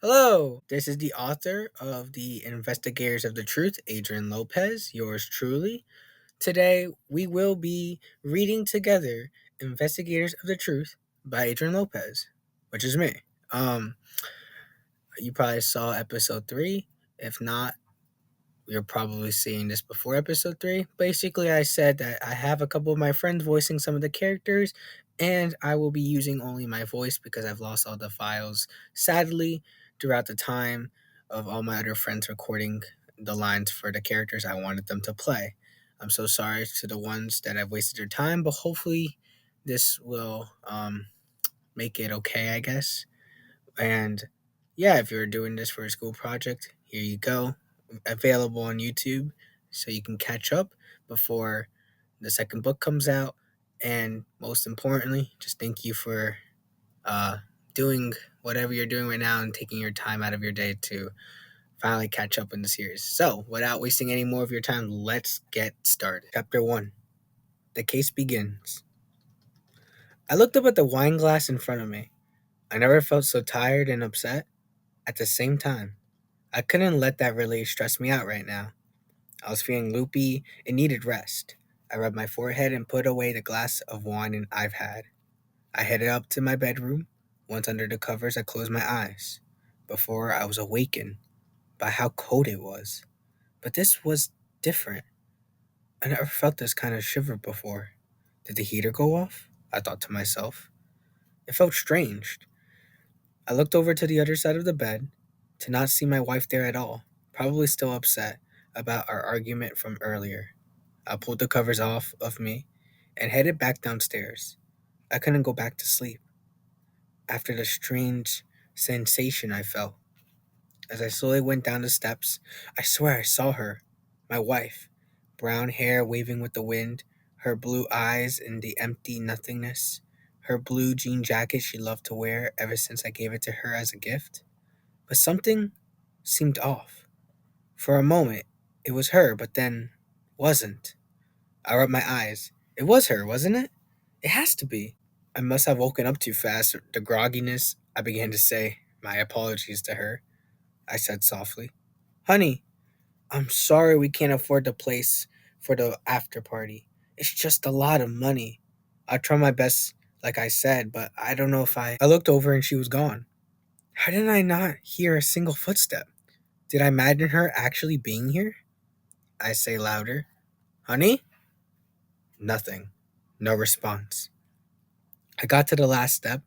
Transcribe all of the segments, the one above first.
Hello, this is the author of The Investigators of the Truth, Adrian Lopez, yours truly. Today, we will be reading together Investigators of the Truth by Adrian Lopez, which is me. Um, you probably saw episode 3. If not, you're probably seeing this before episode 3. Basically, I said that I have a couple of my friends voicing some of the characters, and I will be using only my voice because I've lost all the files, sadly, throughout the time of all my other friends recording the lines for the characters I wanted them to play. I'm so sorry to the ones that I've wasted their time, but hopefully this will make it okay, I guess. And yeah, if you're doing this for a school project, here you go. Available on YouTube so you can catch up before the second book comes out. And most importantly, just thank you for uh, doing whatever you're doing right now and taking your time out of your day to finally catch up in the series. So, without wasting any more of your time, let's get started. Chapter 1. The case begins. I looked up at the wine glass in front of me. I never felt so tired and upset at the same time. I couldn't let that really stress me out right now. I was feeling loopy and needed rest. I rubbed my forehead and put away the glass of wine I've had. I headed up to my bedroom. Once under the covers, I closed my eyes. Before, I was awakened by how cold it was. But this was different. I never felt this kind of shiver before. Did the heater go off? I thought to myself. It felt strange. I looked over to the other side of the bed to not see my wife there at all, probably still upset about our argument from earlier. I pulled the covers off of me and headed back downstairs. I couldn't go back to sleep after the strange sensation I felt. As I slowly went down the steps, I swear I saw her, my wife, brown hair waving with the wind, her blue eyes in the empty nothingness, her blue jean jacket she loved to wear ever since I gave it to her as a gift. But something seemed off. For a moment, it was her, but then wasn't. I rubbed my eyes. It was her, wasn't it? It has to be. I must have woken up too fast. The grogginess, I began to say. My apologies to her, I said softly. Honey, I'm sorry we can't afford the place for the after party. It's just a lot of money. I'll try my best, like I said, but I don't know if I looked over and she was gone. How did I not hear a single footstep? Did I imagine her actually being here? I say louder. Honey? Nothing. No response. I got to the last step,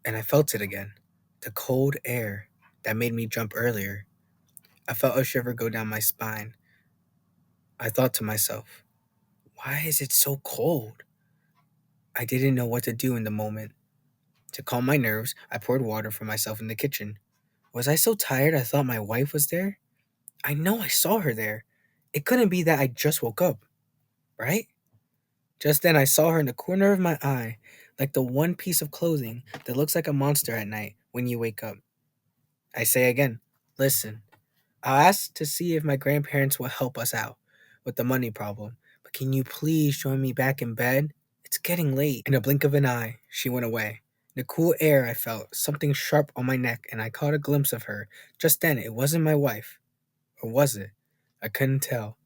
and I felt it again. The cold air that made me jump earlier. I felt a shiver go down my spine. I thought to myself, why is it so cold? I didn't know what to do in the moment. To calm my nerves, I poured water for myself in the kitchen. Was I so tired I thought my wife was there? I know I saw her there. It couldn't be that I just woke up, right? Just then I saw her in the corner of my eye, like the one piece of clothing that looks like a monster at night when you wake up. I say again, listen, I'll ask to see if my grandparents will help us out with the money problem, but can you please join me back in bed? It's getting late. In a blink of an eye, she went away. In the cool air, I felt something sharp on my neck, and I caught a glimpse of her. Just then, it wasn't my wife. Or was it? I couldn't tell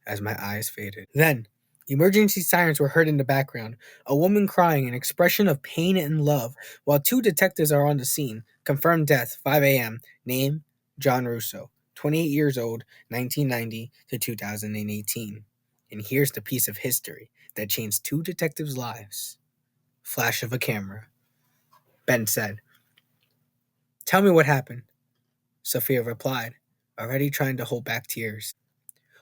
as my eyes faded. Then, emergency sirens were heard in the background, a woman crying, an expression of pain and love, while two detectives are on the scene. Confirmed death, 5 a.m. Name, John Russo. 28 years old, 1990 to 2018. And here's the piece of history that changed two detectives' lives. Flash of a camera. Ben said, Tell me what happened. Sophia replied, already trying to hold back tears.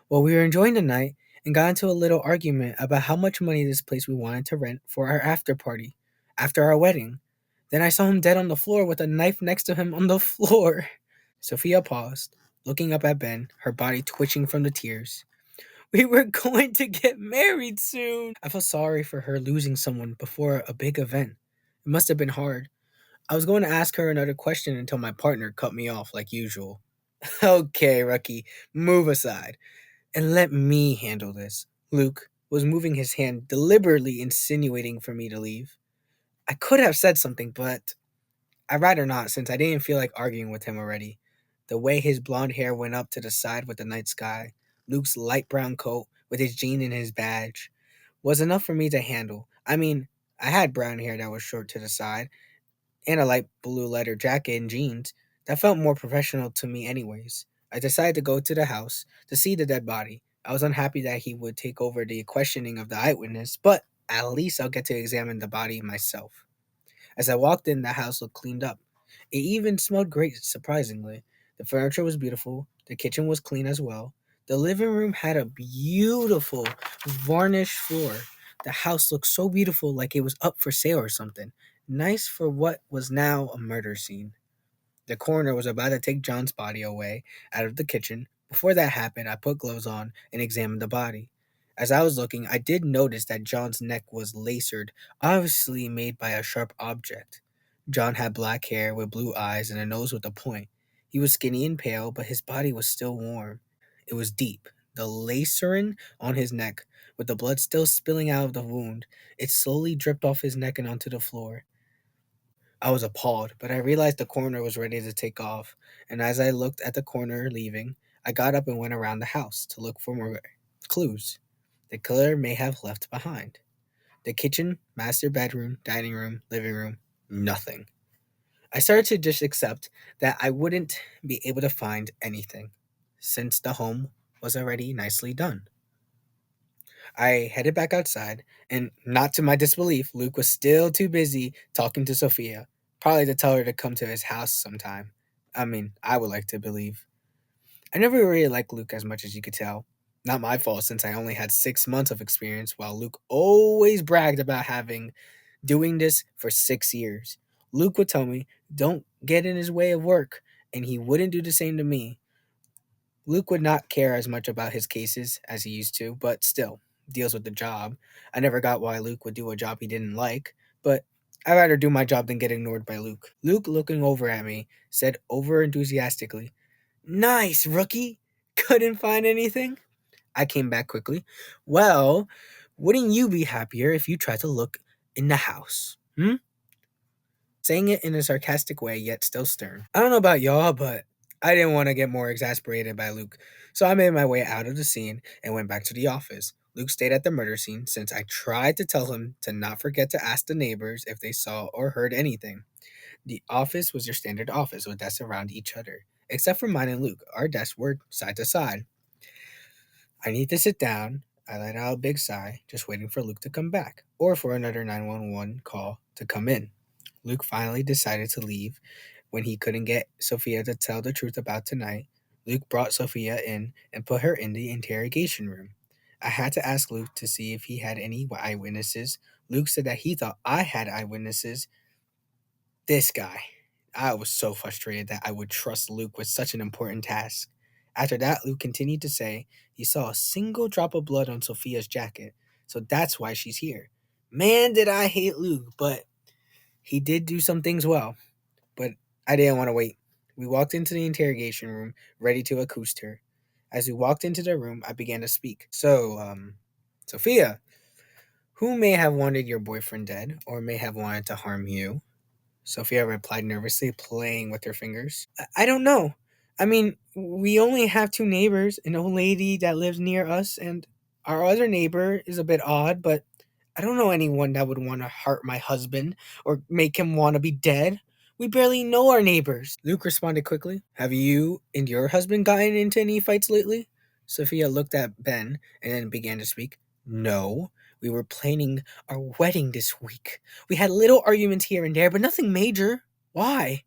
Well, we were enjoying the night and got into a little argument about how much money this place we wanted to rent for our after party, after our wedding. Then I saw him dead on the floor with a knife next to him on the floor. Sophia paused, looking up at Ben, her body twitching from the tears. We were going to get married soon. I felt sorry for her losing someone before a big event. It must have been hard. I was going to ask her another question until my partner cut me off like usual. Okay, Rucky, move aside and let me handle this. Luke was moving his hand, deliberately insinuating for me to leave. I could have said something, but I'd rather not, since I didn't feel like arguing with him already. The way his blonde hair went up to the side with the night sky, Luke's light brown coat with his jean and his badge, was enough for me to handle. I mean, I had brown hair that was short to the side, and a light blue leather jacket and jeans. That felt more professional to me, anyways. I decided to go to the house to see the dead body. I was unhappy that he would take over the questioning of the eyewitness, but at least I'll get to examine the body myself. As I walked in, the house looked cleaned up. It even smelled great, surprisingly. The furniture was beautiful. The kitchen was clean as well. The living room had a beautiful varnished floor. The house looked so beautiful, like it was up for sale or something. Nice for what was now a murder scene. The coroner was about to take John's body away out of the kitchen. Before that happened, I put gloves on and examined the body. As I was looking, I did notice that John's neck was lacered, obviously made by a sharp object. John had black hair with blue eyes and a nose with a point. He was skinny and pale, but his body was still warm. It was deep. The lacerin on his neck, with the blood still spilling out of the wound, it slowly dripped off his neck and onto the floor. I was appalled, but I realized the coroner was ready to take off, and as I looked at the coroner leaving, I got up and went around the house to look for more clues the killer may have left behind. The kitchen, master bedroom, dining room, living room, nothing. I started to just accept that I wouldn't be able to find anything, since the home was already nicely done. I headed back outside, and not to my disbelief, Luke was still too busy talking to Sophia, probably to tell her to come to his house sometime. I mean, I would like to believe. I never really liked Luke as much as you could tell. Not my fault, since I only had 6 months of experience, while Luke always bragged about having doing this for 6 years. Luke would tell me, "Don't get in his way of work," and he wouldn't do the same to me. Luke would not care as much about his cases as he used to, but still, deals with the job. I never got why Luke would do a job he didn't like, but I'd rather do my job than get ignored by Luke. Luke, looking over at me, said over enthusiastically, "Nice, rookie! Couldn't find anything?" I came back quickly. "Well, wouldn't you be happier if you tried to look in the house? Hmm?" Saying it in a sarcastic way, yet still stern. I don't know about y'all, but I didn't want to get more exasperated by Luke, so I made my way out of the scene and went back to the office. Luke stayed at the murder scene since I tried to tell him to not forget to ask the neighbors if they saw or heard anything. The office was your standard office with desks around each other. Except for mine and Luke, our desks were side to side. I need to sit down. I let out a big sigh, just waiting for Luke to come back, or for another 911 call to come in. Luke finally decided to leave when he couldn't get Sophia to tell the truth about tonight. Luke brought Sophia in and put her in the interrogation room. I had to ask Luke to see if he had any eyewitnesses. Luke said that he thought I had eyewitnesses. This guy. I was so frustrated that I would trust Luke with such an important task. After that, Luke continued to say he saw a single drop of blood on Sophia's jacket, so that's why she's here. Man, did I hate Luke, but he did do some things well. But I didn't want to wait. We walked into the interrogation room, ready to accost her. As we walked into the room, I began to speak. Sophia, who may have wanted your boyfriend dead, or may have wanted to harm you? Sophia replied nervously, playing with her fingers. I don't know. I mean, we only have two neighbors, an old lady that lives near us, and our other neighbor is a bit odd, but I don't know anyone that would want to hurt my husband or make him want to be dead. We barely know our neighbors. Luke responded quickly. Have you and your husband gotten into any fights lately? Sophia looked at Ben and then began to speak. No, we were planning our wedding this week. We had little arguments here and there, but nothing major. Why?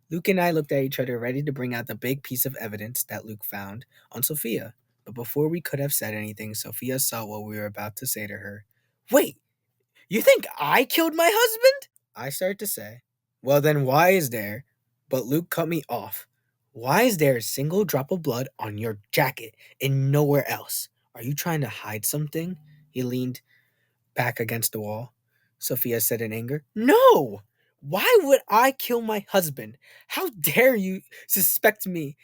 Luke and I looked at each other, ready to bring out the big piece of evidence that Luke found on Sophia. But before we could have said anything, Sophia saw what we were about to say to her. Wait, you think I killed my husband? I started to say. Well, then why is there? But Luke cut me off. Why is there a single drop of blood on your jacket and nowhere else? Are you trying to hide something? He leaned back against the wall. Sophia said in anger. No! Why would I kill my husband? How dare you suspect me?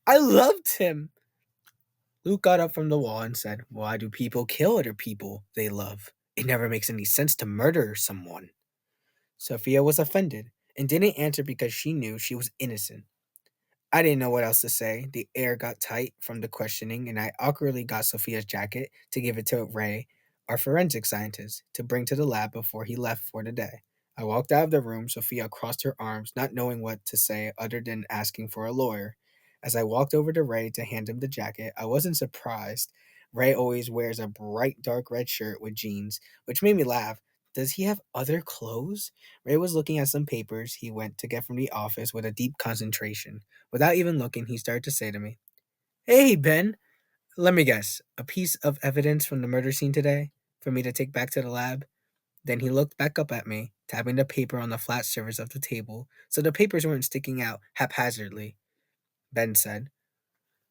I loved him. Luke got up from the wall and said, why do people kill other people they love? It never makes any sense to murder someone. Sophia was offended. and didn't answer because she knew she was innocent. I didn't know what else to say. The air got tight from the questioning, and I awkwardly got Sophia's jacket to give it to Ray, our forensic scientist, to bring to the lab before he left for the day. I walked out of the room. Sophia crossed her arms, not knowing what to say other than asking for a lawyer. As I walked over to Ray to hand him the jacket, I wasn't surprised. Ray always wears a bright dark red shirt with jeans, which made me laugh. Does he have other clothes? Ray was looking at some papers he went to get from the office with a deep concentration. Without even looking, he started to say to me, "Hey, Ben, let me guess. A piece of evidence from the murder scene today for me to take back to the lab?" Then he looked back up at me, tapping the paper on the flat surface of the table so the papers weren't sticking out haphazardly. Ben said,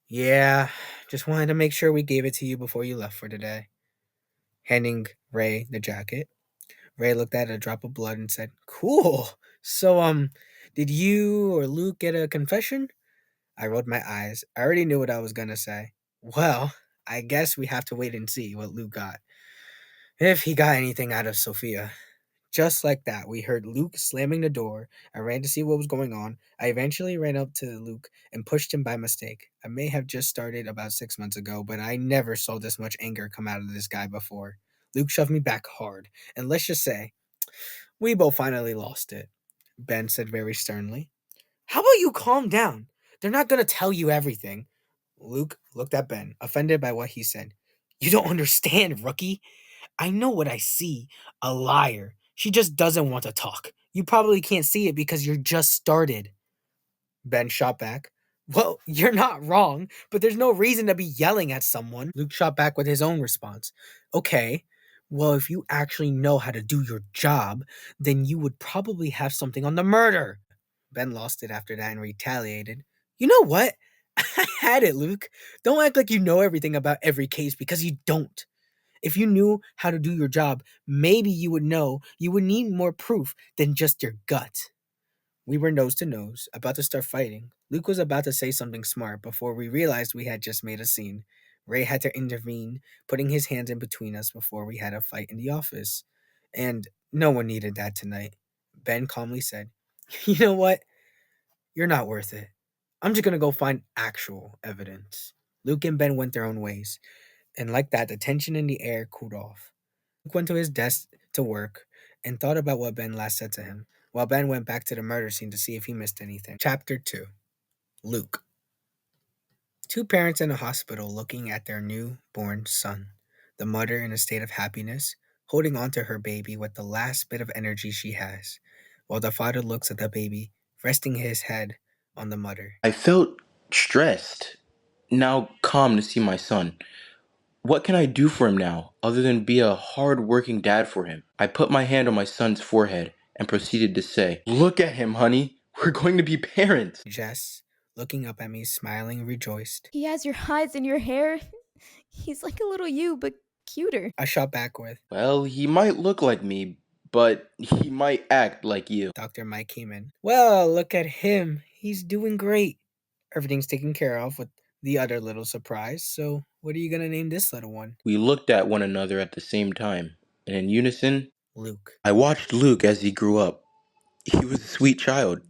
"Yeah, just wanted to make sure we gave it to you before you left for today." Handing Ray the jacket, Ray looked at a drop of blood and said, "Cool. So, did you or Luke get a confession?" I rolled my eyes. I already knew what I was gonna say. Well, I guess we have to wait and see what Luke got. If he got anything out of Sophia. Just like that, we heard Luke slamming the door. I ran to see what was going on. I eventually ran up to Luke and pushed him by mistake. I may have just started about 6 months ago, but I never saw this much anger come out of this guy before. Luke shoved me back hard, and let's just say, we both finally lost it. Ben said very sternly. "How about you calm down? They're not gonna tell you everything." Luke looked at Ben, offended by what he said. "You don't understand, rookie. I know what I see. A liar. She just doesn't want to talk. You probably can't see it because you're just started." Ben shot back. "Well, you're not wrong, but there's no reason to be yelling at someone." Luke shot back with his own response. "Okay, well, if you actually know how to do your job, then you would probably have something on the murder." Ben lost it after that and retaliated. "You know what? I had it, Luke. Don't act like you know everything about every case because you don't. If you knew how to do your job, maybe you would know you would need more proof than just your gut." We were nose to nose, about to start fighting. Luke was about to say something smart before we realized we had just made a scene. Ray had to intervene, putting his hands in between us before we had a fight in the office. And no one needed that tonight. Ben calmly said, "You know what? You're not worth it. I'm just gonna go find actual evidence." Luke and Ben went their own ways, and like that, the tension in the air cooled off. Luke went to his desk to work and thought about what Ben last said to him, while Ben went back to the murder scene to see if he missed anything. Chapter 2. Luke. Two parents in a hospital looking at their newborn son. The mother in a state of happiness, holding on to her baby with the last bit of energy she has, while the father looks at the baby, resting his head on the mother. I felt stressed, now calm to see my son. What can I do for him now, other than be a hard-working dad for him? I put my hand on my son's forehead and proceeded to say, "Look at him, honey. We're going to be parents." Jess, looking up at me, smiling, rejoiced. He has your eyes and your hair. He's like a little you, but cuter. I shot back with, Well, he might look like me, but he might act like you. Dr. Mike came in. "Well, look at him. He's doing great. Everything's taken care of," with the other little surprise. "So, what are you going to name this little one?" We looked at one another at the same time, and in unison, Luke. I watched Luke as he grew up. He was a sweet child.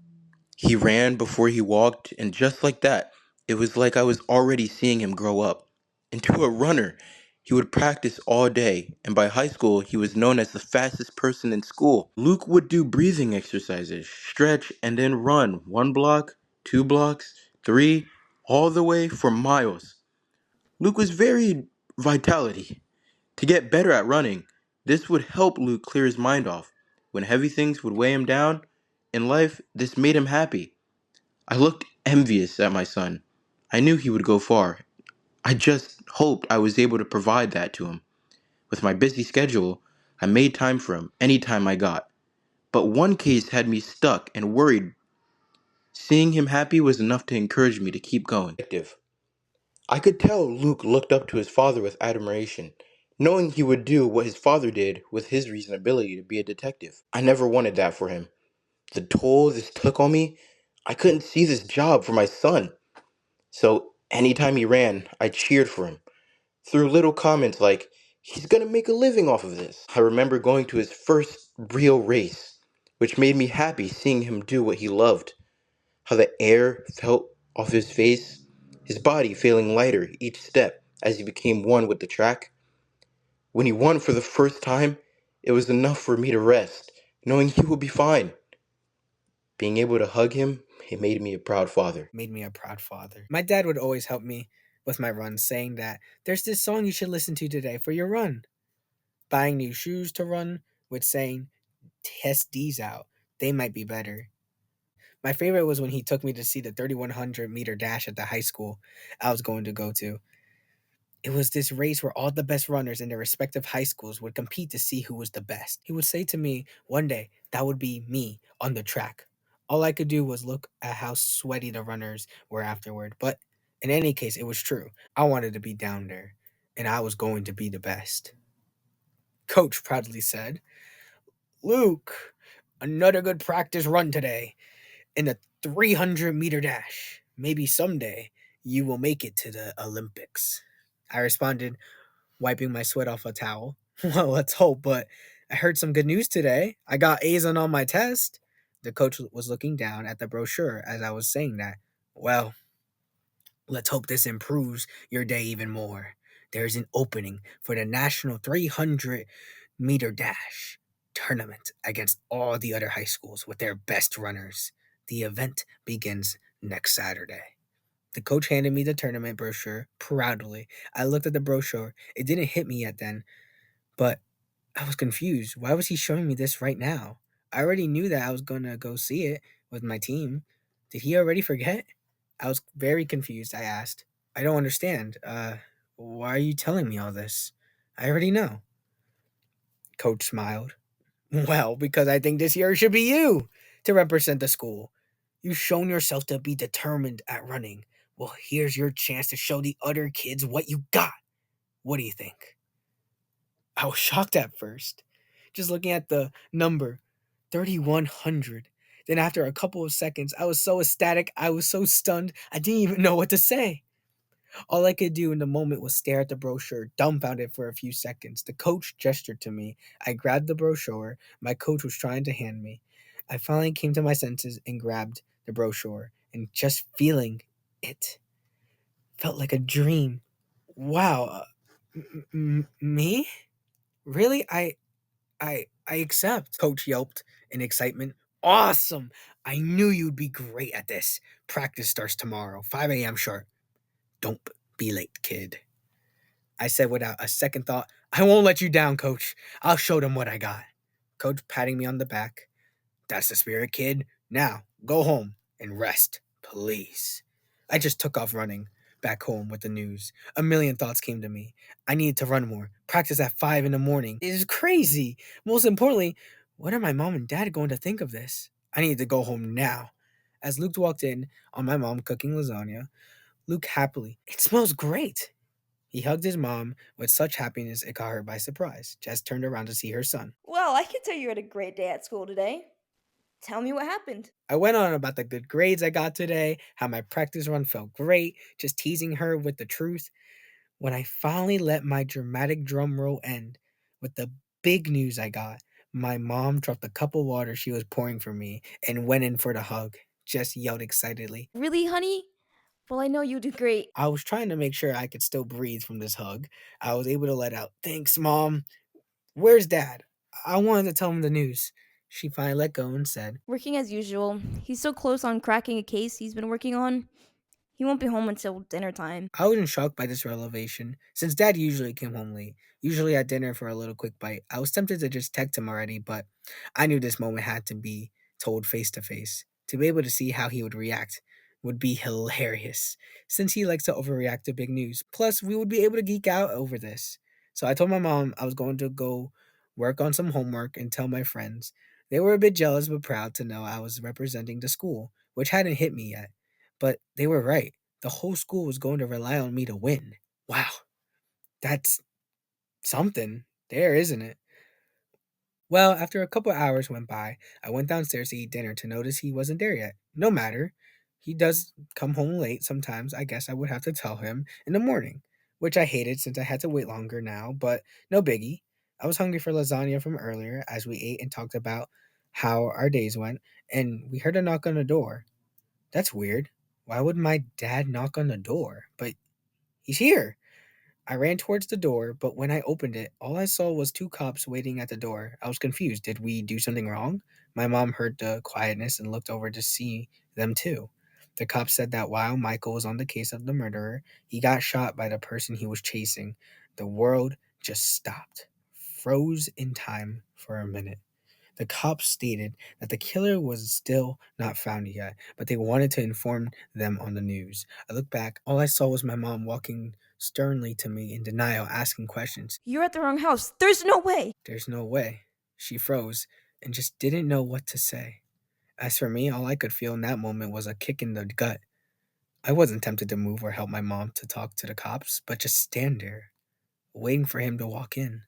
He ran before he walked, and just like that, it was like I was already seeing him grow up into a runner. He would practice all day, and by high school, he was known as the fastest person in school. Luke would do breathing exercises, stretch, and then run 1 block, 2 blocks, three, all the way for miles. Luke was very vitality. To get better at running, this would help Luke clear his mind off. When heavy things would weigh him down in life, this made him happy. I looked envious at my son. I knew he would go far. I just hoped I was able to provide that to him. With my busy schedule, I made time for him anytime I got. But one case had me stuck and worried. Seeing him happy was enough to encourage me to keep going. I could tell Luke looked up to his father with admiration, knowing he would do what his father did with his recent ability to be a detective. I never wanted that for him. The toll this took on me, I couldn't see this job for my son. So anytime he ran, I cheered for him. Through little comments like, "He's gonna make a living off of this." I remember going to his first real race. which made me happy seeing him do what he loved. How the air felt off his face, his body feeling lighter each step as he became one with the track. When he won for the first time, it was enough for me to rest, knowing he would be fine. Being able to hug him, it made me a proud father. Made me a proud father. My dad would always help me with my runs, saying that there's this song you should listen to today for your run. Buying new shoes to run with saying, test these out. They might be better. My favorite was when he took me to see the 3,100-meter dash at the high school I was going to go to. It was this race where all the best runners in their respective high schools would compete to see who was the best. He would say to me, one day, that would be me on the track. All I could do was look at how sweaty the runners were afterward. But in any case, it was true. I wanted to be down there, and I was going to be the best. Coach proudly said, Luke, another good practice run today in the 300-meter dash. Maybe someday you will make it to the Olympics. I responded, wiping my sweat off a towel. Well, let's hope, but I heard some good news today. I got A's on all my tests. The coach was looking down at the brochure as I was saying that. Well, let's hope this improves your day even more. There's an opening for the National 300-meter dash tournament against all the other high schools with their best runners. The event begins next Saturday. The coach handed me the tournament brochure proudly. I looked at the brochure. It didn't hit me yet then, but I was confused. Why was he showing me this right now? I already knew that I was going to go see it with my team. Did he already forget? I was very confused. I asked, I don't understand. Why are you telling me all this? I already know. Coach smiled. Well, because I think this year should be you to represent the school. You've shown yourself to be determined at running. Well, here's your chance to show the other kids what you got. What do you think? I was shocked at first, just looking at the number 3,100. Then, after a couple of seconds, I was so ecstatic, I was so stunned, I didn't even know what to say. All I could do in the moment was stare at the brochure, dumbfounded for a few seconds. The coach gestured to me. I grabbed the brochure my coach was trying to hand me. I finally came to my senses and grabbed the brochure, and just feeling it felt like a dream. Wow. Me? Really? I accept, Coach yelped in excitement. Awesome! I knew you'd be great at this. Practice starts tomorrow, 5 a.m. sharp. Don't be late, kid. I said without a second thought, I won't let you down, Coach. I'll show them what I got. Coach patting me on the back. That's the spirit, kid. Now, go home and rest, please. I just took off running back home with the news. A million thoughts came to me. I needed to run more. Practice at 5 in the morning. It is crazy. Most importantly, what are my mom and dad going to think of this? I need to go home now. As Luke walked in on my mom cooking lasagna, Luke happily, it smells great. He hugged his mom with such happiness it caught her by surprise. Jess turned around to see her son. Well, I can tell you had a great day at school today. Tell me what happened. I went on about the good grades I got today, how my practice run felt great, just teasing her with the truth. When I finally let my dramatic drum roll end with the big news I got, my mom dropped the cup of water she was pouring for me and went in for the hug. Jess yelled excitedly. Really, honey? Well, I know you do great. I was trying to make sure I could still breathe from this hug. I was able to let out, thanks, Mom. Where's Dad? I wanted to tell him the news. She finally let go and said, Working as usual. He's so close on cracking a case he's been working on. He won't be home until dinner time. I wasn't shocked by this revelation, since Dad usually came home late, usually at dinner for a little quick bite. I was tempted to just text him already, but I knew this moment had to be told face to face. To be able to see how he would react would be hilarious, since he likes to overreact to big news. Plus, we would be able to geek out over this. So I told my mom I was going to go work on some homework and tell my friends. They were a bit jealous but proud to know I was representing the school, which hadn't hit me yet. But they were right. The whole school was going to rely on me to win. Wow, that's something there, isn't it? Well, after a couple hours went by, I went downstairs to eat dinner to notice he wasn't there yet. No matter. He does come home late sometimes. I guess I would have to tell him in the morning, which I hated since I had to wait longer now, but no biggie. I was hungry for lasagna from earlier as we ate and talked about how our days went, and we heard a knock on the door. That's weird. Why would my dad knock on the door? But he's here. I ran towards the door, but when I opened it, all I saw was two cops waiting at the door. I was confused. Did we do something wrong? My mom heard the quietness and looked over to see them too. The cops said that while Michael was on the case of the murderer, he got shot by the person he was chasing. The world just stopped, froze in time for a minute. The cops stated that the killer was still not found yet, but they wanted to inform them on the news. I looked back, all I saw was my mom walking sternly to me in denial, asking questions. You're at the wrong house. There's no way. There's no way. She froze and just didn't know what to say. As for me, all I could feel in that moment was a kick in the gut. I wasn't tempted to move or help my mom to talk to the cops, but just stand there, waiting for him to walk in.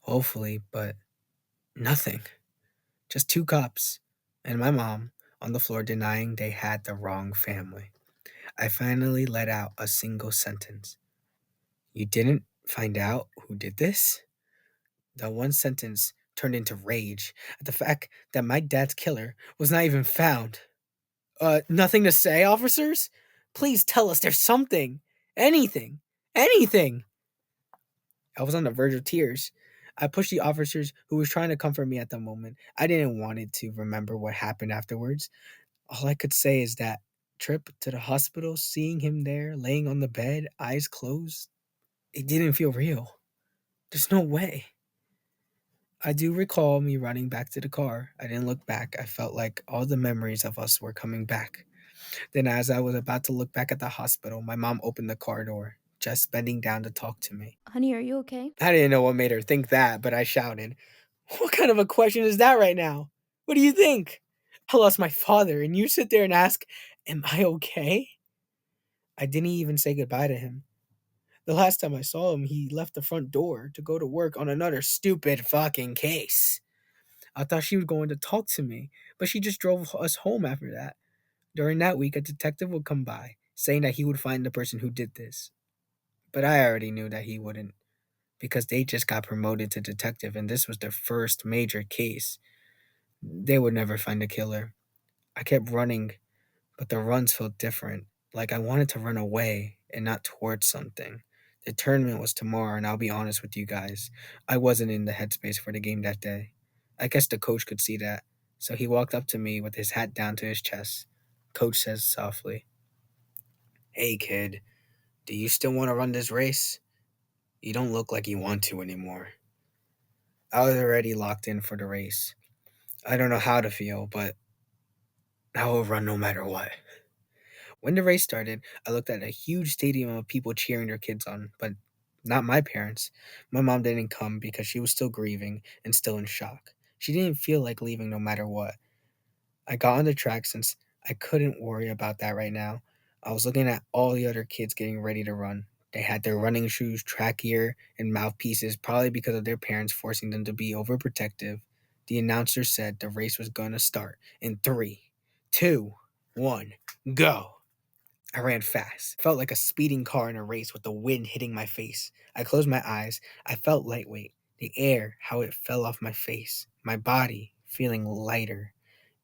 Hopefully, but nothing. Just two cops and my mom on the floor denying they had the wrong family. I finally let out a single sentence. You didn't find out who did this? The one sentence turned into rage at the fact that my dad's killer was not even found. Nothing to say, officers? Please tell us there's something. Anything. Anything. I was on the verge of tears. I pushed the officers who was trying to comfort me at the moment. I didn't want it to remember what happened afterwards. All I could say is that trip to the hospital, seeing him there, laying on the bed, eyes closed, it didn't feel real. There's no way. I do recall me running back to the car. I didn't look back. I felt like all the memories of us were coming back. Then, as I was about to look back at the hospital, my mom opened the car door, just bending down to talk to me. Honey, are you okay? I didn't know what made her think that, but I shouted, "What kind of a question is that right now? What do you think? I lost my father, and you sit there and ask, am I okay?" I didn't even say goodbye to him. The last time I saw him, he left the front door to go to work on another stupid fucking case. I thought she was going to talk to me, but she just drove us home after that. During that week, a detective would come by, saying that he would find the person who did this. But I already knew that he wouldn't, because they just got promoted to detective and this was their first major case. They would never find the killer. I kept running, but the runs felt different. Like I wanted to run away and not towards something. The tournament was tomorrow, and I'll be honest with you guys. I wasn't in the headspace for the game that day. I guess the coach could see that, so he walked up to me with his hat down to his chest. Coach says softly, "Hey kid, do you still want to run this race? You don't look like you want to anymore." I was already locked in for the race. I don't know how to feel, but I will run no matter what. When the race started, I looked at a huge stadium of people cheering their kids on, but not my parents. My mom didn't come because she was still grieving and still in shock. She didn't feel like leaving no matter what. I got on the track since I couldn't worry about that right now. I was looking at all the other kids getting ready to run. They had their running shoes, track gear, and mouthpieces, probably because of their parents forcing them to be overprotective. The announcer said the race was going to start in 3, 2, 1, go. I ran fast. Felt like a speeding car in a race with the wind hitting my face. I closed my eyes. I felt lightweight. The air, how it fell off my face. My body feeling lighter.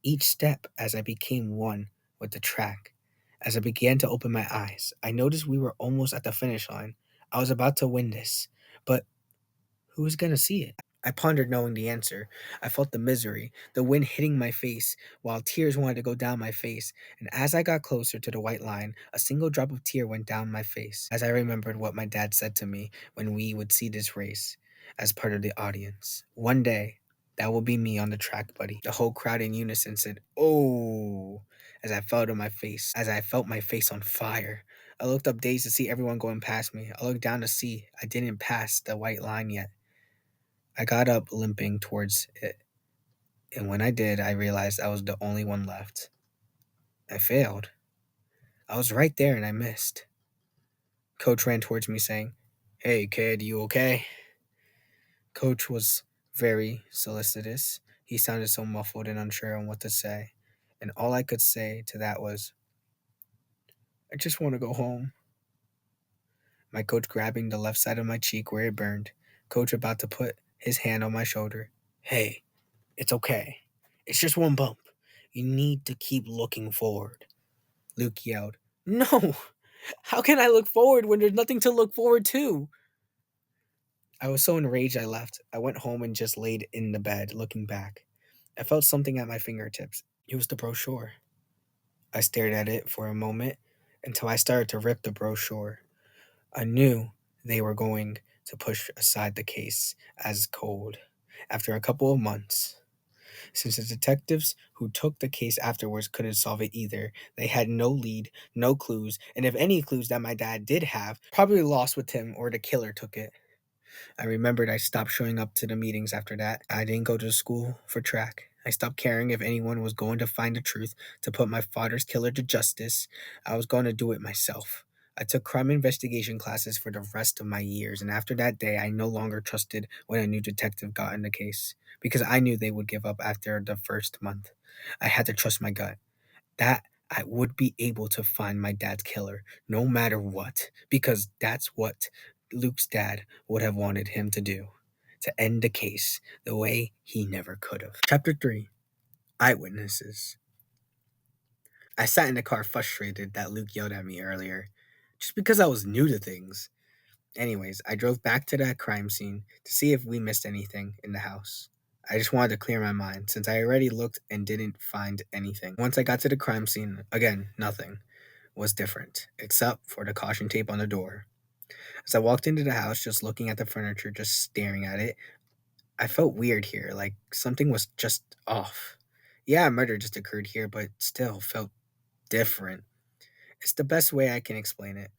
Each step as I became one with the track. As I began to open my eyes, I noticed we were almost at the finish line. I was about to win this, but who was going to see it? I pondered knowing the answer. I felt the misery, the wind hitting my face, while tears wanted to go down my face. And as I got closer to the white line, a single drop of tear went down my face as I remembered what my dad said to me when we would see this race as part of the audience. One day, that will be me on the track, buddy. The whole crowd in unison said, "Oh," as I fell to my face, as I felt my face on fire. I looked up dazed to see everyone going past me. I looked down to see I didn't pass the white line yet. I got up limping towards it, and when I did, I realized I was the only one left. I failed. I was right there and I missed. Coach ran towards me saying, "Hey kid, you okay?" Coach was very solicitous. He sounded so muffled and unsure on what to say, and all I could say to that was, "I just want to go home." My coach grabbing the left side of my cheek where it burned. Coach about to put his hand on my shoulder. "Hey, it's okay. It's just one bump. You need to keep looking forward. Luke yelled. No! How can I look forward when there's nothing to look forward to? I was so enraged I left. I went home and just laid in the bed, looking back. I felt something at my fingertips. It was the brochure. I stared at it for a moment until I started to rip the brochure. I knew they were going to push aside the case as cold. After a couple of months, since the detectives who took the case afterwards couldn't solve it either, they had no lead, no clues, and if any clues that my dad did have, probably lost with him or the killer took it. I remembered I stopped showing up to the meetings after that. I didn't go to school for track. I stopped caring if anyone was going to find the truth to put my father's killer to justice. I was going to do it myself. I took crime investigation classes for the rest of my years, and after that day, I no longer trusted when a new detective got in the case because I knew they would give up after the first month. I had to trust my gut that I would be able to find my dad's killer no matter what, because that's what Luke's dad would have wanted him to do to end the case the way he never could have. Chapter 3 Eyewitnesses. I sat in the car frustrated that Luke yelled at me earlier, just because I was new to things. Anyways, I drove back to that crime scene to see if we missed anything in the house. I just wanted to clear my mind since I already looked and didn't find anything. Once I got to the crime scene, again, nothing was different except for the caution tape on the door. As I walked into the house, just looking at the furniture, just staring at it, I felt weird here, like something was just off. Yeah, a murder just occurred here, but still felt different. It's the best way I can explain it.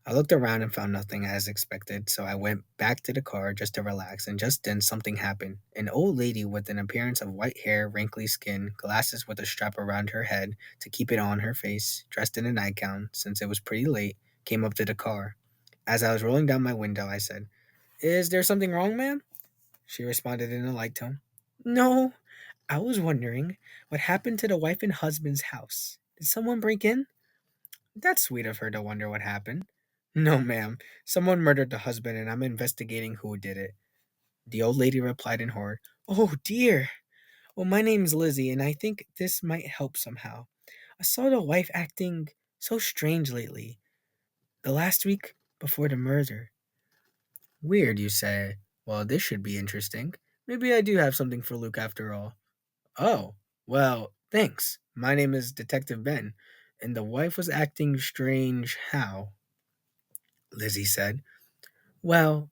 I looked around and found nothing as expected, so I went back to the car just to relax, and just then something happened. An old lady with an appearance of white hair, wrinkly skin, glasses with a strap around her head to keep it on her face, dressed in a nightgown since it was pretty late, came up to the car. As I was rolling down my window, I said, Is there something wrong, ma'am? She responded in a light tone. No, I was wondering what happened to the wife and husband's house. Did someone break in? That's sweet of her to wonder what happened. No, ma'am. Someone murdered the husband, and I'm investigating who did it. The old lady replied in horror. Oh, dear. Well, my name's Lizzie, and I think this might help somehow. I saw the wife acting so strange lately. The last week before the murder. Weird, you say. Well, this should be interesting. Maybe I do have something for Luke after all. Oh, well, thanks. My name is Detective Ben, and the wife was acting strange how? Lizzie said. Well,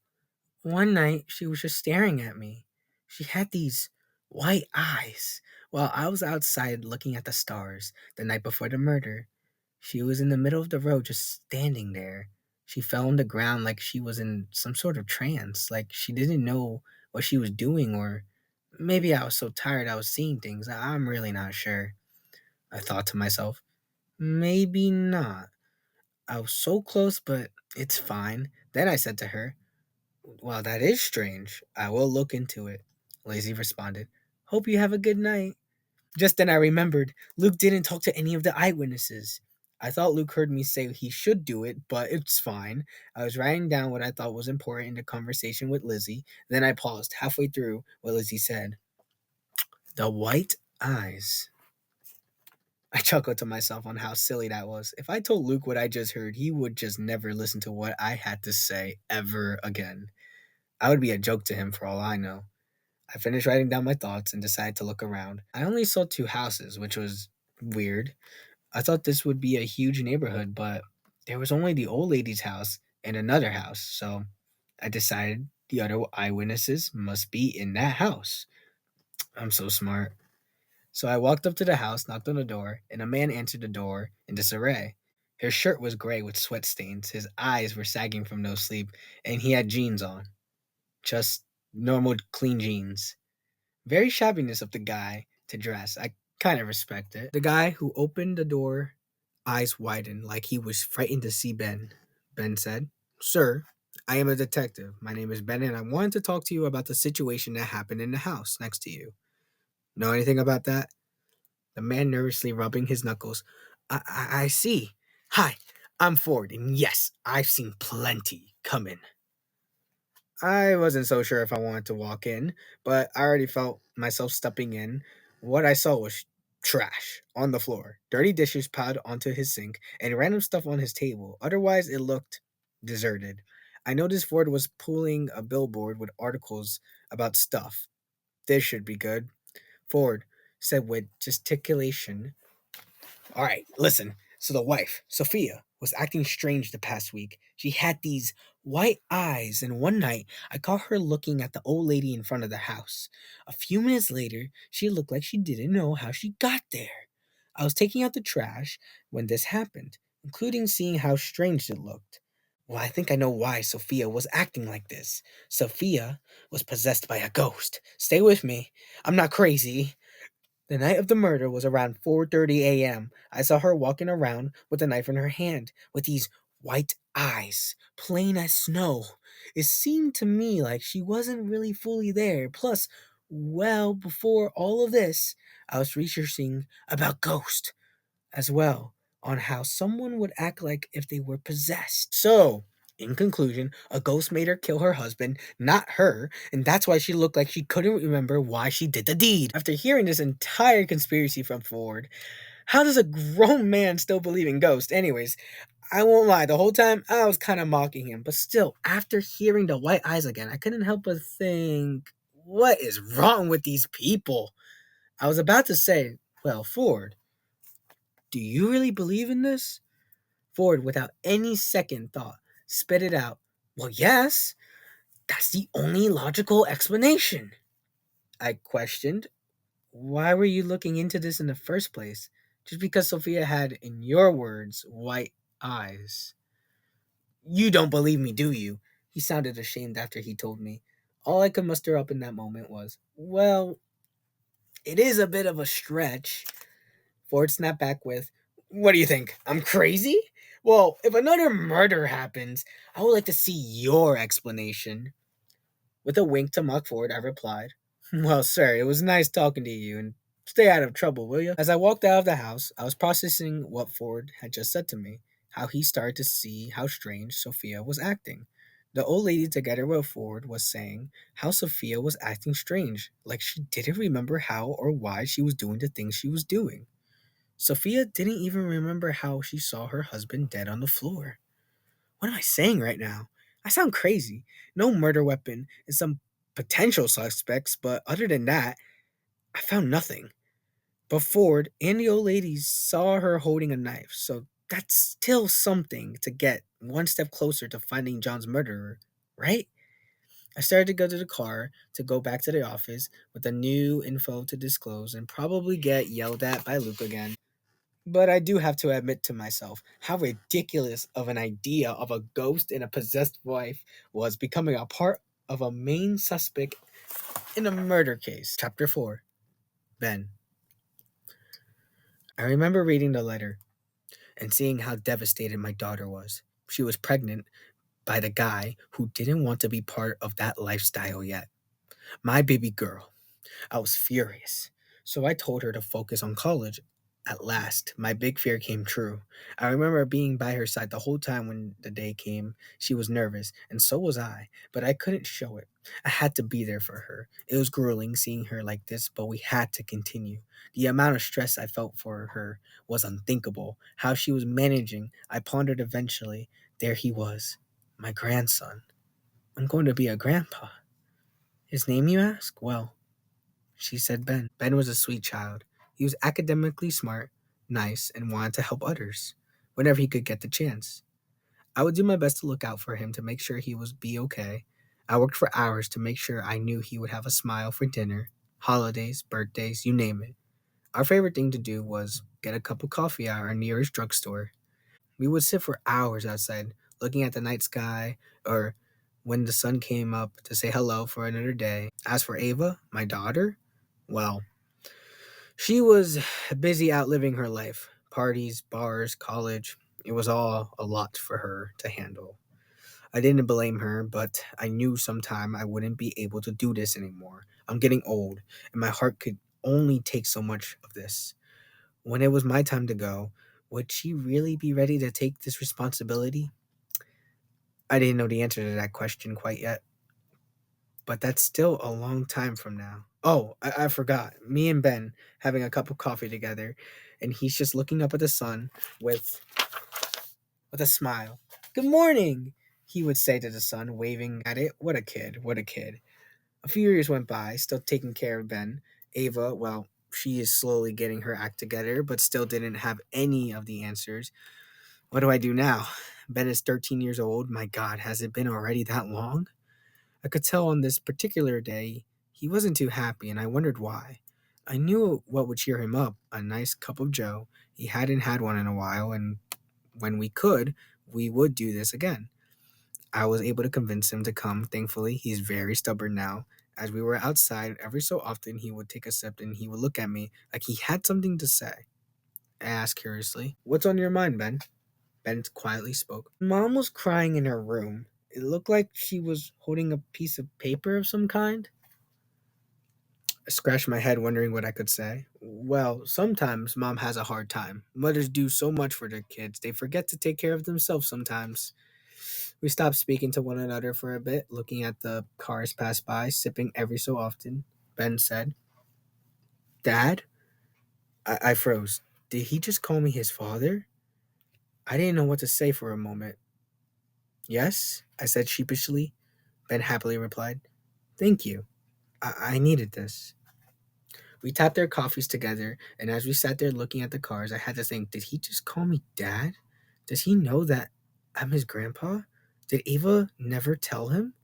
one night she was just staring at me. She had these white eyes while I was outside looking at the stars the night before the murder. She was in the middle of the road just standing there. She fell on the ground like she was in some sort of trance, like she didn't know what she was doing, or maybe I was so tired I was seeing things. I'm really not sure. I thought to myself, maybe not. I was so close, but it's fine. Then I said to her, well, that is strange. I will look into it. Lazy responded. Hope you have a good night. Just then I remembered Luke didn't talk to any of the eyewitnesses. I thought Luke heard me say he should do it, but it's fine. I was writing down what I thought was important in the conversation with Lizzie. Then I paused halfway through what Lizzie said. The white eyes. I chuckled to myself on how silly that was. If I told Luke what I just heard, he would just never listen to what I had to say ever again. I would be a joke to him for all I know. I finished writing down my thoughts and decided to look around. I only saw two houses, which was weird. I thought this would be a huge neighborhood, but there was only the old lady's house and another house, so I decided the other eyewitnesses must be in that house. I'm so smart. So I walked up to the house, knocked on the door, and a man answered the door in disarray. His shirt was gray with sweat stains, his eyes were sagging from no sleep, and he had jeans on. Just normal, clean jeans. Very shabbiness of the guy to dress. I kind of respect it. The guy who opened the door, eyes widened like he was frightened to see Ben. Ben said, Sir, I am a detective. My name is Ben, and I wanted to talk to you about the situation that happened in the house next to you. Know anything about that? The man nervously rubbing his knuckles. I see. Hi, I'm Ford, and yes, I've seen plenty. Come in. I wasn't so sure if I wanted to walk in, but I already felt myself stepping in. What I saw was trash on the floor, dirty dishes piled onto his sink, and random stuff on his table. Otherwise, it looked deserted. I noticed Ford was pulling a billboard with articles about stuff. This should be good. Ford said with gesticulation. All right, listen. So the wife, Sophia, was acting strange the past week. She had these white eyes, and one night I caught her looking at the old lady in front of the house. A few minutes later, she looked like she didn't know how she got there. I was taking out the trash when this happened, including seeing how strange it looked. Well, I think I know why Sophia was acting like this. Sophia was possessed by a ghost. Stay with me. I'm not crazy. The night of the murder was around 4:30 a.m. I saw her walking around with a knife in her hand, with these white eyes, plain as snow. It seemed to me like she wasn't really fully there. Plus, well, before all of this, I was researching about ghosts as well, on how someone would act like if they were possessed. So, in conclusion, a ghost made her kill her husband, not her, and that's why she looked like she couldn't remember why she did the deed. After hearing this entire conspiracy from Ford, how does a grown man still believe in ghosts? Anyways, I won't lie, the whole time I was kind of mocking him, but still, after hearing the white eyes again, I couldn't help but think, what is wrong with these people? I was about to say, well, Ford, do you really believe in this? Ford, without any second thought, spit it out. Well, yes, that's the only logical explanation. I questioned, why were you looking into this in the first place? Just because Sophia had, in your words, white eyes. You don't believe me, do you? He sounded ashamed after he told me. All I could muster up in that moment was, well, it is a bit of a stretch. Ford snapped back with, what do you think? I'm crazy? Well, if another murder happens, I would like to see your explanation. With a wink to mock Ford, I replied, well, sir, it was nice talking to you, and stay out of trouble, will you? As I walked out of the house, I was processing what Ford had just said to me, how he started to see how strange Sophia was acting. The old lady, together with Ford, was saying how Sophia was acting strange, like she didn't remember how or why she was doing the things she was doing. Sophia didn't even remember how she saw her husband dead on the floor. What am I saying right now? I sound crazy. No murder weapon and some potential suspects, but other than that, I found nothing. But Ford and the old lady saw her holding a knife, so that's still something to get one step closer to finding John's murderer, right? I started to go to the car to go back to the office with the new info to disclose and probably get yelled at by Luke again. But I do have to admit to myself how ridiculous of an idea of a ghost and a possessed wife was becoming a part of a main suspect in a murder case. Chapter 4. Ben. I remember reading the letter and seeing how devastated my daughter was. She was pregnant by the guy who didn't want to be part of that lifestyle yet. My baby girl. I was furious. So I told her to focus on college. At last, my big fear came true. I remember being by her side the whole time when the day came. She was nervous, and so was I, but I couldn't show it. I had to be there for her. It was grueling seeing her like this, but we had to continue. The amount of stress I felt for her was unthinkable. How she was managing, I pondered eventually. There he was, my grandson. I'm going to be a grandpa. His name, you ask? Well, she said Ben. Ben was a sweet child. He was academically smart, nice, and wanted to help others whenever he could get the chance. I would do my best to look out for him to make sure he was be okay. I worked for hours to make sure I knew he would have a smile for dinner, holidays, birthdays, you name it. Our favorite thing to do was get a cup of coffee at our nearest drugstore. We would sit for hours outside, looking at the night sky, or when the sun came up to say hello for another day. As for Ava, my daughter, well, she was busy outliving her life. Parties, bars, college. It was all a lot for her to handle. I didn't blame her, but I knew sometime I wouldn't be able to do this anymore. I'm getting old, and my heart could only take so much of this. When it was my time to go, would she really be ready to take this responsibility? I didn't know the answer to that question quite yet, but that's still a long time from now. Oh, I forgot. Me and Ben having a cup of coffee together, and he's just looking up at the sun with with a smile. Good morning, he would say to the sun, waving at it. What a kid! What a kid! A few years went by, still taking care of Ben. Ava, well, she is slowly getting her act together, but still didn't have any of the answers. What do I do now? Ben is 13 years old. My God, has it been already that long? I could tell on this particular day he wasn't too happy, and I wondered why. I knew what would cheer him up, a nice cup of joe. He hadn't had one in a while, and when we could, we would do this again. I was able to convince him to come. Thankfully, he's very stubborn now. As we were outside, every so often he would take a sip and he would look at me like he had something to say. I asked curiously, "What's on your mind, Ben?" Ben quietly spoke. Mom was crying in her room. It looked like she was holding a piece of paper of some kind. I scratched my head, wondering what I could say. Well, sometimes mom has a hard time. Mothers do so much for their kids, they forget to take care of themselves sometimes. We stopped speaking to one another for a bit, looking at the cars pass by, sipping every so often. Ben said, "Dad?" I froze. Did he just call me his father? I didn't know what to say for a moment. Yes, I said sheepishly. Ben happily replied, "Thank you. I needed this." We tapped our coffees together, and as we sat there looking at the cars, I had to think, did he just call me dad? Does he know that I'm his grandpa? Did Ava never tell him?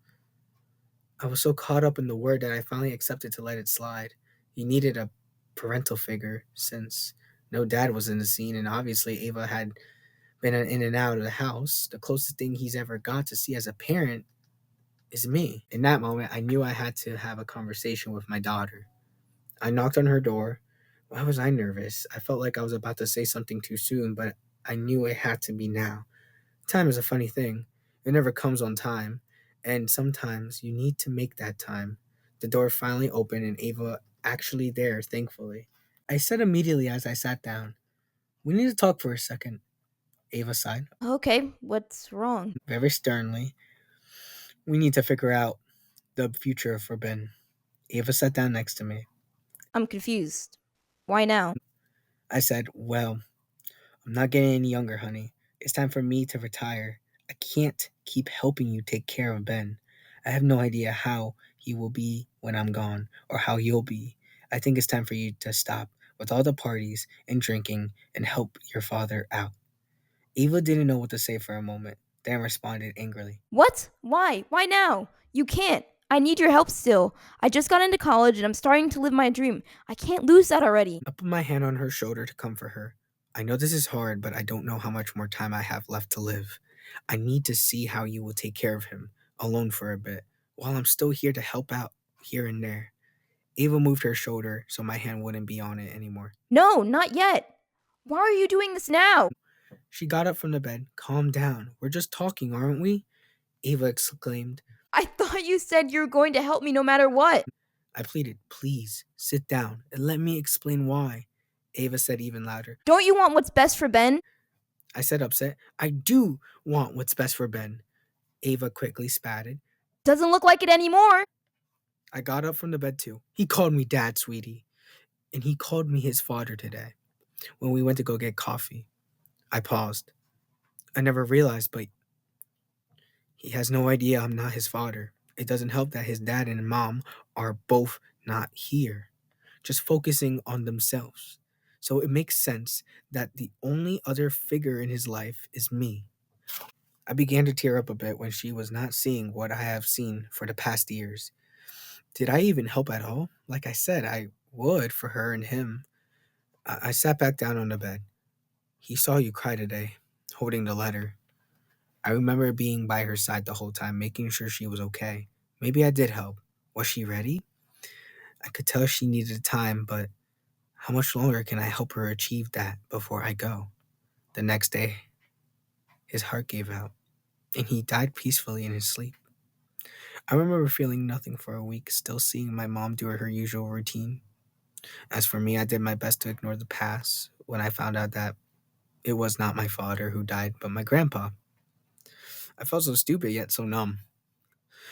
I was so caught up in the word that I finally accepted to let it slide. He needed a parental figure since no dad was in the scene, and obviously Ava had been in and out of the house. The closest thing he's ever got to see as a parent is me. In that moment, I knew I had to have a conversation with my daughter. I knocked on her door. Why was I nervous? I felt like I was about to say something too soon, but I knew it had to be now. Time is a funny thing. It never comes on time, and sometimes you need to make that time. The door finally opened and Ava actually there, thankfully. I said immediately as I sat down, "We need to talk for a second." Ava sighed, Okay, what's wrong? very sternly. "We need to figure out the future for Ben." Ava sat down next to me. I'm confused. Why now? I said, "Well, I'm not getting any younger, honey. It's time for me to retire. I can't keep helping you take care of Ben. I have no idea how he will be when I'm gone or how you'll be. I think it's time for you to stop with all the parties and drinking and help your father out." Eva didn't know what to say for a moment, then responded angrily. What? Why? Why now? You can't. I need your help still. I just got into college and I'm starting to live my dream. I can't lose that already. I put my hand on her shoulder to comfort her. "I know this is hard, but I don't know how much more time I have left to live. I need to see how you will take care of him, alone for a bit, while I'm still here to help out here and there." Ava moved her shoulder so my hand wouldn't be on it anymore. No, not yet. Why are you doing this now? She got up from the bed. "Calm down. We're just talking, aren't we?" Ava exclaimed. I thought you said you were going to help me no matter what. I pleaded, "Please, sit down and let me explain why." Ava said even louder. Don't you want what's best for Ben? I said upset, "I do want what's best for Ben." Ava quickly spatted. Doesn't look like it anymore. I got up from the bed too. "He called me dad, sweetie. And he called me his father today when we went to go get coffee." I paused. I never realized, but he has no idea I'm not his father. It doesn't help that his dad and mom are both not here, just focusing on themselves. So it makes sense that the only other figure in his life is me. I began to tear up a bit when she was not seeing what I have seen for the past years. Did I even help at all? Like I said, I would for her and him. I sat back down on the bed. "He saw you cry today, holding the letter." I remember being by her side the whole time, making sure she was okay. Maybe I did help. Was she ready? I could tell she needed time, but how much longer can I help her achieve that before I go? The next day, his heart gave out, and he died peacefully in his sleep. I remember feeling nothing for a week, still seeing my mom do her usual routine. As for me, I did my best to ignore the past when I found out that it was not my father who died, but my grandpa. I felt so stupid yet so numb.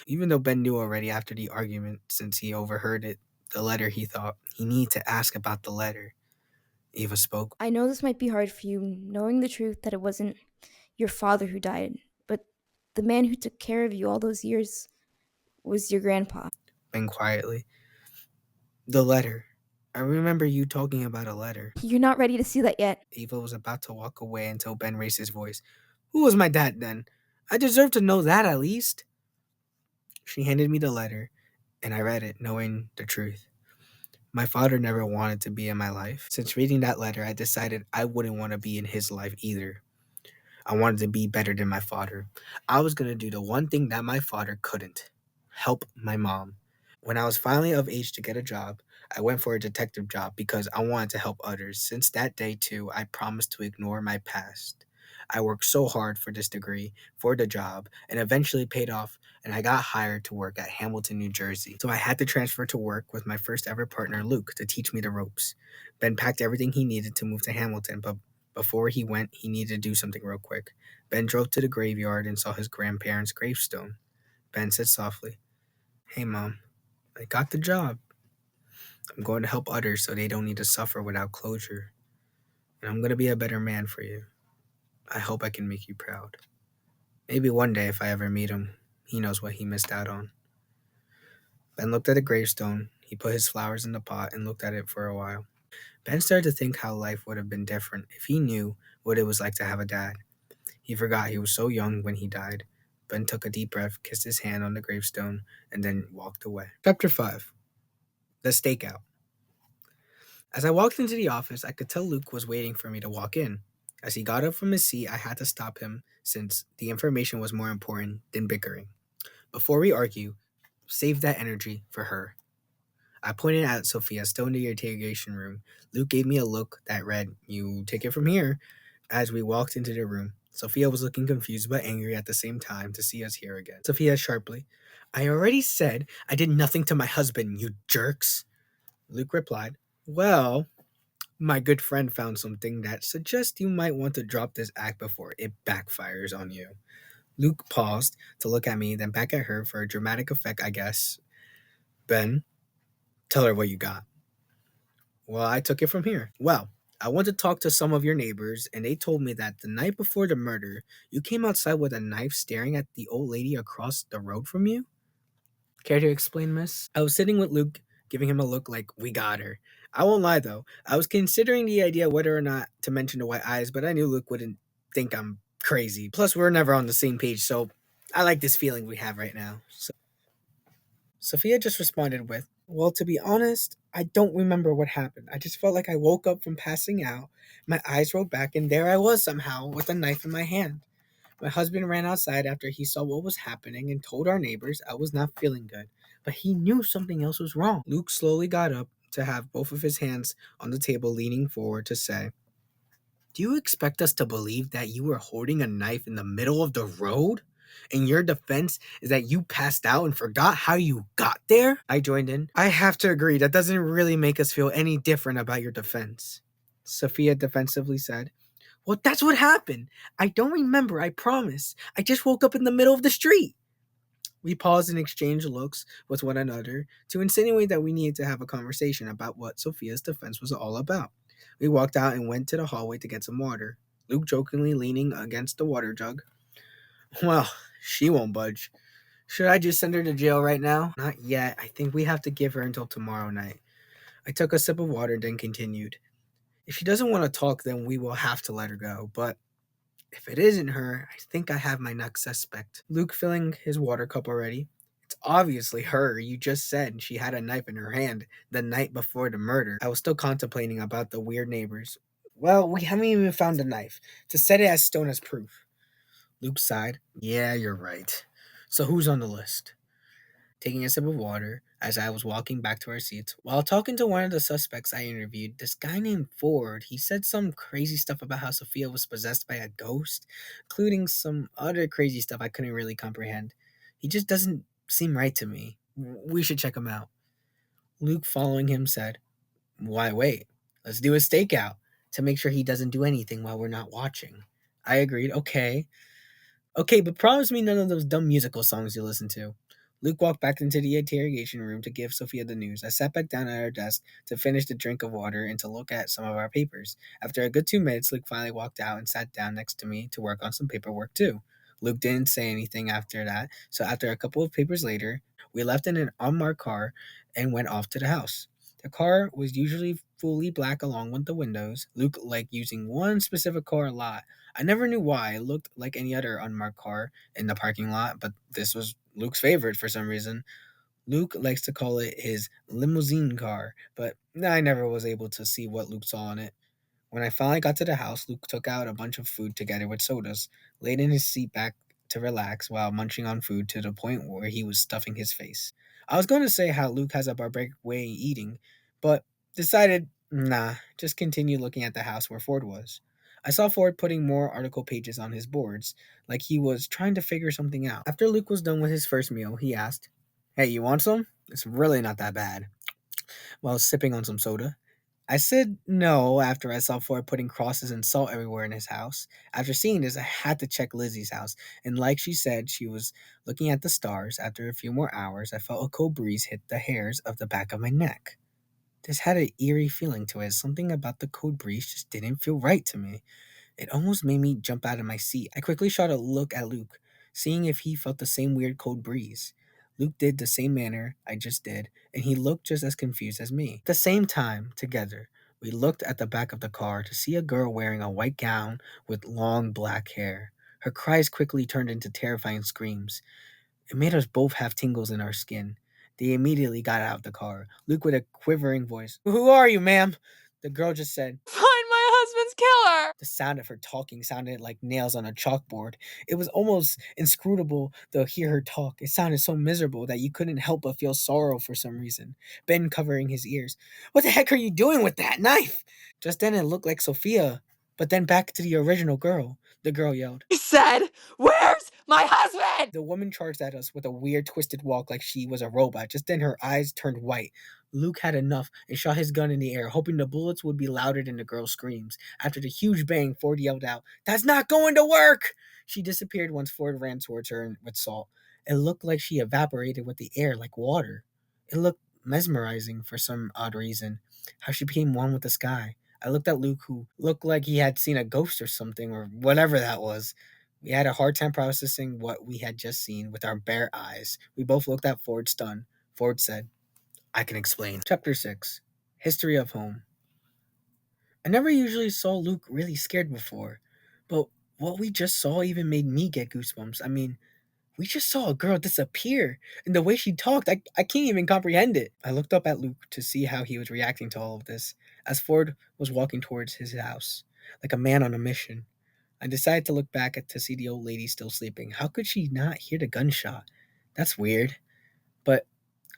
Even though Ben knew already after the argument, since he overheard it, The letter, he thought. He needed to ask about the letter. Ava spoke. I know this might be hard for you, knowing the truth that it wasn't your father who died, but the man who took care of you all those years was your grandpa. Ben quietly. The letter. I remember you talking about a letter. You're not ready to see that yet. Ava was about to walk away until Ben raised his voice. Who was my dad then? I deserve to know that at least. She handed me the letter, and I read it, knowing the truth. My father never wanted to be in my life. Since reading that letter, I decided I wouldn't want to be in his life either. I wanted to be better than my father. I was going to do the one thing that my father couldn't: help my mom. When I was finally of age to get a job, I went for a detective job because I wanted to help others. Since that day, too, I promised to ignore my past. I worked so hard for this degree, for the job, and eventually paid off, and I got hired to work at Hamilton, New Jersey. So I had to transfer to work with my first ever partner, Luke, to teach me the ropes. Ben packed everything he needed to move to Hamilton, but before he went, he needed to do something real quick. Ben drove to the graveyard and saw his grandparents' gravestone. Ben said softly, Hey, Mom, I got the job. I'm going to help others so they don't need to suffer without closure. And I'm going to be a better man for you. I hope I can make you proud. Maybe one day, if I ever meet him, he knows what he missed out on. Ben looked at the gravestone. He put his flowers in the pot and looked at it for a while. Ben started to think how life would have been different if he knew what it was like to have a dad. He forgot he was so young when he died. Ben took a deep breath, kissed his hand on the gravestone, and then walked away. Chapter 5. The Stakeout. As I walked into the office, I could tell Luke was waiting for me to walk in. As he got up from his seat, I had to stop him since the information was more important than bickering. Before we argue, save that energy for her. I pointed at Sophia, still in the interrogation room. Luke gave me a look that read, You take it from here. As we walked into the room, Sophia was looking confused but angry at the same time to see us here again. Sophia sharply, I already said I did nothing to my husband, you jerks. Luke replied, Well, my good friend found something that suggests you might want to drop this act before it backfires on you. Luke paused to look at me, then back at her for a dramatic effect, I guess. Ben, tell her what you got. Well, I took it from here. Well, I went to talk to some of your neighbors, and they told me that the night before the murder, you came outside with a knife staring at the old lady across the road from you? Care to explain, miss? I was sitting with Luke, giving him a look like, we got her. I won't lie, though. I was considering the idea whether or not to mention the white eyes, but I knew Luke wouldn't think I'm crazy. Plus, we're never on the same page, so I like this feeling we have right now. Sophia just responded with, Well, to be honest, I don't remember what happened. I just felt like I woke up from passing out. My eyes rolled back, and there I was somehow with a knife in my hand. My husband ran outside after he saw what was happening and told our neighbors I was not feeling good, but he knew something else was wrong. Luke slowly got up to have both of his hands on the table, leaning forward to say, Do you expect us to believe that you were holding a knife in the middle of the road? And your defense is that you passed out and forgot how you got there? I joined in. I have to agree, that doesn't really make us feel any different about your defense. Sophia defensively said, Well, that's what happened. I don't remember, I promise. I just woke up in the middle of the street. We paused and exchanged looks with one another to insinuate that we needed to have a conversation about what Sophia's defense was all about. We walked out and went to the hallway to get some water, Luke jokingly leaning against the water jug. Well, she won't budge. Should I just send her to jail right now? Not yet. I think we have to give her until tomorrow night. I took a sip of water, then continued. If she doesn't want to talk, then we will have to let her go. But if it isn't her, I think I have my next suspect. Luke filling his water cup already. It's obviously her. You just said she had a knife in her hand the night before the murder. I was still contemplating about the weird neighbors. Well, we haven't even found the knife to set it as stone as proof. Luke sighed. Yeah, you're right. So who's on the list? Taking a sip of water as I was walking back to our seats. While talking to one of the suspects I interviewed, this guy named Ford, he said some crazy stuff about how Sophia was possessed by a ghost, including some other crazy stuff I couldn't really comprehend. He just doesn't seem right to me. We should check him out. Luke, following him, said, Why wait? Let's do a stakeout to make sure he doesn't do anything while we're not watching. I agreed. Okay, but promise me none of those dumb musical songs you listen to. Luke walked back into the interrogation room to give Sophia the news. I sat back down at our desk to finish the drink of water and to look at some of our papers. After a good 2 minutes, Luke finally walked out and sat down next to me to work on some paperwork too. Luke didn't say anything after that, so after a couple of papers later, we left in an unmarked car and went off to the house. The car was usually fully black along with the windows. Luke liked using one specific car a lot. I never knew why. It looked like any other unmarked car in the parking lot, but this was Luke's favorite for some reason. Luke likes to call it his limousine car, but I never was able to see what Luke saw in it. When I finally got to the house, Luke took out a bunch of food together with sodas, laid in his seat back to relax while munching on food to the point where he was stuffing his face. I was going to say how Luke has a barbaric way eating, but decided, nah, just continue looking at the house where Ford was. I saw Ford putting more article pages on his boards, like he was trying to figure something out. After Luke was done with his first meal, he asked, "Hey, you want some? It's really not that bad," while sipping on some soda. I said no after I saw Ford putting crosses and salt everywhere in his house. After seeing this, I had to check Lizzie's house, and like she said, she was looking at the stars. After a few more hours, I felt a cold breeze hit the hairs of the back of my neck. This had an eerie feeling to it. Something about the cold breeze just didn't feel right to me. It almost made me jump out of my seat. I quickly shot a look at Luke, seeing if he felt the same weird cold breeze. Luke did the same manner I just did, and he looked just as confused as me. At the same time, together, we looked at the back of the car to see a girl wearing a white gown with long black hair. Her cries quickly turned into terrifying screams. It made us both have tingles in our skin. They immediately got out of the car. Luke, with a quivering voice, "Who are you, ma'am?" The girl just said, "Find my husband's killer." The sound of her talking sounded like nails on a chalkboard. It was almost inscrutable to hear her talk. It sounded so miserable that you couldn't help but feel sorrow for some reason. Ben covering his ears. "What the heck are you doing with that knife?" Just then it looked like Sophia, but then back to the original girl. The girl yelled, "He said, where's my husband?" The woman charged at us with a weird twisted walk like she was a robot. Just then her eyes turned white. Luke had enough and shot his gun in the air, hoping the bullets would be louder than the girl's screams. After the huge bang, Ford yelled out, "That's not going to work!" She disappeared once Ford ran towards her with salt. It looked like she evaporated with the air like water. It looked mesmerizing for some odd reason, how she became one with the sky. I looked at Luke, who looked like he had seen a ghost or something, or whatever that was. We had a hard time processing what we had just seen with our bare eyes. We both looked at Ford, stunned. Ford said, "I can explain." Chapter 6, History of Home. I never usually saw Luke really scared before, but what we just saw even made me get goosebumps. I mean, we just saw a girl disappear, and the way she talked, I can't even comprehend it. I looked up at Luke to see how he was reacting to all of this, as Ford was walking towards his house, like a man on a mission. I decided to look back to see the old lady still sleeping. How could she not hear the gunshot? That's weird. But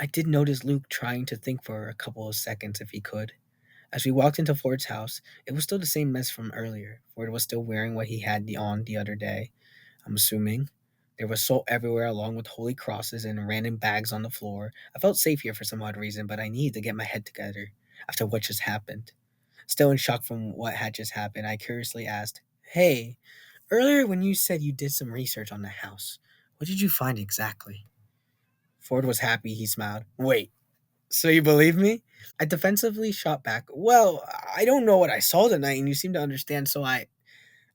I did notice Luke trying to think for a couple of seconds if he could. As we walked into Ford's house, it was still the same mess from earlier. Ford was still wearing what he had on the other day, I'm assuming. There was salt everywhere, along with holy crosses and random bags on the floor. I felt safe here for some odd reason, but I needed to get my head together after what just happened. Still in shock from what had just happened, I curiously asked, "Hey, earlier when you said you did some research on the house, what did you find exactly?" Ford was happy. He smiled. "Wait, so you believe me?" I defensively shot back, "Well, I don't know what I saw tonight, and you seem to understand, so I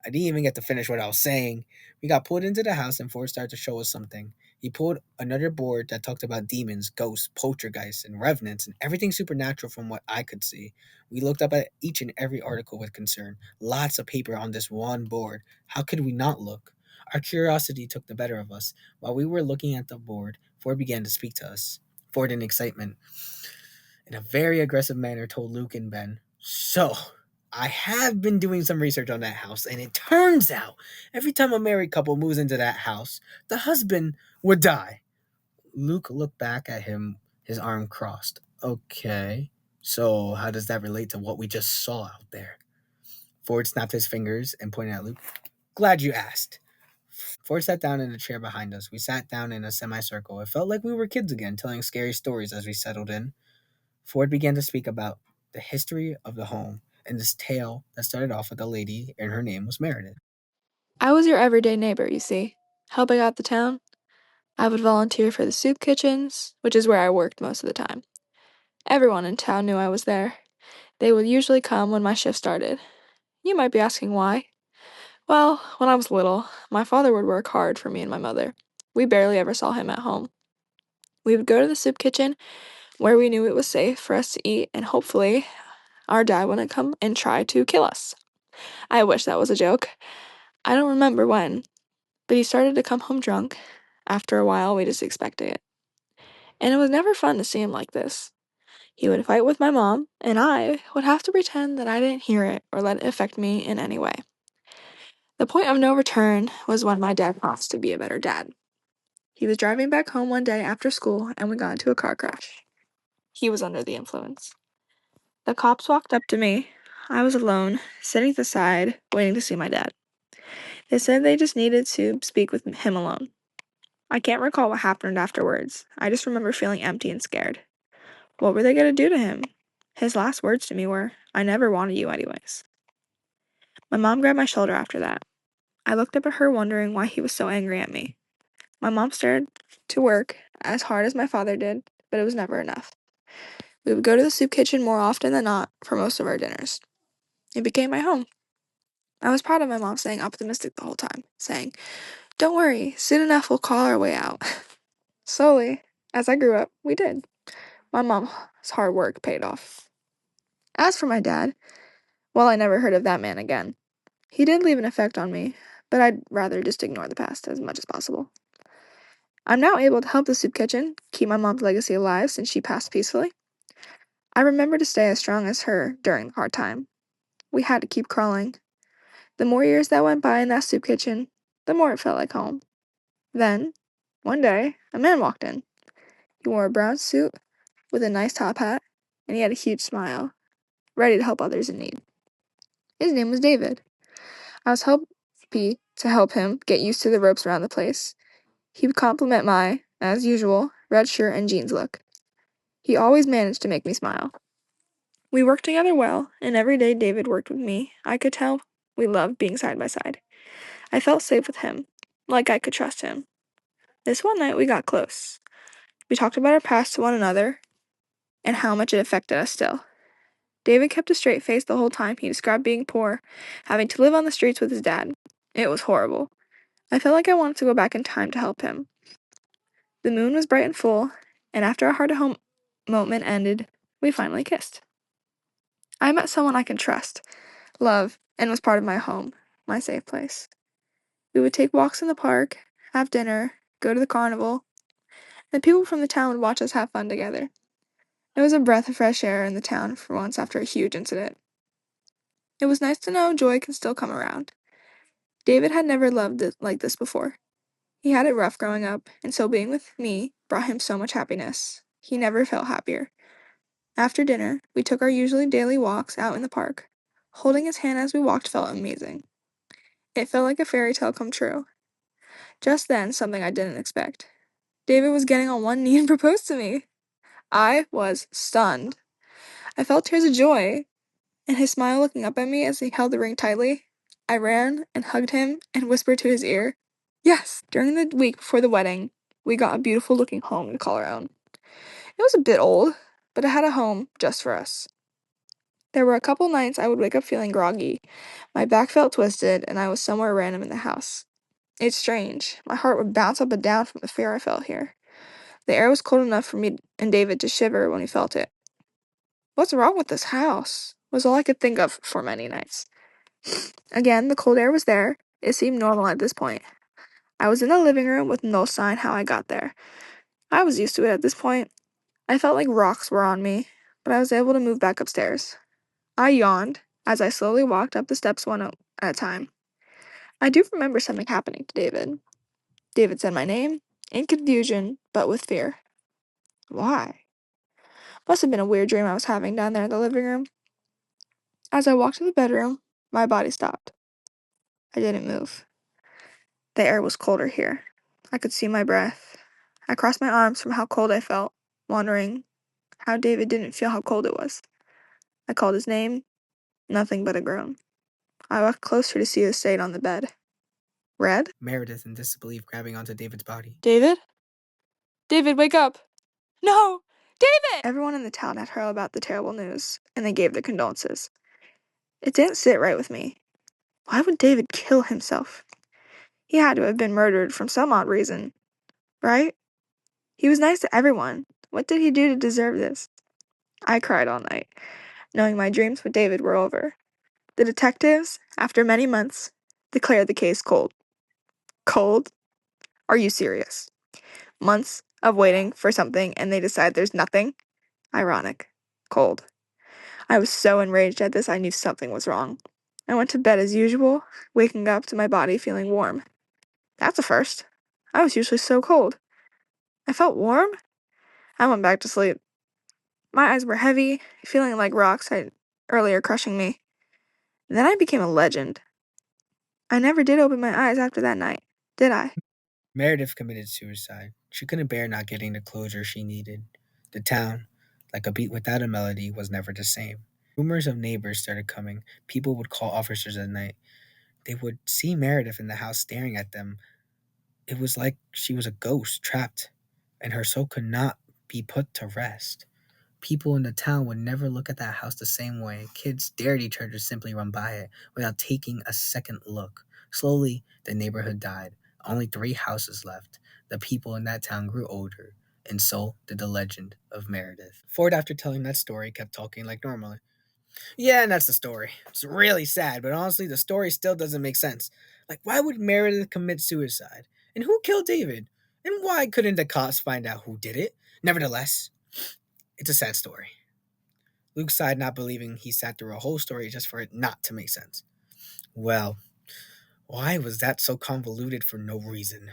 didn't even get to finish what I was saying. We got pulled into the house and Ford started to show us something. He pulled another board that talked about demons, ghosts, poltergeists, and revenants, and everything supernatural from what I could see. We looked up at each and every article with concern. Lots of paper on this one board. How could we not look? Our curiosity took the better of us. While we were looking at the board, Ford began to speak to us. Ford, in excitement, in a very aggressive manner, told Luke and Ben, "So, I have been doing some research on that house, and it turns out every time a married couple moves into that house, the husband would die." Luke looked back at him, his arm crossed. "Okay, so how does that relate to what we just saw out there?" Ford snapped his fingers and pointed at Luke. "Glad you asked." Ford sat down in a chair behind us. We sat down in a semicircle. It felt like we were kids again, telling scary stories as we settled in. Ford began to speak about the history of the home and this tale that started off with a lady, and her name was Meredith. I was your everyday neighbor, you see, helping out the town. I would volunteer for the soup kitchens, which is where I worked most of the time. Everyone in town knew I was there. They would usually come when my shift started. You might be asking why. Well, when I was little, my father would work hard for me and my mother. We barely ever saw him at home. We would go to the soup kitchen where we knew it was safe for us to eat, and hopefully our dad wouldn't come and try to kill us. I wish that was a joke. I don't remember when, but he started to come home drunk. After a while, we just expected it. And it was never fun to see him like this. He would fight with my mom, and I would have to pretend that I didn't hear it or let it affect me in any way. The point of no return was when my dad promised to be a better dad. He was driving back home one day after school, and we got into a car crash. He was under the influence. The cops walked up to me. I was alone, sitting at the side, waiting to see my dad. They said they just needed to speak with him alone. I can't recall what happened afterwards. I just remember feeling empty and scared. What were they going to do to him? His last words to me were, "I never wanted you anyways." My mom grabbed my shoulder after that. I looked up at her wondering why he was so angry at me. My mom started to work as hard as my father did, but it was never enough. We would go to the soup kitchen more often than not for most of our dinners. It became my home. I was proud of my mom staying optimistic the whole time, saying, "Don't worry, soon enough we'll call our way out." Slowly, as I grew up, we did. My mom's hard work paid off. As for my dad, well, I never heard of that man again. He did leave an effect on me, but I'd rather just ignore the past as much as possible. I'm now able to help the soup kitchen keep my mom's legacy alive since she passed peacefully. I remember to stay as strong as her during the hard time. We had to keep crawling. The more years that went by in that soup kitchen, the more it felt like home. Then, one day, a man walked in. He wore a brown suit with a nice top hat, and he had a huge smile, ready to help others in need. His name was David. I was happy to help him get used to the ropes around the place. He would compliment my, as usual, red shirt and jeans look. He always managed to make me smile. We worked together well, and every day David worked with me, I could tell we loved being side by side. I felt safe with him, like I could trust him. This one night we got close. We talked about our past to one another, and how much it affected us still. David kept a straight face the whole time. He described being poor, having to live on the streets with his dad. It was horrible. I felt like I wanted to go back in time to help him. The moon was bright and full, and after our hard-to-home moment ended, we finally kissed. I met someone I can trust, love, and was part of my home, my safe place. We would take walks in the park, have dinner, go to the carnival, and people from the town would watch us have fun together. It was a breath of fresh air in the town for once after a huge incident. It was nice to know joy can still come around. David had never loved it like this before. He had it rough growing up, and so being with me brought him so much happiness. He never felt happier. After dinner, we took our usually daily walks out in the park. Holding his hand as we walked felt amazing. It felt like a fairy tale come true. Just then, something I didn't expect. David was getting on one knee and proposed to me. I was stunned. I felt tears of joy, and his smile looking up at me as he held the ring tightly. I ran and hugged him and whispered to his ear, "Yes!" During the week before the wedding, we got a beautiful looking home to call our own. It was a bit old, but it had a home just for us. There were a couple nights I would wake up feeling groggy. My back felt twisted, and I was somewhere random in the house. It's strange. My heart would bounce up and down from the fear I felt here. The air was cold enough for me and David to shiver when we felt it. "What's wrong with this house?" was all I could think of for many nights. Again, the cold air was there. It seemed normal at this point. I was in the living room with no sign how I got there. I was used to it at this point. I felt like rocks were on me, but I was able to move back upstairs. I yawned as I slowly walked up the steps one at a time. I do remember something happening to David. David said my name, in confusion, but with fear. Why? Must have been a weird dream I was having down there in the living room. As I walked to the bedroom, my body stopped. I didn't move. The air was colder here. I could see my breath. I crossed my arms from how cold I felt, wondering how David didn't feel how cold it was. I called his name, nothing but a groan. I walked closer to see his stain on the bed. Red? Meredith in disbelief grabbing onto David's body. David? David, wake up! No! David! Everyone in the town had heard about the terrible news, and they gave their condolences. It didn't sit right with me. Why would David kill himself? He had to have been murdered from some odd reason, right? He was nice to everyone. What did he do to deserve this? I cried all night, knowing my dreams with David were over. The detectives, after many months, declared the case cold. Cold? Are you serious? Months of waiting for something and they decide there's nothing? Ironic. Cold. I was so enraged at this I knew something was wrong. I went to bed as usual, waking up to my body feeling warm. That's a first. I was usually so cold. I felt warm? I went back to sleep. My eyes were heavy, feeling like rocks had earlier crushing me. Then I became a legend. I never did open my eyes after that night, did I? Meredith committed suicide. She couldn't bear not getting the closure she needed. The town, like a beat without a melody, was never the same. Rumors of neighbors started coming. People would call officers at night. They would see Meredith in the house staring at them. It was like she was a ghost trapped, and her soul could not be put to rest. People in the town would never look at that house the same way. Kids dared each other to simply run by it without taking a second look. Slowly, the neighborhood died. Only 3 houses left. The people in that town grew older, and so did the legend of Meredith. Ford, after telling that story, kept talking like normally. Yeah, and that's the story. It's really sad, but honestly, the story still doesn't make sense. Like, why would Meredith commit suicide? And who killed David? And why couldn't the cops find out who did it? Nevertheless, it's a sad story. Luke sighed, not believing he sat through a whole story just for it not to make sense. Well, why was that so convoluted for no reason?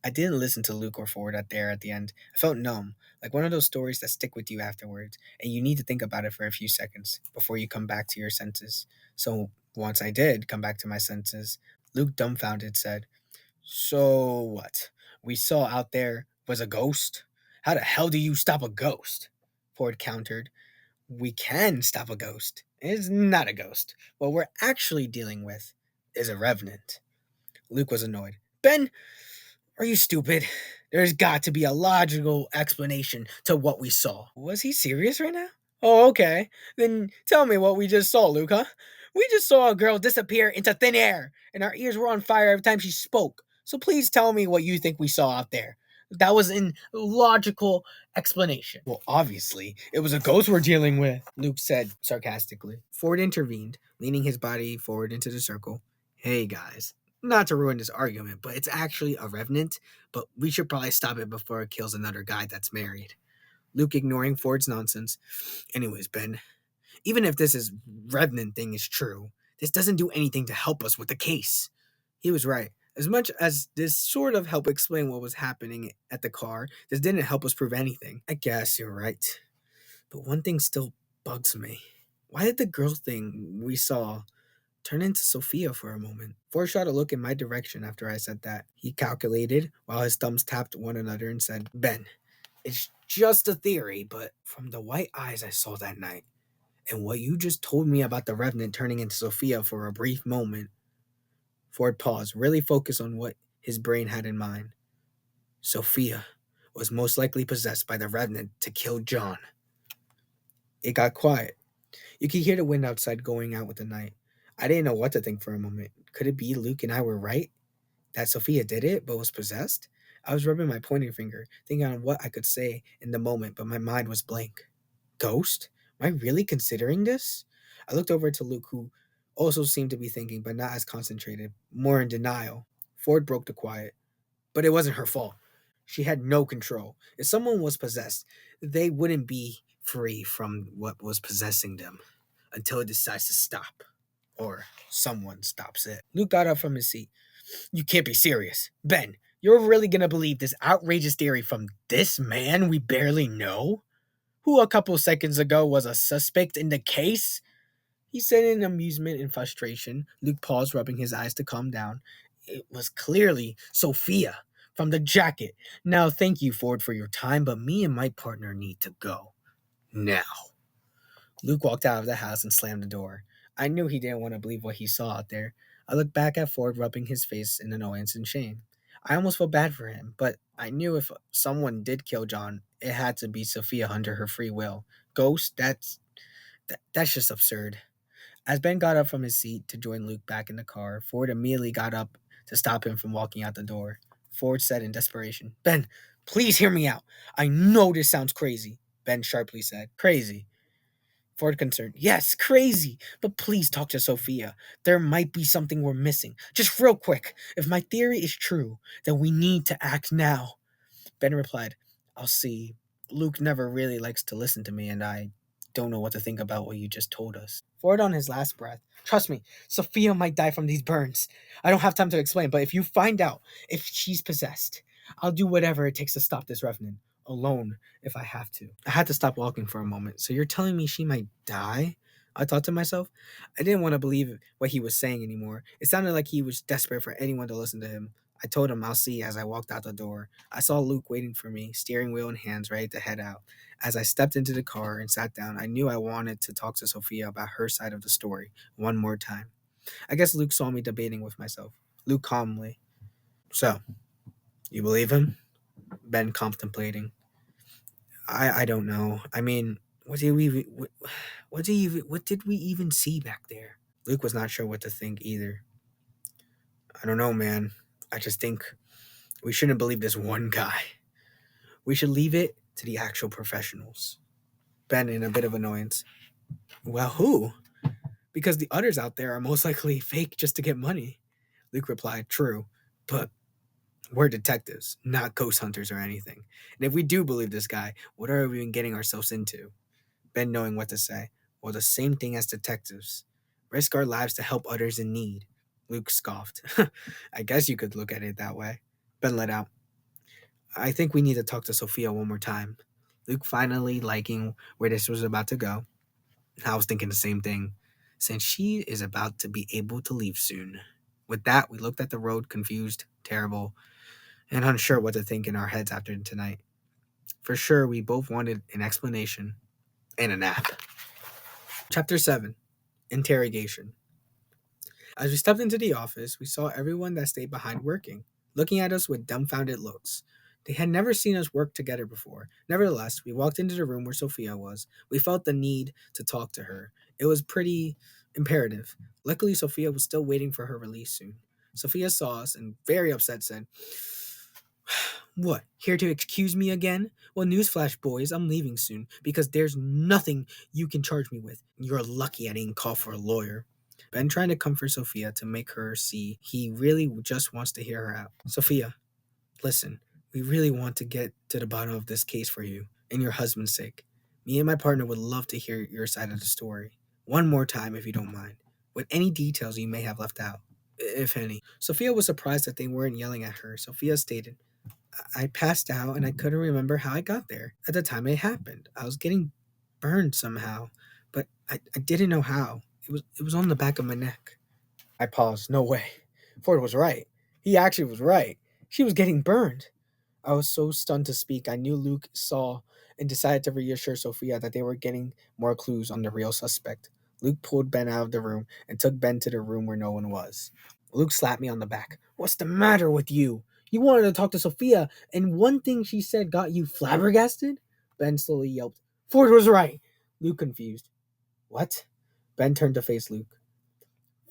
I didn't listen to Luke or Ford at the end. I felt numb, like one of those stories that stick with you afterwards, and you need to think about it for a few seconds before you come back to your senses. So once I did come back to my senses, Luke, dumbfounded, said, "So what? We saw out there was a ghost? How the hell do you stop a ghost?" Ford countered, "We can stop a ghost. It's not a ghost. What we're actually dealing with is a revenant." Luke was annoyed. "Ben, are you stupid? There's got to be a logical explanation to what we saw." Was he serious right now? Oh, okay. Then tell me what we just saw, Luke, huh? We just saw a girl disappear into thin air, and our ears were on fire every time she spoke. So please tell me what you think we saw out there. That was in logical explanation. Well, obviously, it was a ghost we're dealing with, Luke said sarcastically. Ford intervened, leaning his body forward into the circle. Hey, guys, not to ruin this argument, but it's actually a revenant, but we should probably stop it before it kills another guy that's married. Luke, ignoring Ford's nonsense. Anyways, Ben, even if this is revenant thing is true, this doesn't do anything to help us with the case. He was right. As much as this sort of helped explain what was happening at the car, this didn't help us prove anything. I guess you're right. But one thing still bugs me. Why did the girl thing we saw turn into Sophia for a moment? Ford shot a look in my direction after I said that. He calculated while his thumbs tapped one another and said, "Ben, it's just a theory, but from the white eyes I saw that night, and what you just told me about the Revenant turning into Sophia for a brief moment." Ford paused, really focused on what his brain had in mind. Sophia was most likely possessed by the Revenant to kill John. It got quiet. You could hear the wind outside going out with the night. I didn't know what to think for a moment. Could it be Luke and I were right? That Sophia did it, but was possessed? I was rubbing my pointing finger, thinking on what I could say in the moment, but my mind was blank. Ghost? Am I really considering this? I looked over to Luke, who also seemed to be thinking, but not as concentrated, more in denial. Ford broke the quiet. But it wasn't her fault. She had no control. If someone was possessed, they wouldn't be free from what was possessing them until it decides to stop. Or someone stops it. Luke got up from his seat. "You can't be serious. Ben, you're really gonna believe this outrageous theory from this man we barely know? Who a couple seconds ago was a suspect in the case?" He said in amusement and frustration. Luke paused, rubbing his eyes to calm down. "It was clearly Sophia from the jacket. Now, thank you, Ford, for your time, but me and my partner need to go. Now." Luke walked out of the house and slammed the door. I knew he didn't want to believe what he saw out there. I looked back at Ford, rubbing his face in annoyance and shame. I almost felt bad for him, but I knew if someone did kill John, it had to be Sophia under her free will. Ghost, that's just absurd. As Ben got up from his seat to join Luke back in the car, Ford immediately got up to stop him from walking out the door. Ford said in desperation, Ben, please hear me out. I know this sounds crazy. Ben sharply said, Crazy. Ford concerned, Yes, crazy. But please talk to Sophia. There might be something we're missing. Just real quick. If my theory is true, then we need to act now. Ben replied, I'll see. Luke never really likes to listen to me, and I don't know what to think about what you just told us. Ford on his last breath. Trust me, Sophia might die from these burns. I don't have time to explain, but if you find out if she's possessed, I'll do whatever it takes to stop this revenant. Alone, if I have to. I had to stop walking for a moment. So you're telling me she might die? I thought to myself. I didn't want to believe what he was saying anymore. It sounded like he was desperate for anyone to listen to him. I told him I'll see as I walked out the door. I saw Luke waiting for me, steering wheel in hands, ready to head out. As I stepped into the car and sat down, I knew I wanted to talk to Sophia about her side of the story one more time. I guess Luke saw me debating with myself. Luke calmly. So, you believe him? Ben contemplating. I don't know. I mean, what did we even see back there? Luke was not sure what to think either. I don't know, man. I just think we shouldn't believe this one guy. We should leave it to the actual professionals. Ben in a bit of annoyance. Well, who? Because the others out there are most likely fake just to get money. Luke replied, True, but we're detectives, not ghost hunters or anything. And if we do believe this guy, what are we even getting ourselves into? Ben knowing what to say. Well, the same thing as detectives. Risk our lives to help others in need. Luke scoffed. I guess you could look at it that way. Ben let out. I think we need to talk to Sophia one more time. Luke finally liking where this was about to go. I was thinking the same thing, since she is about to be able to leave soon. With that, we looked at the road, confused, terrible, and unsure what to think in our heads after tonight. For sure, we both wanted an explanation and a nap. Chapter 7 Interrogation. As we stepped into the office, we saw everyone that stayed behind working, looking at us with dumbfounded looks. They had never seen us work together before. Nevertheless, we walked into the room where Sophia was. We felt the need to talk to her. It was pretty imperative. Luckily, Sophia was still waiting for her release soon. Sophia saw us and, very upset, said, What, here to excuse me again? Well, newsflash, boys, I'm leaving soon because there's nothing you can charge me with. You're lucky I didn't call for a lawyer. Ben trying to comfort Sophia to make her see he really just wants to hear her out. Sophia, listen, we really want to get to the bottom of this case for you and your husband's sake. Me and my partner would love to hear your side of the story. One more time, if you don't mind, with any details you may have left out, if any. Sophia was surprised that they weren't yelling at her. Sophia stated, I passed out and I couldn't remember how I got there. At the time it happened, I was getting burned somehow, but I didn't know how. It was on the back of my neck. I paused. No way. Ford was right. He actually was right. She was getting burned. I was so stunned to speak. I knew Luke saw and decided to reassure Sophia that they were getting more clues on the real suspect. Luke pulled Ben out of the room and took Ben to the room where no one was. Luke slapped me on the back. What's the matter with you? You wanted to talk to Sophia, and one thing she said got you flabbergasted? Ben slowly yelped. Ford was right. Luke confused. What? Ben turned to face Luke.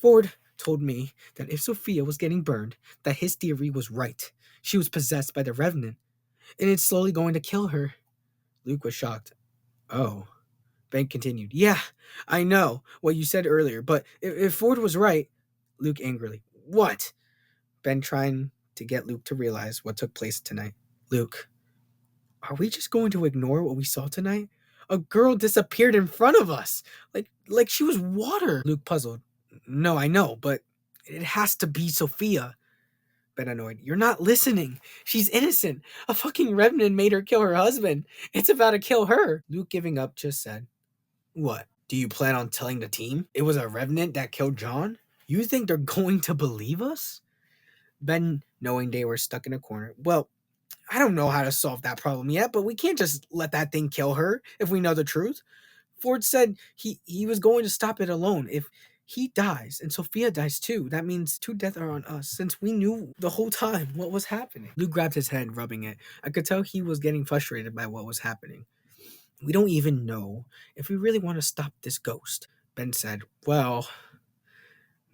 Ford told me that if Sophia was getting burned, that his theory was right. She was possessed by the Revenant, and it's slowly going to kill her. Luke was shocked. Oh. Ben continued. Yeah, I know what you said earlier, but if Ford was right... Luke angrily. What? Ben trying to get Luke to realize what took place tonight. Luke, are we just going to ignore what we saw tonight? A girl disappeared in front of us, like she was water. Luke puzzled. No, I know, but it has to be Sophia. Ben annoyed. You're not listening. She's innocent. A fucking revenant made her kill her husband. It's about to kill her. Luke, giving up, just said, What? Do you plan on telling the team it was a revenant that killed John? You think they're going to believe us? Ben, knowing they were stuck in a corner. Well, I don't know how to solve that problem yet, but we can't just let that thing kill her if we know the truth. Ford said he was going to stop it alone. he dies and Sophia dies too. That means two deaths are on us since we knew the whole time what was happening. Luke grabbed his head, rubbing it. I could tell he was getting frustrated by what was happening. We don't even know if we really want to stop this ghost, Ben said. Well,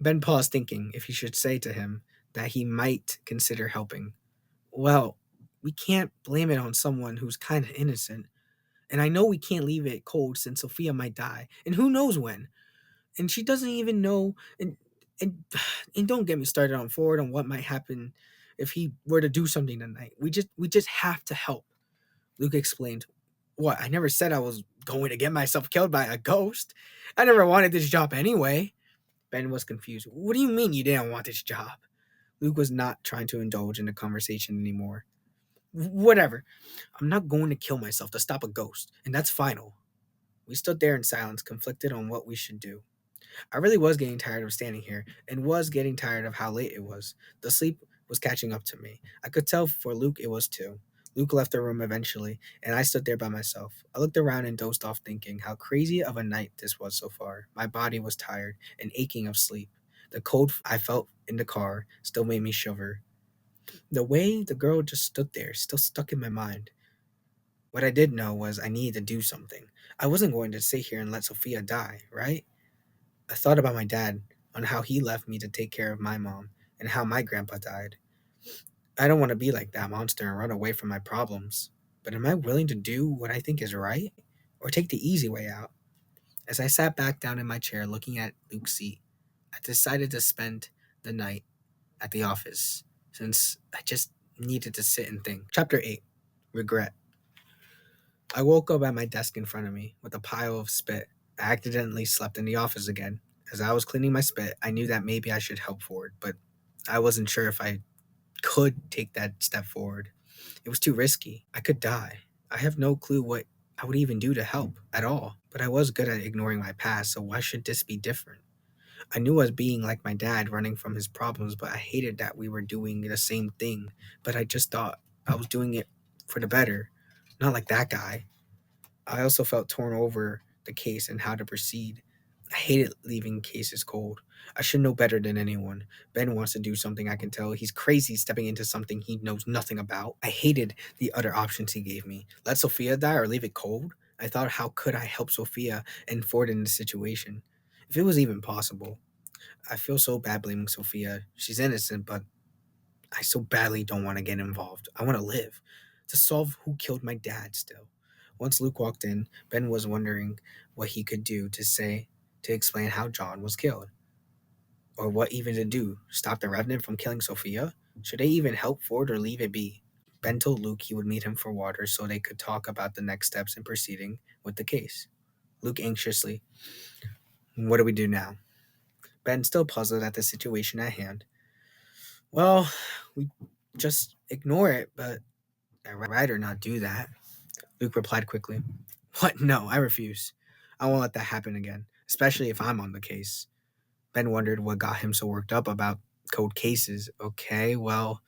Ben paused, thinking if he should say to him that he might consider helping. Well, we can't blame it on someone who's kind of innocent. And I know we can't leave it cold since Sophia might die. And who knows when? And she doesn't even know. And and don't get me started on Ford on what might happen if he were to do something tonight. We just have to help. Luke explained. What? I never said I was going to get myself killed by a ghost. I never wanted this job anyway. Ben was confused. What do you mean you didn't want this job? Luke was not trying to indulge in the conversation anymore. Whatever. I'm not going to kill myself to stop a ghost, and that's final. We stood there in silence, conflicted on what we should do. I really was getting tired of standing here, and was getting tired of how late it was. The sleep was catching up to me. I could tell for Luke it was too. Luke left the room eventually, and I stood there by myself. I looked around and dozed off, thinking how crazy of a night this was so far. My body was tired and aching of sleep. The cold I felt in the car still made me shiver. The way the girl just stood there still stuck in my mind. What I did know was I needed to do something. I wasn't going to sit here and let Sophia die, right? I thought about my dad, on how he left me to take care of my mom, and how my grandpa died. I don't want to be like that monster and run away from my problems. But am I willing to do what I think is right? Or take the easy way out? As I sat back down in my chair looking at Luke's seat, I decided to spend the night at the office, since I just needed to sit and think. Chapter 8. Regret. I woke up at my desk in front of me with a pile of spit. I accidentally slept in the office again. As I was cleaning my spit, I knew that maybe I should help Ford, but I wasn't sure if I could take that step forward. It was too risky. I could die. I have no clue what I would even do to help at all, but I was good at ignoring my past, so why should this be different? I knew I was being like my dad, running from his problems, but I hated that we were doing the same thing. But I just thought I was doing it for the better, not like that guy. I also felt torn over the case and how to proceed. I hated leaving cases cold. I should know better than anyone. Ben wants to do something, I can tell. He's crazy stepping into something he knows nothing about. I hated the other options he gave me. Let Sophia die or leave it cold? I thought, how could I help Sophia and Ford in this situation? If it was even possible. I feel so bad blaming Sophia. She's innocent, but I so badly don't want to get involved. I want to live. To solve who killed my dad still. Once Luke walked in, Ben was wondering what he could do to explain how John was killed. Or what even to do. Stop the Revenant from killing Sophia? Should they even help Ford or leave it be? Ben told Luke he would meet him for water so they could talk about the next steps in proceeding with the case. Luke anxiously, what do we do now? Ben, still puzzled at the situation at hand. Well, we just ignore it, but I'd rather not do that. Luke replied quickly. What? No, I refuse. I won't let that happen again, especially if I'm on the case. Ben wondered what got him so worked up about cold cases. Okay, well,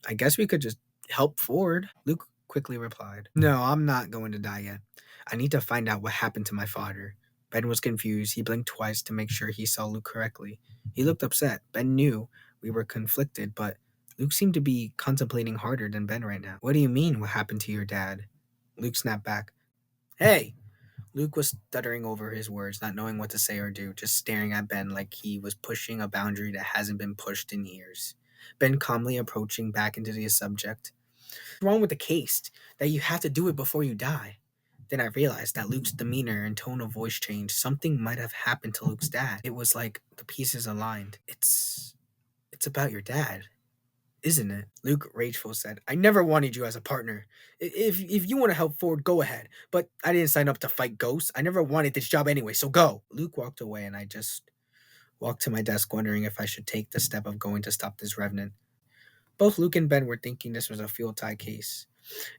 I guess we could just help Ford. Luke quickly replied. No, I'm not going to die yet. I need to find out what happened to my father. Ben was confused. He blinked twice to make sure he saw Luke correctly. He looked upset. Ben knew we were conflicted, but Luke seemed to be contemplating harder than Ben right now. What do you mean, what happened to your dad? Luke snapped back. Hey! Luke was stuttering over his words, not knowing what to say or do, just staring at Ben like he was pushing a boundary that hasn't been pushed in years. Ben calmly approaching back into the subject. What's wrong with the case? That you have to do it before you die. Then I realized that Luke's demeanor and tone of voice changed. Something might have happened to Luke's dad. It was like the pieces aligned. It's about your dad, isn't it? Luke rageful said, I never wanted you as a partner. If you want to help Ford, go ahead. But I didn't sign up to fight ghosts. I never wanted this job anyway, so go. Luke walked away and I just walked to my desk wondering if I should take the step of going to stop this revenant. Both Luke and Ben were thinking this was a fuel tie case,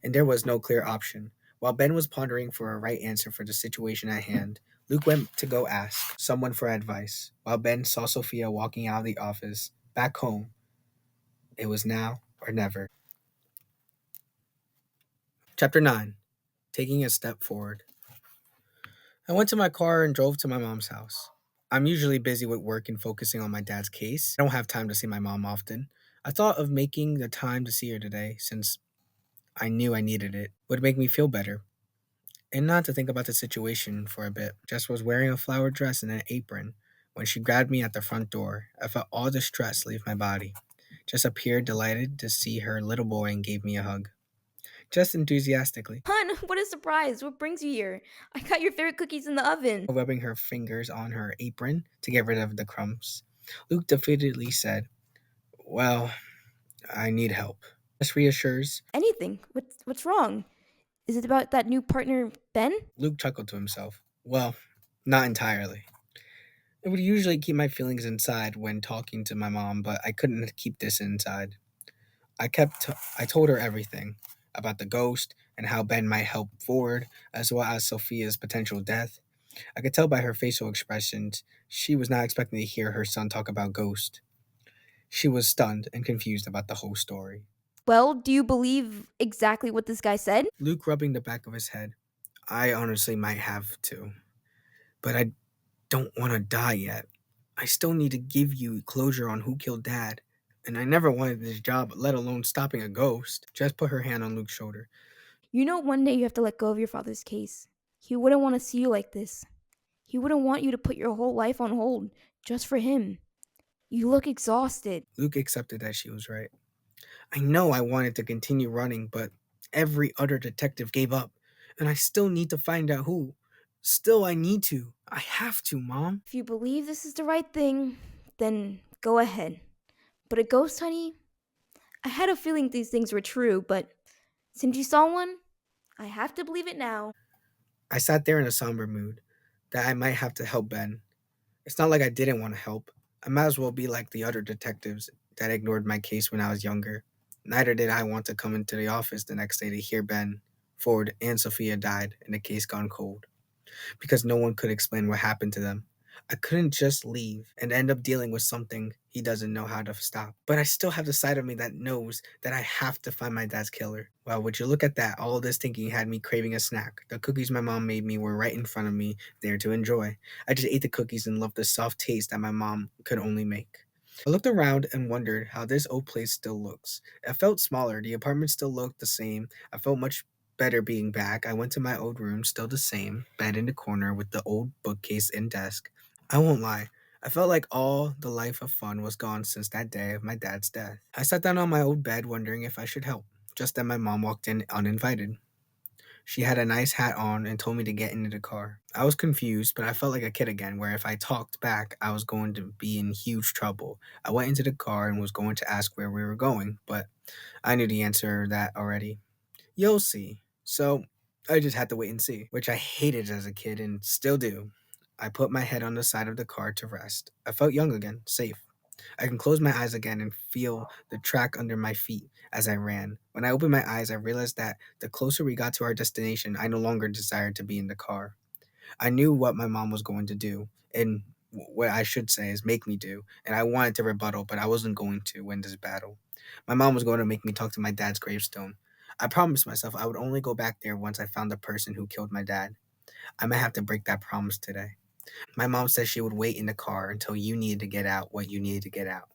and there was no clear option. While Ben was pondering for a right answer for the situation at hand, Luke went to go ask someone for advice. While Ben saw Sophia walking out of the office, back home, it was now or never. Chapter 9. Taking a step forward. I went to my car and drove to my mom's house. I'm usually busy with work and focusing on my dad's case. I don't have time to see my mom often. I thought of making the time to see her today since I knew I needed it. Would make me feel better. And not to think about the situation for a bit. Jess was wearing a flowered dress and an apron. When she grabbed me at the front door, I felt all the stress leave my body. Jess appeared delighted to see her little boy and gave me a hug. Just enthusiastically, Hun, what a surprise. What brings you here? I got your favorite cookies in the oven. rubbing her fingers on her apron to get rid of the crumbs. Luke defeatedly said, "Well, I need help." Jess reassures. Anything? What's wrong? Is it about that new partner, Ben? Luke chuckled to himself. Well, not entirely. I would usually keep my feelings inside when talking to my mom, but I couldn't keep this inside. I told her everything about the ghost and how Ben might help forward, as well as Sophia's potential death. I could tell by her facial expressions she was not expecting to hear her son talk about ghost. She was stunned and confused about the whole story. Well, do you believe exactly what this guy said? Luke rubbing the back of his head. I honestly might have to, but I don't want to die yet. I still need to give you closure on who killed Dad. And I never wanted this job, let alone stopping a ghost. Jess put her hand on Luke's shoulder. You know, one day you have to let go of your father's case. He wouldn't want to see you like this. He wouldn't want you to put your whole life on hold just for him. You look exhausted. Luke accepted that she was right. I know I wanted to continue running, but every other detective gave up. And I still need to find out who. Still, I need to. I have to, Mom. If you believe this is the right thing, then go ahead. But a ghost, honey? I had a feeling these things were true, but since you saw one, I have to believe it now. I sat there in a somber mood that I might have to help Ben. It's not like I didn't want to help. I might as well be like the other detectives that ignored my case when I was younger. Neither did I want to come into the office the next day to hear Ben, Ford, and Sophia died and the case gone cold because no one could explain what happened to them. I couldn't just leave and end up dealing with something he doesn't know how to stop. But I still have the side of me that knows that I have to find my dad's killer. Well, would you look at that? All this thinking had me craving a snack. The cookies my mom made me were right in front of me, there to enjoy. I just ate the cookies and loved the soft taste that my mom could only make. I looked around and wondered how this old place still looks. It felt smaller. The apartment still looked the same. I felt much better being back. I went to my old room, still the same, bed in the corner with the old bookcase and desk. I won't lie. I felt like all the life of fun was gone since that day of my dad's death. I sat down on my old bed wondering if I should help. Just then my mom walked in uninvited. She had a nice hat on and told me to get into the car. I was confused, but I felt like a kid again, where if I talked back, I was going to be in huge trouble. I went into the car and was going to ask where we were going, but I knew the answer to that already. You'll see. So I just had to wait and see, which I hated as a kid and still do. I put my head on the side of the car to rest. I felt young again, safe. I can close my eyes again and feel the track under my feet as I ran. When I opened my eyes, I realized that the closer we got to our destination, I no longer desired to be in the car. I knew what my mom was going to do, and what I should say is make me do, and I wanted to rebuttal, but I wasn't going to win this battle. My mom was going to make me talk to my dad's gravestone. I promised myself I would only go back there once I found the person who killed my dad. I might have to break that promise today. My mom said she would wait in the car until you needed to get out what you needed to get out.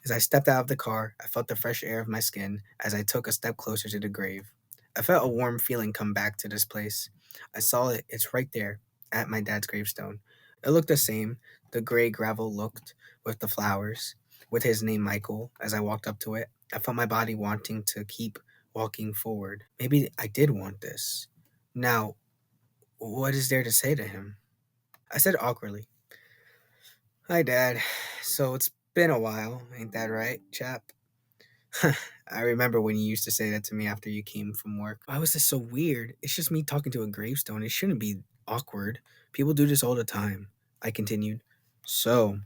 As I stepped out of the car, I felt the fresh air of my skin as I took a step closer to the grave. I felt a warm feeling come back to this place. I saw it, it's right there, at my dad's gravestone. It looked the same, the gray gravel looked, with the flowers, with his name Micheal. As I walked up to it, I felt my body wanting to keep walking forward. Maybe I did want this. Now, what is there to say to him? I said awkwardly, "Hi, Dad. So it's been a while, ain't that right, chap?" I remember when you used to say that to me after you came from work. Why was this so weird? It's just me talking to a gravestone. It shouldn't be awkward. People do this all the time. I continued. So,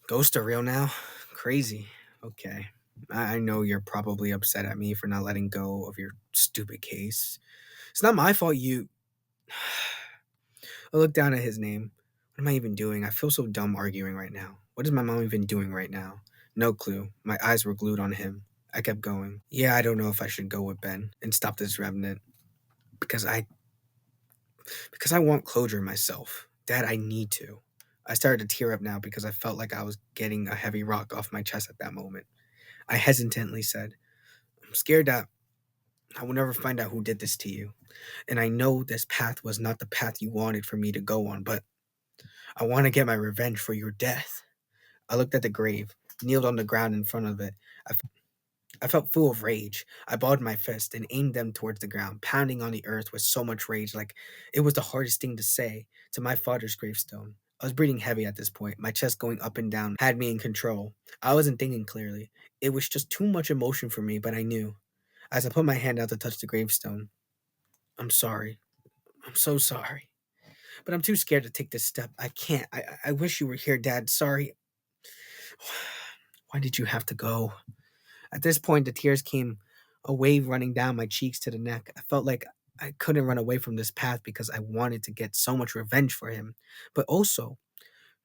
ghosts are real now? Crazy. Okay. I know you're probably upset at me for not letting go of your stupid case. It's not my fault you. I looked down at his name. What am I even doing? I feel so dumb arguing right now. What is my mom even doing right now? No clue. My eyes were glued on him. I kept going. Yeah, I don't know if I should go with Ben and stop this remnant because I want closure myself. Dad, I need to. I started to tear up now because I felt like I was getting a heavy rock off my chest at that moment. I hesitantly said, I'm scared that I will never find out who did this to you. And I know this path was not the path you wanted for me to go on, but I want to get my revenge for your death. I looked at the grave, kneeled on the ground in front of it. I felt full of rage. I balled my fist and aimed them towards the ground, pounding on the earth with so much rage, like it was the hardest thing to say to my father's gravestone. I was breathing heavy at this point. My chest going up and down had me in control. I wasn't thinking clearly. It was just too much emotion for me, but I knew. As I put my hand out to touch the gravestone, I'm sorry. I'm so sorry. But I'm too scared to take this step. I can't. I wish you were here, Dad. Sorry. Why did you have to go? At this point, the tears came, a wave running down my cheeks to the neck. I felt like I couldn't run away from this path because I wanted to get so much revenge for him, but also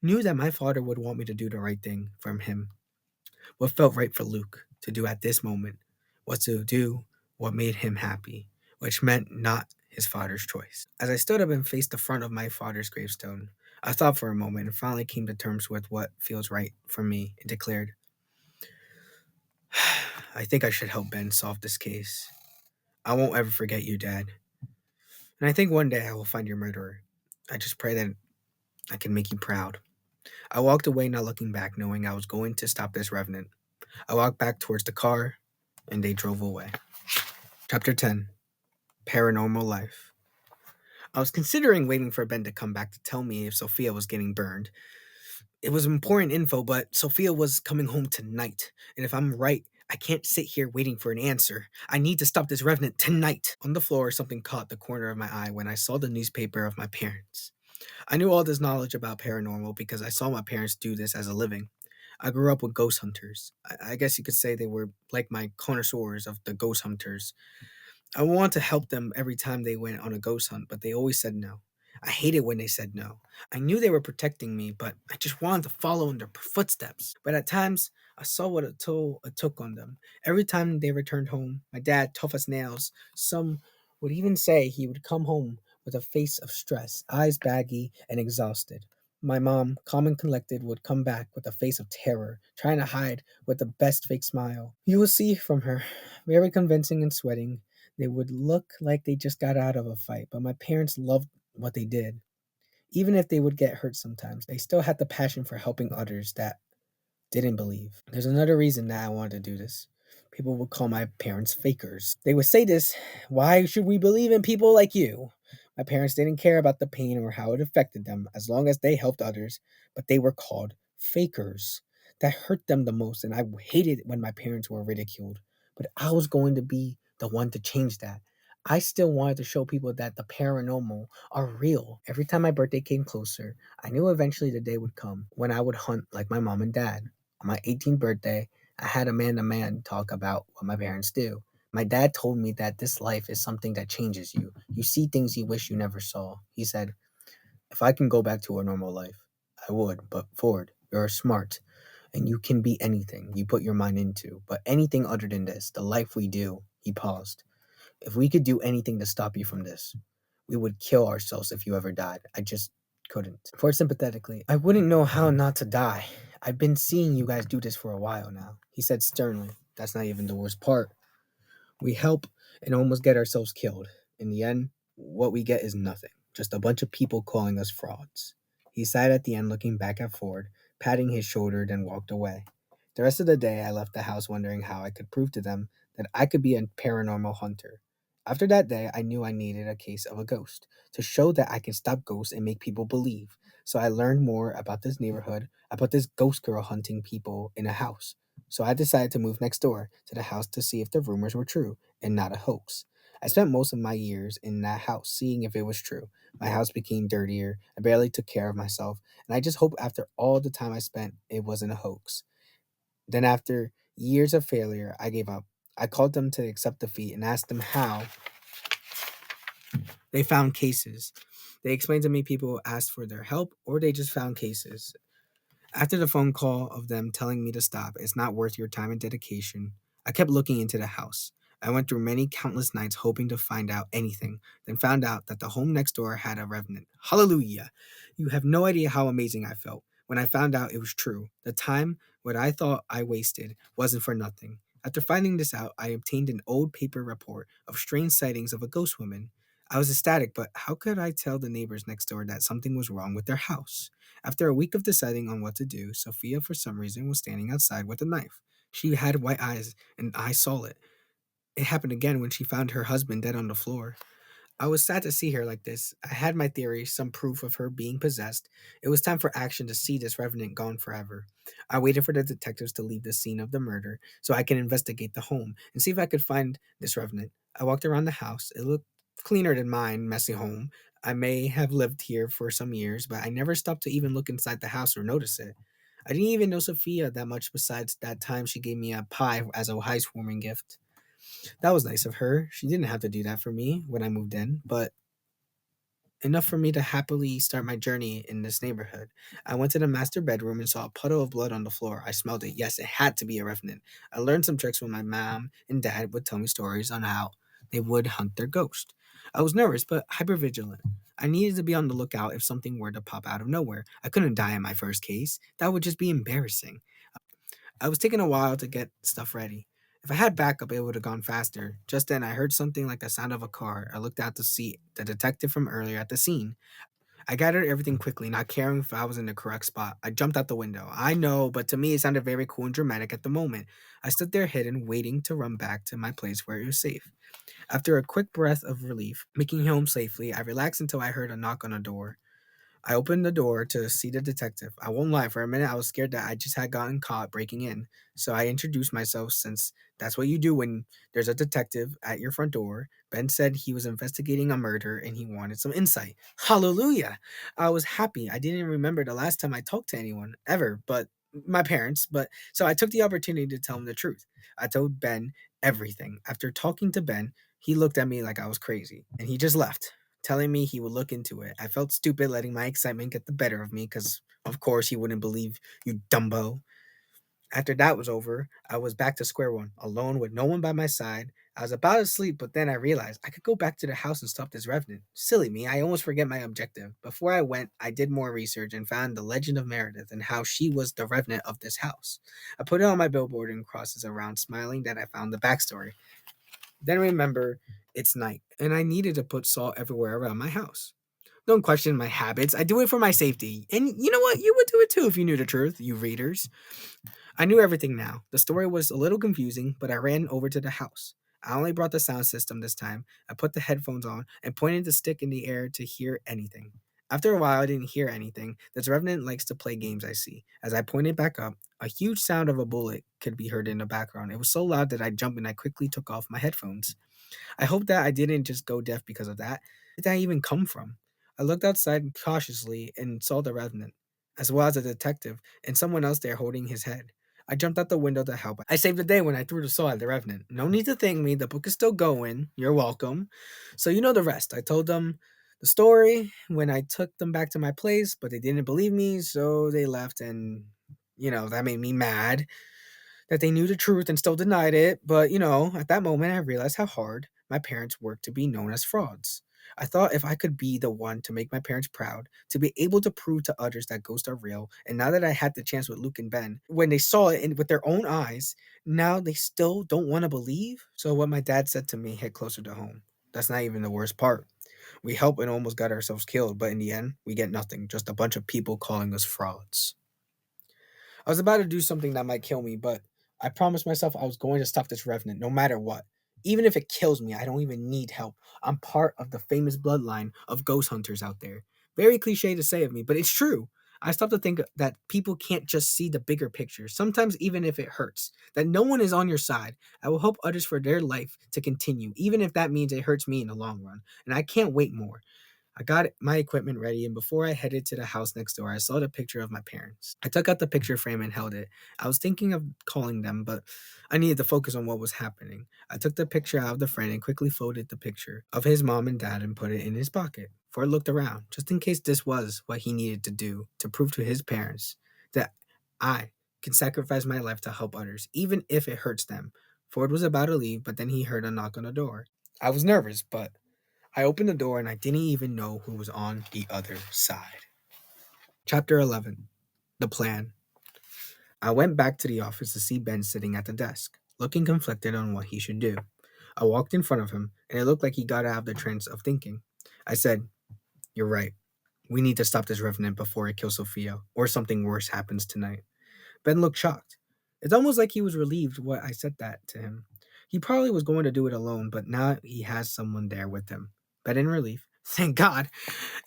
knew that my father would want me to do the right thing from him. What felt right for Luke to do at this moment was to do what made him happy, which meant not his father's choice. As I stood up and faced the front of my father's gravestone, I thought for a moment and finally came to terms with what feels right for me and declared, I think I should help Ben solve this case. I won't ever forget you, Dad. And I think one day I will find your murderer. I just pray that I can make you proud. I walked away, not looking back, knowing I was going to stop this revenant. I walked back towards the car, and they drove away. Chapter 10, Paranormal Life. I was considering waiting for Ben to come back to tell me if Sophia was getting burned. It was important info, but Sophia was coming home tonight. And if I'm right, I can't sit here waiting for an answer. I need to stop this revenant tonight. On the floor, something caught the corner of my eye when I saw the newspaper of my parents. I knew all this knowledge about paranormal because I saw my parents do this as a living. I grew up with ghost hunters. I guess you could say they were like my connoisseurs of the ghost hunters. I wanted to help them every time they went on a ghost hunt, but they always said no. I hated when they said no. I knew they were protecting me, but I just wanted to follow in their footsteps. But at times, I saw what a toll it took on them. Every time they returned home, my dad, tough as nails, some would even say he would come home with a face of stress, eyes baggy and exhausted. My mom, calm and collected, would come back with a face of terror, trying to hide with the best fake smile. You will see from her, very convincing and sweating. They would look like they just got out of a fight, but my parents loved what they did. Even if they would get hurt sometimes, they still had the passion for helping others that didn't believe. There's another reason that I wanted to do this. People would call my parents fakers. They would say this, why should we believe in people like you? My parents didn't care about the pain or how it affected them as long as they helped others, but they were called fakers. That hurt them the most, and I hated it when my parents were ridiculed. But I was going to be the one to change that. I still wanted to show people that the paranormal are real. Every time my birthday came closer, I knew eventually the day would come when I would hunt like my mom and dad. On my 18th birthday, I had a man to man talk about what my parents do. My dad told me that this life is something that changes you. You see things you wish you never saw. He said, if I can go back to a normal life, I would. But Ford, you're smart and you can be anything you put your mind into. But anything other than this, the life we do, he paused. If we could do anything to stop you from this, we would kill ourselves if you ever died. I just couldn't. Ford sympathetically, I wouldn't know how not to die. I've been seeing you guys do this for a while now. He said sternly. That's not even the worst part. We help and almost get ourselves killed. In the end, what we get is nothing. Just a bunch of people calling us frauds. He sighed at the end, looking back at Ford, patting his shoulder, then walked away. The rest of the day, I left the house wondering how I could prove to them that I could be a paranormal hunter. After that day, I knew I needed a case of a ghost to show that I can stop ghosts and make people believe. So I learned more about this neighborhood, about this ghost girl hunting people in a house. So I decided to move next door to the house to see if the rumors were true and not a hoax. I spent most of my years in that house seeing if it was true. My house became dirtier, I barely took care of myself, and I just hope after all the time I spent, it wasn't a hoax. Then, after years of failure, I gave up. I called them to accept defeat and asked them how they found cases. They explained to me people asked for their help or they just found cases. After the phone call of them telling me to stop, it's not worth your time and dedication, I kept looking into the house. I went through many countless nights hoping to find out anything, then found out that the home next door had a revenant. Hallelujah! You have no idea how amazing I felt when I found out it was true. The time, what I thought I wasted, wasn't for nothing. After finding this out, I obtained an old paper report of strange sightings of a ghost woman. I was ecstatic, but how could I tell the neighbors next door that something was wrong with their house? After a week of deciding on what to do, Sophia, for some reason, was standing outside with a knife. She had white eyes, and I saw it. It happened again when she found her husband dead on the floor. I was sad to see her like this. I had my theory, some proof of her being possessed. It was time for action to see this revenant gone forever. I waited for the detectives to leave the scene of the murder so I could investigate the home and see if I could find this revenant. I walked around the house. It looked cleaner than mine, messy home. I may have lived here for some years, but I never stopped to even look inside the house or notice it. I didn't even know Sophia that much besides that time she gave me a pie as a housewarming gift. That was nice of her. She didn't have to do that for me when I moved in, but enough for me to happily start my journey in this neighborhood. I went to the master bedroom and saw a puddle of blood on the floor. I smelled it. Yes, it had to be a revenant. I learned some tricks when my mom and dad would tell me stories on how they would hunt their ghost. I was nervous, but hypervigilant. I needed to be on the lookout if something were to pop out of nowhere. I couldn't die in my first case. That would just be embarrassing. I was taking a while to get stuff ready. If I had backup, it would have gone faster. Just then, I heard something like the sound of a car. I looked out to see the detective from earlier at the scene. I gathered everything quickly, not caring if I was in the correct spot. I jumped out the window. I know, but to me, it sounded very cool and dramatic at the moment. I stood there hidden, waiting to run back to my place where it was safe. After a quick breath of relief, making it home safely, I relaxed until I heard a knock on the door. I opened the door to see the detective. I won't lie, for a minute I was scared that I just had gotten caught breaking in. So I introduced myself since that's what you do when there's a detective at your front door. Ben said he was investigating a murder and he wanted some insight. Hallelujah! I was happy. I didn't remember the last time I talked to anyone, ever, but my parents. But so I took the opportunity to tell him the truth. I told Ben everything. After talking to Ben, he looked at me like I was crazy and he just left telling me he would look into it. I felt stupid letting my excitement get the better of me because, of course, he wouldn't believe you dumbo. After that was over, I was back to square one, alone with no one by my side. I was about to sleep, but then I realized I could go back to the house and stop this revenant. Silly me, I almost forget my objective. Before I went, I did more research and found the legend of Meredith and how she was the revenant of this house. I put it on my billboard and crosses around, smiling that I found the backstory. Then remember, it's night, and I needed to put salt everywhere around my house. Don't question my habits. I do it for my safety. And you know what? You would do it too if you knew the truth, you readers. I knew everything now. The story was a little confusing, but I ran over to the house. I only brought the sound system this time. I put the headphones on and pointed the stick in the air to hear anything. After a while, I didn't hear anything. This revenant likes to play games, I see. As I pointed back up, a huge sound of a bullet could be heard in the background. It was so loud that I jumped and I quickly took off my headphones. I hope that I didn't just go deaf because of that. Where did that even come from? I looked outside cautiously and saw the revenant, as well as a detective and someone else there holding his head. I jumped out the window to help. I saved the day when I threw the saw at the revenant. No need to thank me. The book is still going. You're welcome. So you know the rest. I told them the story when I took them back to my place, but they didn't believe me, so they left, and that made me mad that they knew the truth and still denied it. But, at that moment, I realized how hard my parents worked to be known as frauds. I thought if I could be the one to make my parents proud, to be able to prove to others that ghosts are real, and now that I had the chance with Luke and Ben, when they saw it with their own eyes, now they still don't want to believe. So, what my dad said to me hit closer to home. That's not even the worst part. We helped and almost got ourselves killed, but in the end, we get nothing, just a bunch of people calling us frauds. I was about to do something that might kill me, but I promised myself I was going to stop this revenant no matter what. Even if it kills me, I don't even need help. I'm part of the famous bloodline of ghost hunters out there. Very cliche to say of me, but it's true. I stopped to think that people can't just see the bigger picture, sometimes even if it hurts, that no one is on your side. I will help others for their life to continue, even if that means it hurts me in the long run. And I can't wait more. I got my equipment ready, and before I headed to the house next door, I saw the picture of my parents. I took out the picture frame and held it. I was thinking of calling them, but I needed to focus on what was happening. I took the picture out of the frame and quickly folded the picture of his mom and dad and put it in his pocket. Ford looked around, just in case this was what he needed to do to prove to his parents that I can sacrifice my life to help others, even if it hurts them. Ford was about to leave, but then he heard a knock on the door. I was nervous, but I opened the door and I didn't even know who was on the other side. Chapter 11. The Plan. I went back to the office to see Ben sitting at the desk, looking conflicted on what he should do. I walked in front of him, and it looked like he got out of the trance of thinking. I said, "You're right. We need to stop this revenant before it kills Sophia, or something worse happens tonight." Ben looked shocked. It's almost like he was relieved what I said that to him. He probably was going to do it alone, but now he has someone there with him. Ben in relief. Thank God.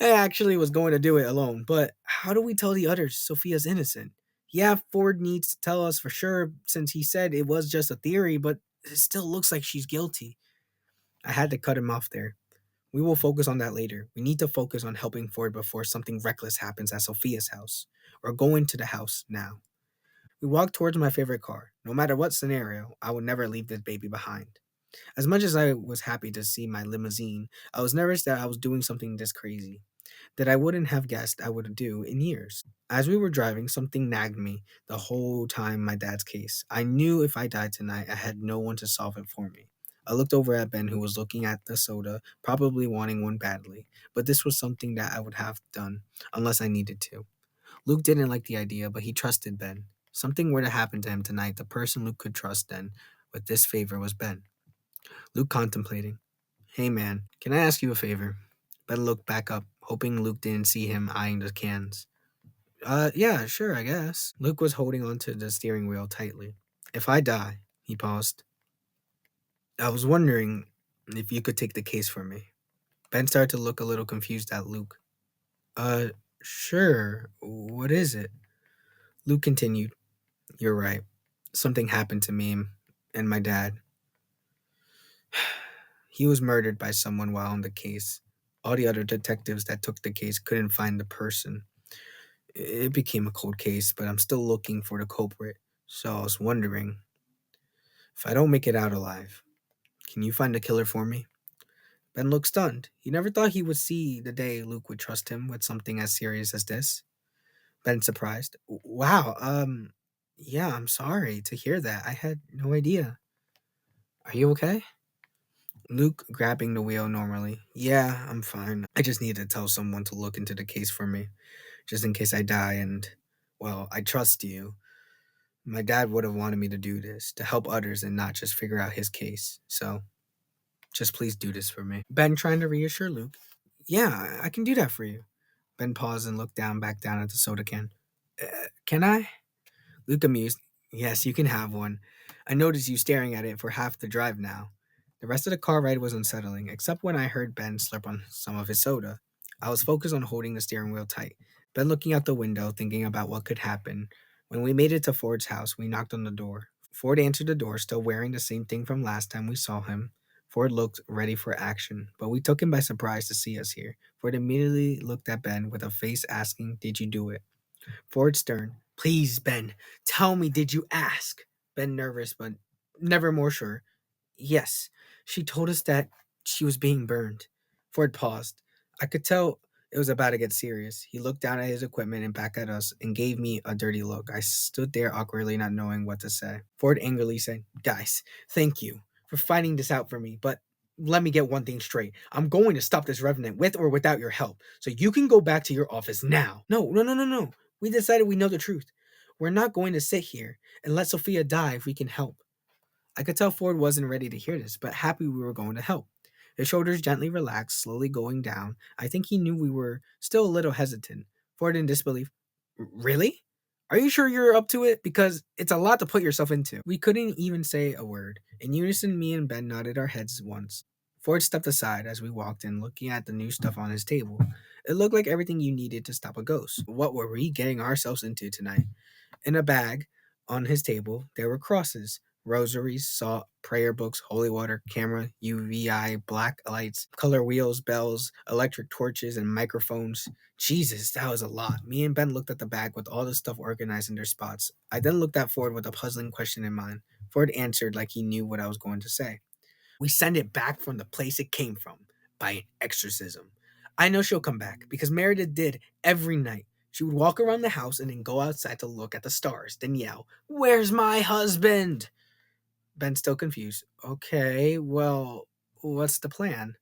I actually was going to do it alone, but how do we tell the others Sophia's innocent? Yeah, Ford needs to tell us for sure since he said it was just a theory, but it still looks like she's guilty. I had to cut him off there. We will focus on that later. We need to focus on helping Ford before something reckless happens at Sophia's house. We're going to the house now. We walked towards my favorite car. No matter what scenario, I would never leave this baby behind. As much as I was happy to see my limousine, I was nervous that I was doing something this crazy that I wouldn't have guessed I would do in years. As we were driving, something nagged me the whole time my dad's case. I knew if I died tonight, I had no one to solve it for me. I looked over at Ben, who was looking at the soda, probably wanting one badly, but this was something that I would have done unless I needed to. Luke didn't like the idea, but he trusted Ben. Something were to happen to him tonight, the person Luke could trust then with this favor was Ben. Luke contemplating. Hey man, can I ask you a favor? Ben looked back up, hoping Luke didn't see him eyeing the cans. Yeah, sure, I guess. Luke was holding onto the steering wheel tightly. If I die, he paused. I was wondering if you could take the case for me. Ben started to look a little confused at Luke. Uh, sure. What is it? Luke continued. You're right. Something happened to me and my dad. He was murdered by someone while on the case. All the other detectives that took the case couldn't find the person. It became a cold case, but I'm still looking for the culprit. So I was wondering, if I don't make it out alive, can you find the killer for me? Ben looked stunned. He never thought he would see the day Luke would trust him with something as serious as this. Ben surprised. Wow, yeah, I'm sorry to hear that. I had no idea. Are you okay? Luke grabbing the wheel normally. Yeah, I'm fine. I just need to tell someone to look into the case for me, just in case I die and, well, I trust you. My dad would have wanted me to do this, to help others and not just figure out his case. So, just please do this for me. Ben trying to reassure Luke. Yeah, I can do that for you. Ben paused and looked back down at the soda can. Can I? Luke amused. Yes, you can have one. I noticed you staring at it for half the drive now. The rest of the car ride was unsettling, except when I heard Ben slurp on some of his soda. I was focused on holding the steering wheel tight, Ben looking out the window, thinking about what could happen. When we made it to Ford's house, we knocked on the door. Ford answered the door, still wearing the same thing from last time we saw him. Ford looked ready for action, but we took him by surprise to see us here. Ford immediately looked at Ben with a face asking, Did you do it? Ford stern. Please, Ben, tell me, did you ask? Ben nervous, but never more sure. Yes, she told us that she was being burned. Ford paused. I could tell it was about to get serious. He looked down at his equipment and back at us and gave me a dirty look. I stood there awkwardly, not knowing what to say. Ford angrily said, Guys, thank you for finding this out for me, but let me get one thing straight. I'm going to stop this revenant with or without your help. So you can go back to your office now. No. We decided we know the truth. We're not going to sit here and let Sophia die if we can help. I could tell Ford wasn't ready to hear this, but happy we were going to help. His shoulders gently relaxed, slowly going down. I think he knew we were still a little hesitant. Ford in disbelief. Really? Are you sure you're up to it? Because it's a lot to put yourself into. We couldn't even say a word. In unison, me and Ben nodded our heads once. Ford stepped aside as we walked in, looking at the new stuff on his table. It looked like everything you needed to stop a ghost. What were we getting ourselves into tonight? In a bag on his table, there were crosses, rosaries, salt, prayer books, holy water, camera, UVI, black lights, color wheels, bells, electric torches, and microphones. Jesus, that was a lot. Me and Ben looked at the bag with all the stuff organized in their spots. I then looked at Ford with a puzzling question in mind. Ford answered like he knew what I was going to say. We send it back from the place it came from by an exorcism. I know she'll come back because Meredith did every night. She would walk around the house and then go outside to look at the stars, then yell, Where's my husband? Ben still confused. Okay, well, what's the plan?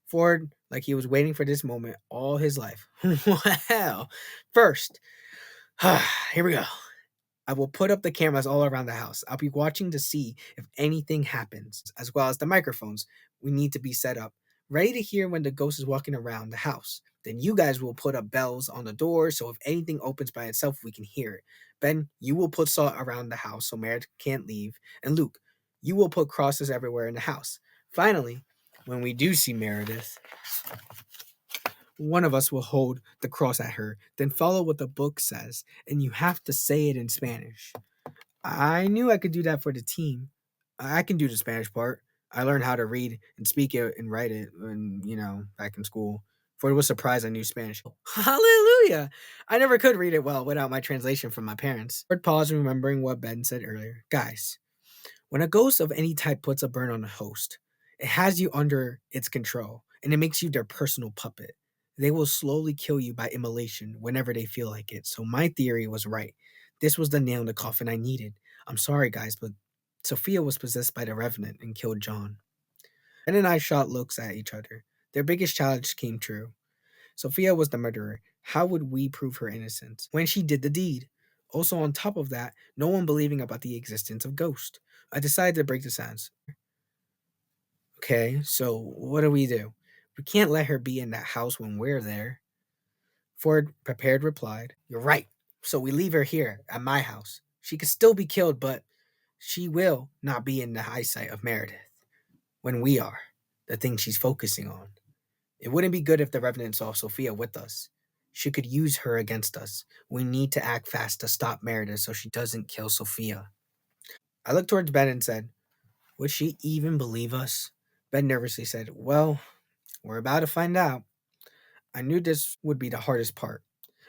Ford, like he was waiting for this moment all his life. Well, first, here we go. I will put up the cameras all around the house. I'll be watching to see if anything happens, as well as the microphones we need to be set up, ready to hear when the ghost is walking around the house. Then you guys will put up bells on the door so if anything opens by itself, we can hear it. Ben, you will put salt around the house so Meredith can't leave. And Luke, you will put crosses everywhere in the house. Finally, when we do see Meredith, one of us will hold the cross at her, then follow what the book says, and you have to say it in Spanish. I knew I could do that for the team. I can do the Spanish part. I learned how to read and speak it and write it when, back in school. Ford was surprised I knew Spanish. Hallelujah! I never could read it well without my translation from my parents. Ford paused, remembering what Ben said earlier. Guys, when a ghost of any type puts a burn on a host, it has you under its control and it makes you their personal puppet. They will slowly kill you by immolation whenever they feel like it. So my theory was right. This was the nail in the coffin I needed. I'm sorry, guys, but Sophia was possessed by the Revenant and killed John. Ben and I shot looks at each other. Their biggest challenge came true. Sophia was the murderer. How would we prove her innocence when she did the deed? Also, on top of that, no one believing about the existence of ghosts. I decided to break the silence. Okay, so what do? We can't let her be in that house when we're there. Ford, prepared, replied, "You're right. So we leave her here at my house. She could still be killed, but she will not be in the eyesight of Meredith when we are, the thing she's focusing on. It wouldn't be good if the Revenant saw Sophia with us. She could use her against us. We need to act fast to stop Meredith so she doesn't kill Sophia." I looked towards Ben and said, "Would she even believe us?" Ben nervously said, "Well, we're about to find out." I knew this would be the hardest part.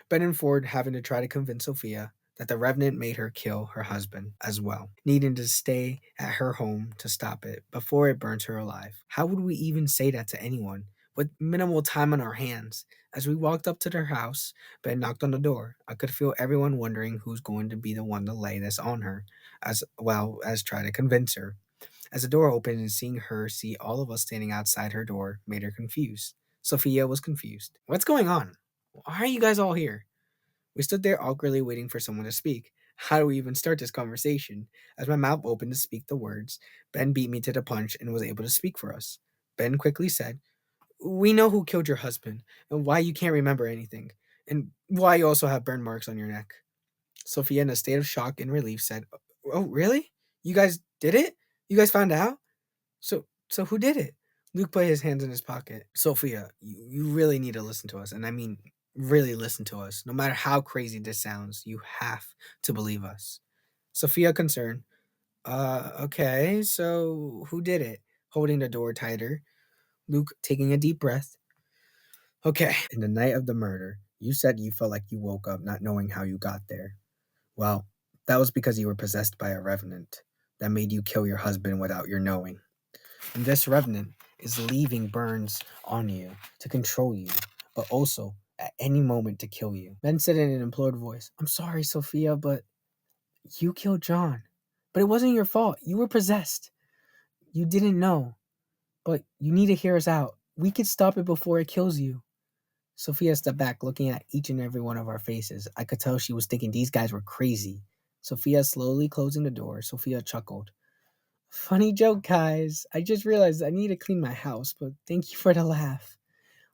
Ben and Ford having to try to convince Sophia that the Revenant made her kill her husband as well, needing to stay at her home to stop it before it burns her alive. How would we even say that to anyone with minimal time on our hands? As we walked up to their house, Ben knocked on the door. I could feel everyone wondering who's going to be the one to lay this on her, as well as try to convince her. As the door opened and seeing her see all of us standing outside her door made her confused. Sophia was confused. What's going on? Why are you guys all here? We stood there awkwardly waiting for someone to speak. How do we even start this conversation? As my mouth opened to speak the words, Ben beat me to the punch and was able to speak for us. Ben quickly said, "We know who killed your husband and why you can't remember anything, and why you also have burn marks on your neck." Sophia, in a state of shock and relief, said, "Oh, really? You guys did it? You guys found out? So who did it?" Luke put his hands in his pocket. "Sophia, you really need to listen to us. And I mean, really listen to us. No matter how crazy this sounds, you have to believe us." Sophia, concerned, okay, so who did it?" Holding the door tighter. Luke, taking a deep breath. "Okay, in the night of the murder, you said you felt like you woke up not knowing how you got there. Well, that was because you were possessed by a revenant that made you kill your husband without your knowing. And this revenant is leaving burns on you to control you, but also at any moment to kill you." Ben said in an implored voice, "I'm sorry, Sophia, but you killed John. But it wasn't your fault. You were possessed. You didn't know. But you need to hear us out. We could stop it before it kills you." Sophia stepped back, looking at each and every one of our faces. I could tell she was thinking these guys were crazy. Sophia slowly closing the door. Sophia chuckled. "Funny joke, guys. I just realized I need to clean my house, but thank you for the laugh."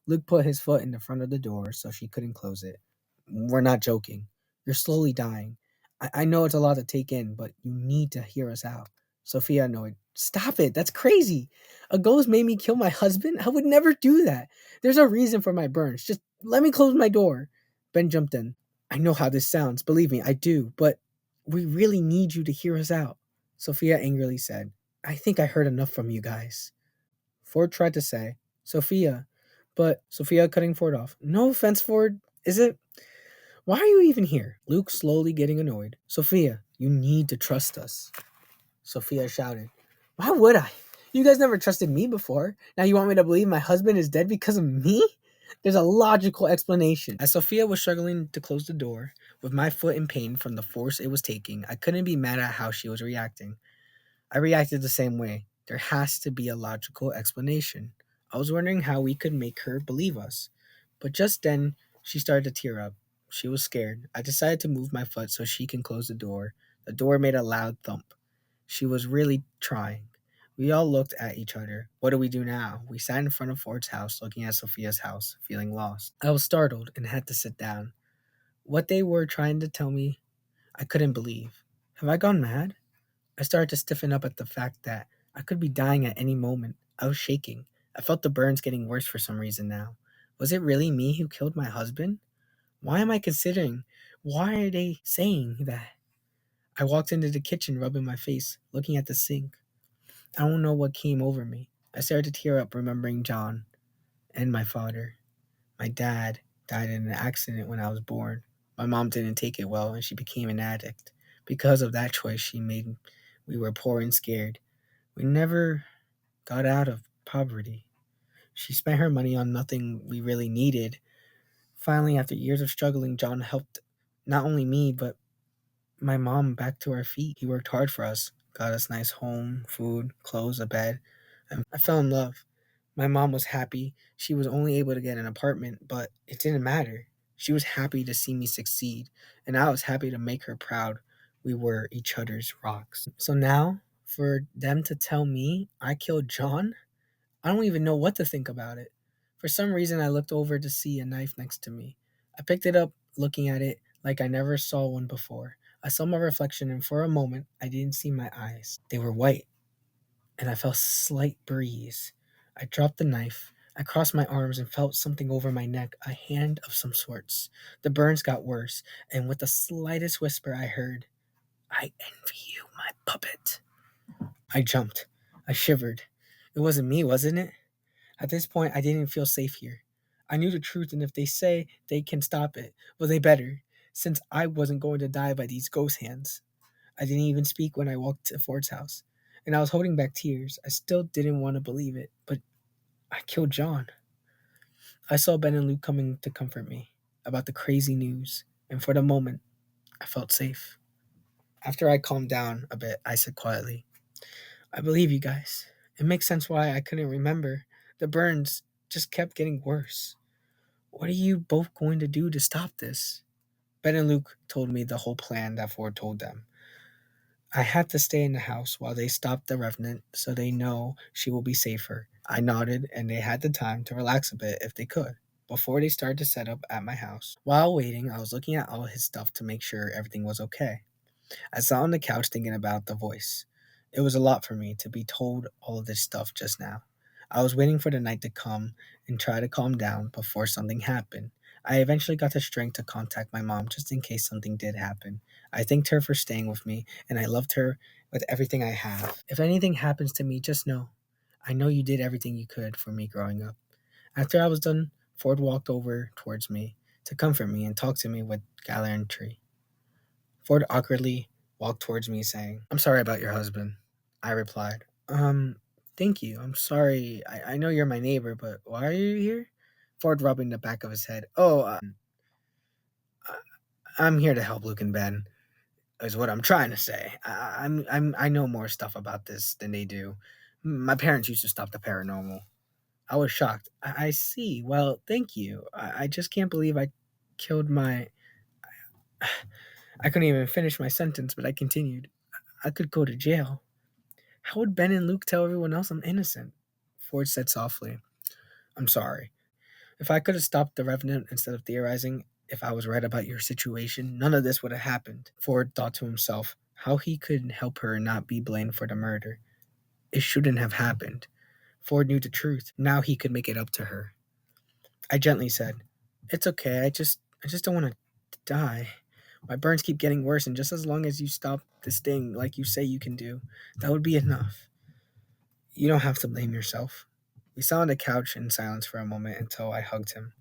Luke put his foot in the front of the door so she couldn't close it. "We're not joking. You're slowly dying. I know it's a lot to take in, but you need to hear us out." Sophia, annoyed, "Stop it. That's crazy. A ghost made me kill my husband? I would never do that. There's a reason for my burns. Just let me close my door." Ben jumped in. "I know how this sounds. Believe me, I do. But we really need you to hear us out." Sophia angrily said, "I think I heard enough from you guys." Ford tried to say, "Sophia," but Sophia cutting Ford off. "No offense, Ford. Is it? Why are you even here?" Luke slowly getting annoyed. "Sophia, you need to trust us." Sophia shouted, "Why would I? You guys never trusted me before. Now you want me to believe my husband is dead because of me? There's a logical explanation." As Sophia was struggling to close the door, with my foot in pain from the force it was taking, I couldn't be mad at how she was reacting. I reacted the same way. There has to be a logical explanation. I was wondering how we could make her believe us. But just then, she started to tear up. She was scared. I decided to move my foot so she can close the door. The door made a loud thump. She was really trying. We all looked at each other. What do we do now? We sat in front of Ford's house, looking at Sophia's house, feeling lost. I was startled and had to sit down. What they were trying to tell me, I couldn't believe. Have I gone mad? I started to stiffen up at the fact that I could be dying at any moment. I was shaking. I felt the burns getting worse for some reason now. Was it really me who killed my husband? Why am I considering? Why are they saying that? I walked into the kitchen, rubbing my face, looking at the sink. I don't know what came over me. I started to tear up, remembering John and my father. My dad died in an accident when I was born. My mom didn't take it well, and she became an addict. Because of that choice she made, we were poor and scared. We never got out of poverty. She spent her money on nothing we really needed. Finally, after years of struggling, John helped not only me, but my mom back to our feet. He worked hard for us, got us nice home, food, clothes, a bed. I fell in love. My mom was happy. She was only able to get an apartment, but it didn't matter. She was happy to see me succeed, and I was happy to make her proud. We were each other's rocks. So now, for them to tell me I killed John, I don't even know what to think about it. For some reason, I looked over to see a knife next to me. I picked it up, looking at it like I never saw one before. I saw my reflection, and for a moment, I didn't see my eyes. They were white, and I felt a slight breeze. I dropped the knife. I crossed my arms and felt something over my neck, a hand of some sorts. The burns got worse, and with the slightest whisper, I heard, "I envy you, my puppet." I jumped. I shivered. It wasn't me, wasn't it? At this point, I didn't feel safe here. I knew the truth, and if they say they can stop it, well, they better, since I wasn't going to die by these ghost hands. I didn't even speak when I walked to Ford's house, and I was holding back tears. I still didn't want to believe it, but I killed John. I saw Ben and Luke coming to comfort me about the crazy news, and for the moment, I felt safe. After I calmed down a bit, I said quietly, "I believe you guys. It makes sense why I couldn't remember. The burns just kept getting worse. What are you both going to do to stop this?" Ben and Luke told me the whole plan that Ford told them. I had to stay in the house while they stopped the revenant so they know she will be safer. I nodded, and they had the time to relax a bit if they could, before they started to set up at my house. While waiting, I was looking at all his stuff to make sure everything was okay. I sat on the couch thinking about the voice. It was a lot for me to be told all of this stuff just now. I was waiting for the night to come and try to calm down before something happened. I eventually got the strength to contact my mom just in case something did happen. I thanked her for staying with me, and I loved her with everything I have. If anything happens to me, just know I know you did everything you could for me growing up. After I was done, Ford walked over towards me to comfort me and talk to me with gallantry. Ford awkwardly walked towards me, saying, "I'm sorry about your husband." I replied, thank you. I'm sorry. I know you're my neighbor, but why are you here?" Ford rubbing the back of his head. I- I'm here to help Luke and Ben, is what I'm trying to say. I know more stuff about this than they do. My parents used to stop the paranormal. I was shocked. I see. Well, thank you. I just can't believe I killed my. I couldn't even finish my sentence, but I continued. I could go to jail. How would Ben and Luke tell everyone else I'm innocent? Ford said softly, "I'm sorry. If I could have stopped the Revenant instead of theorizing if I was right about your situation, none of this would have happened." Ford thought to himself how he could help her and not be blamed for the murder. It shouldn't have happened. Ford knew the truth. Now he could make it up to her. I gently said, "It's okay. I just don't want to die. My burns keep getting worse, and just as long as you stop this thing like you say you can do, that would be enough. You don't have to blame yourself." We sat on the couch in silence for a moment until I hugged him.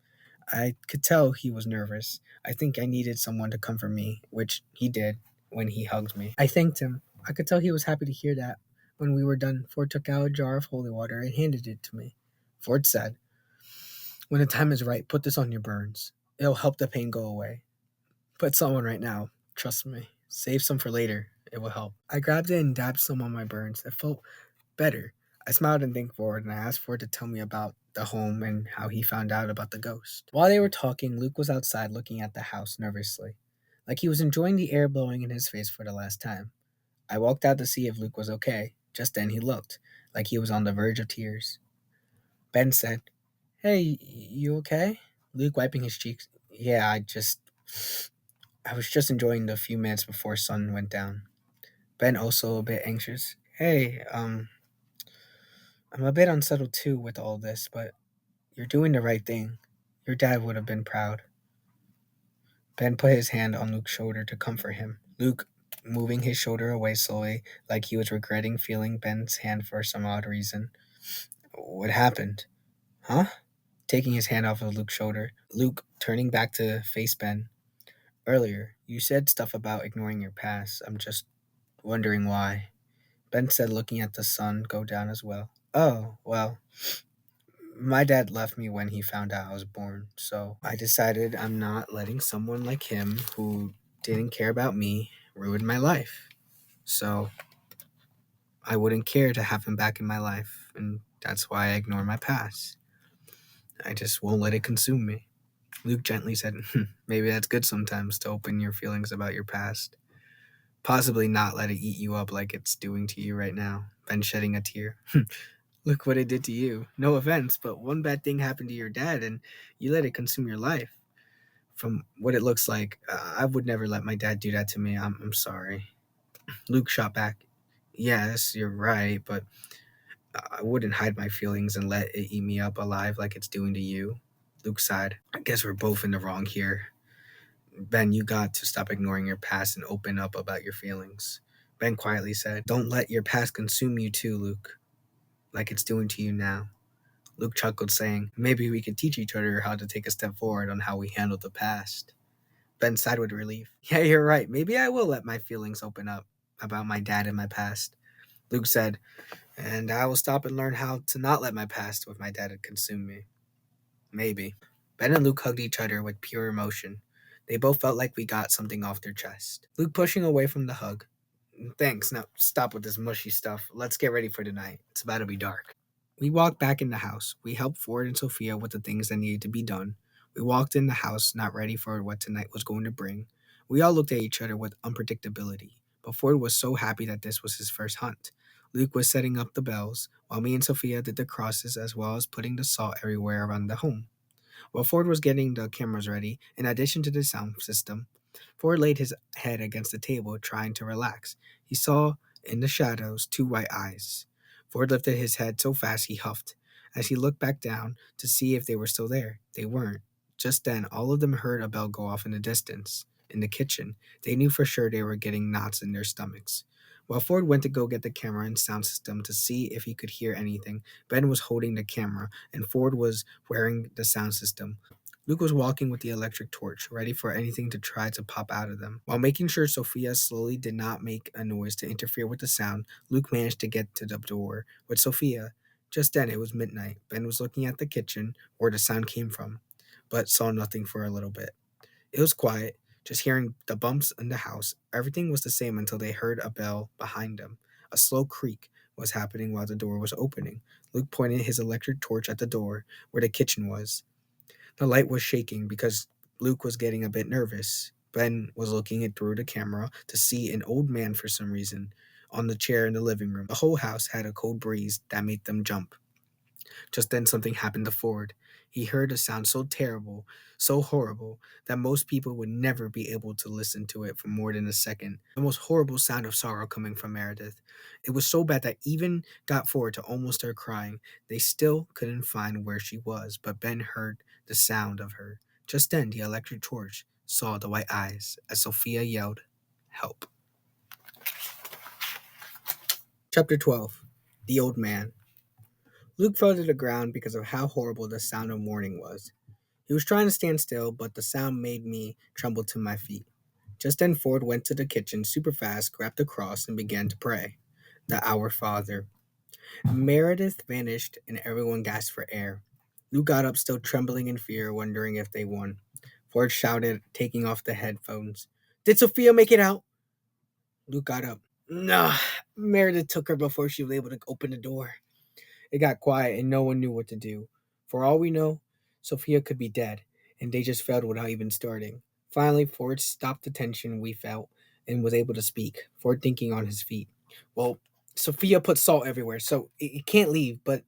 I could tell he was nervous. I think I needed someone to comfort me, which he did when he hugged me. I thanked him. I could tell he was happy to hear that. When we were done, Ford took out a jar of holy water and handed it to me. Ford said, "When the time is right, put this on your burns. It'll help the pain go away. Put some on right now. Trust me. Save some for later. It will help. I grabbed it and dabbed some on my burns. It felt better. I smiled and thanked Ford, and I asked Ford to tell me about the home and how he found out about the ghost. While they were talking, Luke was outside looking at the house nervously, like he was enjoying the air blowing in his face for the last time. I walked out to see if Luke was okay. Just then he looked, like he was on the verge of tears. Ben said, "Hey, you okay?" Luke wiping his cheeks. "Yeah, I was just enjoying the few minutes before sun went down." Ben also a bit anxious. "Hey, I'm a bit unsettled too with all this, but you're doing the right thing. Your dad would have been proud." Ben put his hand on Luke's shoulder to comfort him. Luke moving his shoulder away slowly, like he was regretting feeling Ben's hand for some odd reason. "What happened?" "Huh?" Taking his hand off of Luke's shoulder. Luke turning back to face Ben. "Earlier, you said stuff about ignoring your past. I'm just wondering why." Ben said, looking at the sun go down as well. "Oh, well, my dad left me when he found out I was born, so I decided I'm not letting someone like him who didn't care about me ruin my life. So I wouldn't care to have him back in my life, and that's why I ignore my past. I just won't let it consume me." Luke gently said, "Maybe that's good sometimes to open your feelings about your past. Possibly not let it eat you up like it's doing to you right now." Ben shedding a tear. "Look what it did to you. No offense, but one bad thing happened to your dad and you let it consume your life. From what it looks like, I would never let my dad do that to me. I'm sorry." Luke shot back, "Yes, you're right, but I wouldn't hide my feelings and let it eat me up alive like it's doing to you." Luke sighed. "I guess we're both in the wrong here. Ben, you got to stop ignoring your past and open up about your feelings." Ben quietly said, "Don't let your past consume you too, Luke, like it's doing to you now." Luke chuckled, saying, "Maybe we could teach each other how to take a step forward on how we handle the past." Ben sighed with relief. "Yeah, you're right. Maybe I will let my feelings open up about my dad and my past." Luke said, "And I will stop and learn how to not let my past with my dad consume me. Maybe." Ben and Luke hugged each other with pure emotion. They both felt like we got something off their chest. Luke pushing away from the hug. "Thanks. Now stop with this mushy stuff. Let's get ready for tonight. It's about to be dark." We walked back in the house. We helped Ford and Sophia with the things that needed to be done. We walked in the house, not ready for what tonight was going to bring. We all looked at each other with unpredictability, but Ford was so happy that this was his first hunt. Luke was setting up the bells, while me and Sophia did the crosses as well as putting the salt everywhere around the home. While Ford was getting the cameras ready, in addition to the sound system, Ford laid his head against the table, trying to relax. He saw in the shadows two white eyes. Ford lifted his head so fast he huffed. As he looked back down to see if they were still there, they weren't. Just then, all of them heard a bell go off in the distance. In the kitchen, they knew for sure they were getting knots in their stomachs. While Ford went to go get the camera and sound system to see if he could hear anything, Ben was holding the camera and Ford was wearing the sound system. Luke was walking with the electric torch, ready for anything to try to pop out of them. While making sure Sophia slowly did not make a noise to interfere with the sound, Luke managed to get to the door with Sophia. Just then it was midnight. Ben was looking at the kitchen where the sound came from, but saw nothing for a little bit. It was quiet, just hearing the bumps in the house. Everything was the same until they heard a bell behind them. A slow creak was happening while the door was opening. Luke pointed his electric torch at the door where the kitchen was. The light was shaking because Luke was getting a bit nervous. Ben was looking it through the camera to see an old man for some reason on the chair in the living room. The whole house had a cold breeze that made them jump. Just then something happened to Ford. He heard a sound so terrible, so horrible, that most people would never be able to listen to it for more than a second. The most horrible sound of sorrow coming from Meredith. It was so bad that even got Ford to almost start crying. They still couldn't find where she was, but Ben heard the sound of her. Just then the electric torch saw the white eyes as Sophia yelled, "Help." Chapter 12. The Old Man. Luke fell to the ground because of how horrible the sound of mourning was. He was trying to stand still, but the sound made me tremble to my feet. Just then Ford went to the kitchen super fast, grabbed the cross, and began to pray. The Our Father. Meredith vanished, and everyone gasped for air. Luke got up, still trembling in fear, wondering if they won. Ford shouted, taking off the headphones, "Did Sophia make it out?" Luke got up. Nah, Meredith took her before she was able to open the door. It got quiet and no one knew what to do. For all we know, Sophia could be dead, and they just failed without even starting. Finally, Ford stopped the tension we felt and was able to speak, Ford thinking on his feet. Well, Sophia put salt everywhere, so it can't leave, but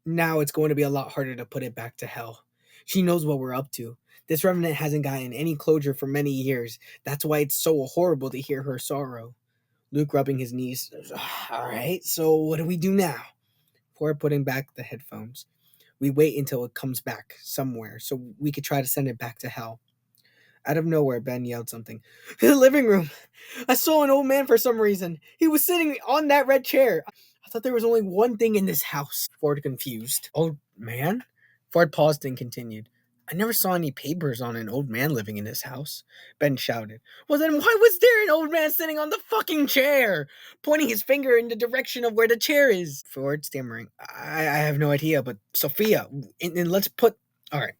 now it's going to be a lot harder to put it back to hell. She knows what we're up to. This revenant hasn't gotten any closure for many years. That's why it's so horrible to hear her sorrow. Luke rubbing his knees. All right, so what do we do now? Before putting back the headphones, we wait until it comes back somewhere so we could try to send it back to hell. Out of nowhere, Ben yelled something. In the living room, I saw an old man for some reason. He was sitting on that red chair. I thought there was only one thing in this house. Ford confused. Old man? Ford paused and continued. I never saw any papers on an old man living in this house. Ben shouted. Well, then why was there an old man sitting on the fucking chair? Pointing his finger in the direction of where the chair is. Ford stammering. I have no idea, but Sophia, and let's put. All right.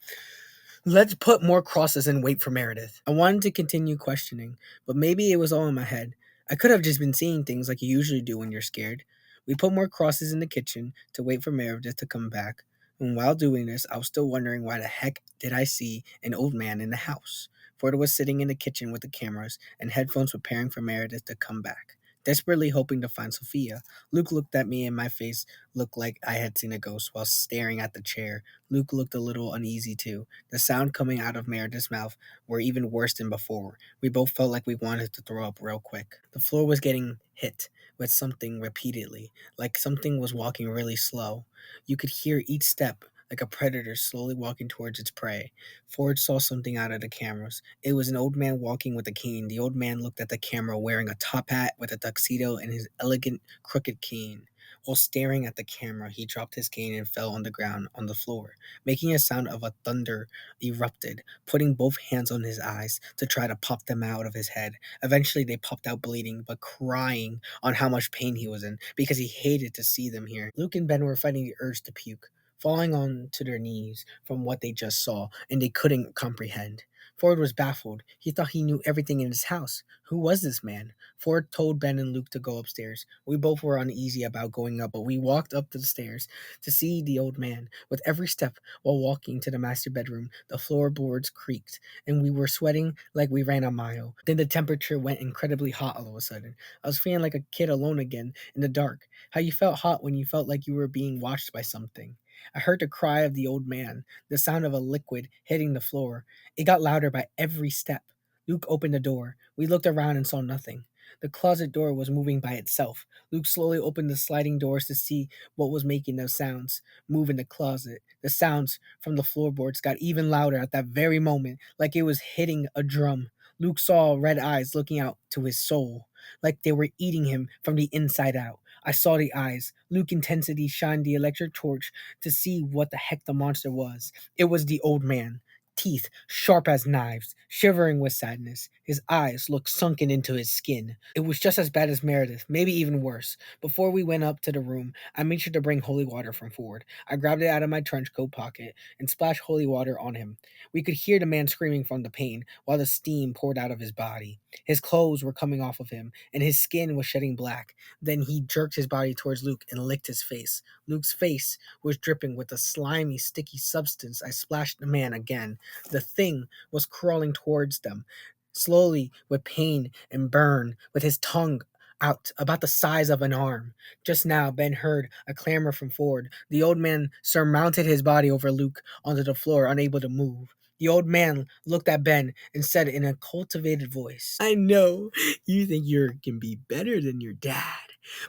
Let's put more crosses and wait for Meredith. I wanted to continue questioning, but maybe it was all in my head. I could have just been seeing things like you usually do when you're scared. We put more crosses in the kitchen to wait for Meredith to come back, and while doing this, I was still wondering why the heck did I see an old man in the house. Ford was sitting in the kitchen with the cameras and headphones preparing for Meredith to come back. Desperately hoping to find Sophia, Luke looked at me and my face looked like I had seen a ghost while staring at the chair. Luke looked a little uneasy too. The sound coming out of Meredith's mouth were even worse than before. We both felt like we wanted to throw up real quick. The floor was getting hit with something repeatedly, like something was walking really slow. You could hear each step, like a predator slowly walking towards its prey. Ford saw something out of the cameras. It was an old man walking with a cane. The old man looked at the camera wearing a top hat with a tuxedo and his elegant crooked cane. While staring at the camera, he dropped his cane and fell on the ground on the floor, making a sound of a thunder erupted, putting both hands on his eyes to try to pop them out of his head. Eventually, they popped out bleeding, but crying on how much pain he was in because he hated to see them here. Luke and Ben were fighting the urge to puke, falling onto their knees from what they just saw, and they couldn't comprehend. Ford was baffled. He thought he knew everything in his house. Who was this man? Ford told Ben and Luke to go upstairs. We both were uneasy about going up, but we walked up the stairs to see the old man. With every step while walking to the master bedroom, the floorboards creaked, and we were sweating like we ran a mile. Then the temperature went incredibly hot all of a sudden. I was feeling like a kid alone again in the dark. How you felt hot when you felt like you were being watched by something. I heard the cry of the old man, the sound of a liquid hitting the floor. It got louder by every step. Luke opened the door. We looked around and saw nothing. The closet door was moving by itself. Luke slowly opened the sliding doors to see what was making those sounds move in the closet. The sounds from the floorboards got even louder at that very moment, like it was hitting a drum. Luke saw red eyes looking out to his soul, like they were eating him from the inside out. I saw the eyes. Luke intensity shined the electric torch to see what the heck the monster was. It was the old man. Teeth sharp as knives, shivering with sadness. His eyes looked sunken into his skin. It was just as bad as Meredith, maybe even worse. Before we went up to the room, I made sure to bring holy water from Ford. I grabbed it out of my trench coat pocket and splashed holy water on him. We could hear the man screaming from the pain while the steam poured out of his body. His clothes were coming off of him, and his skin was shedding black. Then he jerked his body towards Luke and licked his face. Luke's face was dripping with a slimy, sticky substance. I splashed the man again. The thing was crawling towards them, slowly with pain and burn, with his tongue out about the size of an arm. Just now, Ben heard a clamor from Ford. The old man surmounted his body over Luke onto the floor, unable to move. The old man looked at Ben and said in a cultivated voice, I know you think you can be better than your dad,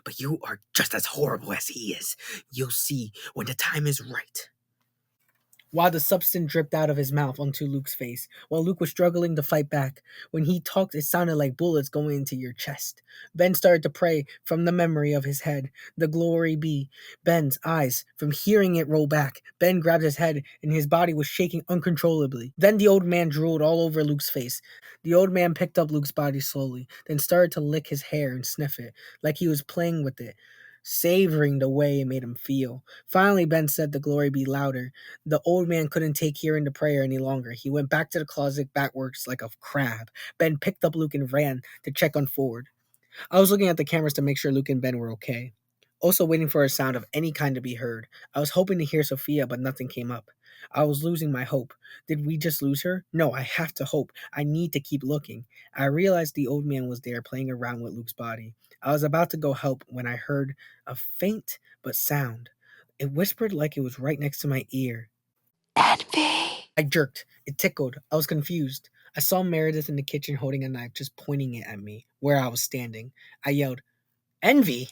but you are just as horrible as he is. You'll see when the time is right. While the substance dripped out of his mouth onto Luke's face, while Luke was struggling to fight back. When he talked, it sounded like bullets going into your chest. Ben started to pray from the memory of his head. The glory be. Ben's eyes, from hearing it roll back. Ben grabbed his head, and his body was shaking uncontrollably. Then the old man drooled all over Luke's face. The old man picked up Luke's body slowly, then started to lick his hair and sniff it, like he was playing with it, savoring the way it made him feel. Finally, Ben said the glory be louder. The old man couldn't take hearing the prayer any longer. He went back to the closet backwards like a crab. Ben picked up Luke and ran to check on Ford. I was looking at the cameras to make sure Luke and Ben were okay. Also waiting for a sound of any kind to be heard. I was hoping to hear Sophia, but nothing came up. I was losing my hope. Did we just lose her? No, I have to hope. I need to keep looking. I realized the old man was there playing around with Luke's body. I was about to go help when I heard a faint but sound. It whispered like it was right next to my ear. Envy. I jerked. It tickled. I was confused. I saw Meredith in the kitchen holding a knife, just pointing it at me, where I was standing. I yelled, Envy?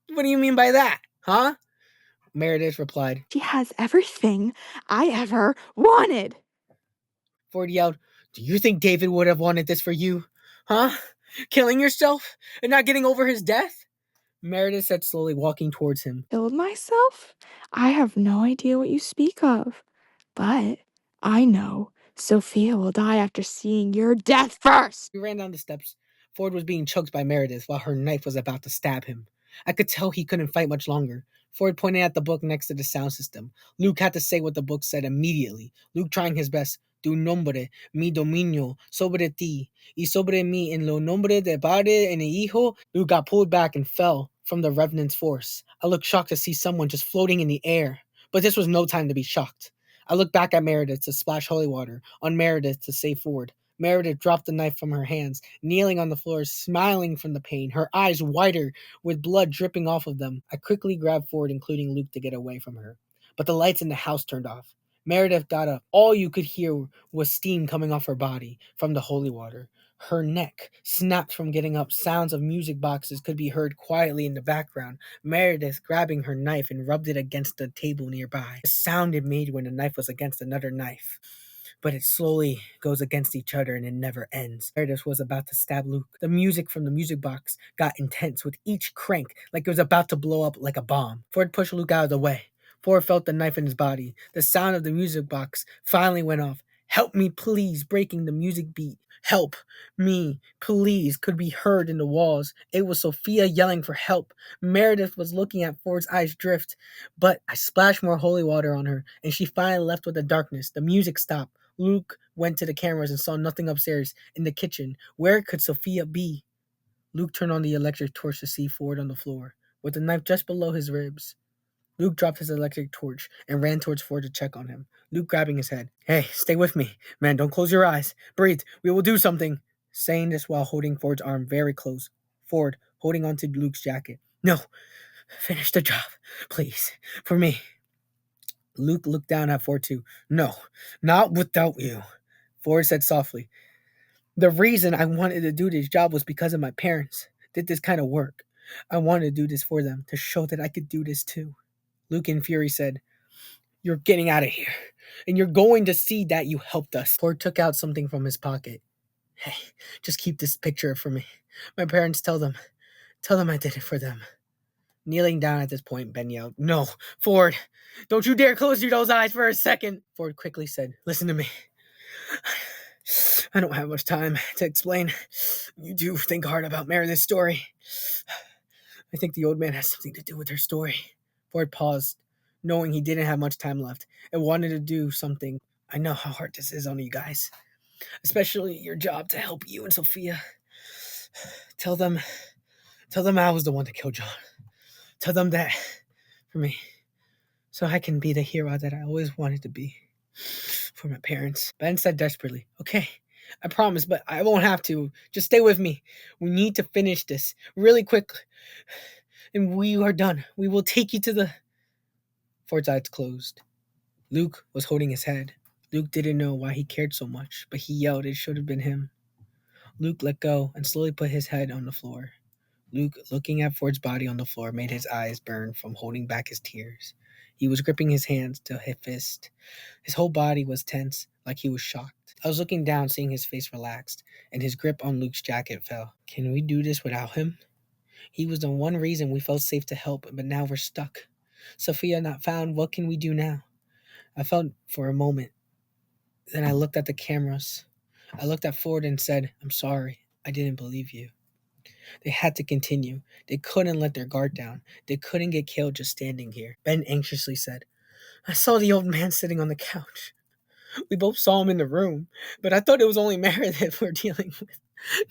What do you mean by that? Huh? Meredith replied. She has everything I ever wanted. Ford yelled, Do you think David would have wanted this for you? Huh? Killing yourself and not getting over his death? Meredith said slowly, walking towards him. Killed myself? I have no idea what you speak of. But I know Sophia will die after seeing your death first. We ran down the steps. Ford was being choked by Meredith while her knife was about to stab him. I could tell he couldn't fight much longer. Ford pointed at the book next to the sound system. Luke had to say what the book said immediately. Luke trying his best. Tu nombre, mi dominio, sobre ti, y sobre mí en lo nombre de Padre en el Hijo. Luke got pulled back and fell from the revenant's force. I looked shocked to see someone just floating in the air. But this was no time to be shocked. I looked back at Meredith to splash holy water on Meredith to save Ford. Meredith dropped the knife from her hands, kneeling on the floor, smiling from the pain, her eyes wider with blood dripping off of them. I quickly grabbed Ford, including Luke, to get away from her. But the lights in the house turned off. Meredith got up. All you could hear was steam coming off her body from the holy water. Her neck snapped from getting up. Sounds of music boxes could be heard quietly in the background. Meredith grabbing her knife and rubbed it against the table nearby. The sound it made when the knife was against another knife. But it slowly goes against each other and it never ends. Meredith was about to stab Luke. The music from the music box got intense with each crank, like it was about to blow up like a bomb. Ford pushed Luke out of the way. Ford felt the knife in his body. The sound of the music box finally went off. Help me, please, breaking the music beat. Help me, please, could be heard in the walls. It was Sophia yelling for help. Meredith was looking at Ford's eyes drift, but I splashed more holy water on her, and she finally left with the darkness. The music stopped. Luke went to the cameras and saw nothing upstairs in the kitchen. Where could Sophia be? Luke turned on the electric torch to see Ford on the floor, with the knife just below his ribs. Luke dropped his electric torch and ran towards Ford to check on him. Luke grabbing his head. Hey, stay with me. Man, don't close your eyes. Breathe. We will do something. Saying this while holding Ford's arm very close. Ford holding onto Luke's jacket. No. Finish the job. Please. For me. Luke looked down at Ford too. No. Not without you. Ford said softly. The reason I wanted to do this job was because of my parents. Did this kind of work. I wanted to do this for them, to show that I could do this too. Luke in fury said, You're getting out of here, and you're going to see that you helped us. Ford took out something from his pocket. Hey, just keep this picture for me. My parents, tell them I did it for them. Kneeling down at this point, Ben yelled, No, Ford, don't you dare close those eyes for a second. Ford quickly said, Listen to me. I don't have much time to explain. You do think hard about Meredith's story. I think the old man has something to do with her story. Ford paused, knowing he didn't have much time left, and wanted to do something. I know how hard this is on you guys, especially your job to help you and Sophia. Tell them I was the one that killed John. Tell them that for me, so I can be the hero that I always wanted to be for my parents. Ben said desperately, Okay, I promise, but I won't have to. Just stay with me. We need to finish this really quickly. And we are done. We will take you to the... Ford's eyes closed. Luke was holding his head. Luke didn't know why he cared so much, but he yelled it should have been him. Luke let go and slowly put his head on the floor. Luke, looking at Ford's body on the floor, made his eyes burn from holding back his tears. He was gripping his hands to his fist. His whole body was tense, like he was shocked. I was looking down, seeing his face relaxed, and his grip on Luke's jacket fell. Can we do this without him? He was the one reason we felt safe to help, but now we're stuck. Sophia not found. What can we do now? I felt for a moment. Then I looked at the cameras. I looked at Ford and said, I'm sorry. I didn't believe you. They had to continue. They couldn't let their guard down. They couldn't get killed just standing here. Ben anxiously said, I saw the old man sitting on the couch. We both saw him in the room, but I thought it was only Meredith we're dealing with,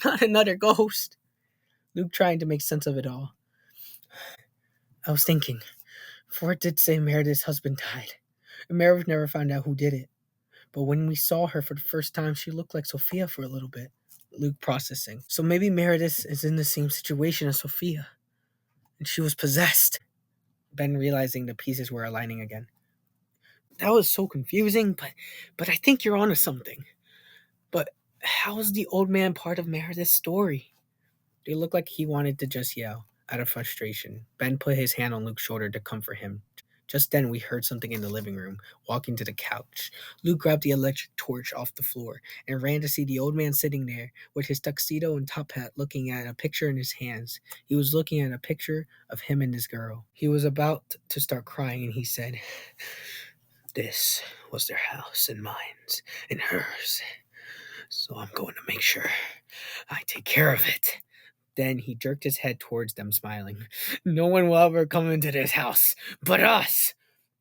not another ghost. Luke trying to make sense of it all. I was thinking, for it did say Meredith's husband died. And Meredith never found out who did it. But when we saw her for the first time, she looked like Sophia for a little bit. Luke processing. So maybe Meredith is in the same situation as Sophia. And she was possessed. Ben realizing the pieces were aligning again. That was so confusing, but I think you're onto something. But how is the old man part of Meredith's story? It looked like he wanted to just yell out of frustration. Ben put his hand on Luke's shoulder to comfort him. Just then, we heard something in the living room, walking to the couch. Luke grabbed the electric torch off the floor and ran to see the old man sitting there with his tuxedo and top hat looking at a picture in his hands. He was looking at a picture of him and his girl. He was about to start crying and he said, "This was their house and mine and hers. So I'm going to make sure I take care of it." Then he jerked his head towards them, smiling. "No one will ever come into this house but us."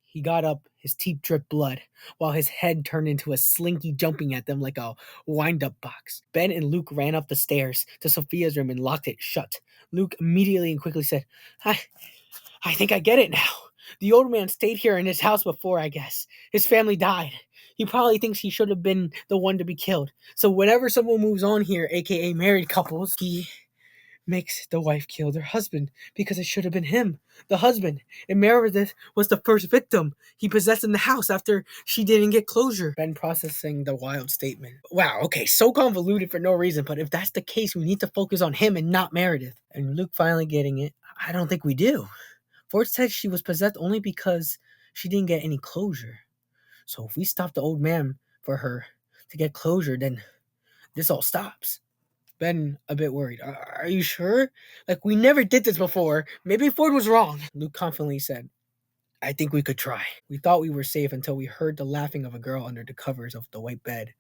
He got up, his teeth dripped blood, while his head turned into a slinky jumping at them like a wind-up box. Ben and Luke ran up the stairs to Sophia's room and locked it shut. Luke immediately and quickly said, I think I get it now. The old man stayed here in his house before, I guess. His family died. He probably thinks he should have been the one to be killed. So whenever someone moves on here, aka married couples, he makes the wife kill their husband because it should have been him, the husband. And Meredith was the first victim he possessed in the house after she didn't get closure. Ben processing the wild statement. Wow, okay, so convoluted for no reason, but if that's the case, we need to focus on him and not Meredith. And Luke finally getting it. I don't think we do. Ford said she was possessed only because she didn't get any closure. So if we stop the old man for her to get closure, then this all stops. Ben, a bit worried. Are you sure? Like, we never did this before. Maybe Ford was wrong. Luke confidently said, I think we could try. We thought we were safe until we heard the laughing of a girl under the covers of the white bed.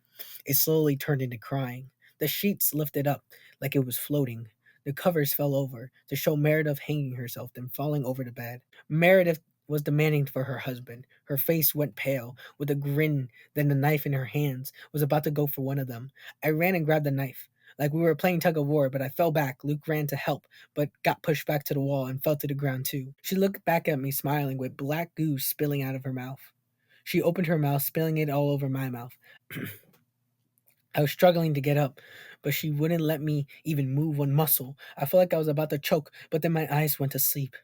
It slowly turned into crying. The sheets lifted up like it was floating. The covers fell over to show Meredith hanging herself, then falling over the bed. Meredith was demanding for her husband. Her face went pale, with a grin, then the knife in her hands was about to go for one of them. I ran and grabbed the knife. Like we were playing tug of war, but I fell back. Luke ran to help, but got pushed back to the wall and fell to the ground too. She looked back at me, smiling, with black goo spilling out of her mouth. She opened her mouth, spilling it all over my mouth. I was struggling to get up, but she wouldn't let me even move one muscle. I felt like I was about to choke, but then my eyes went to sleep.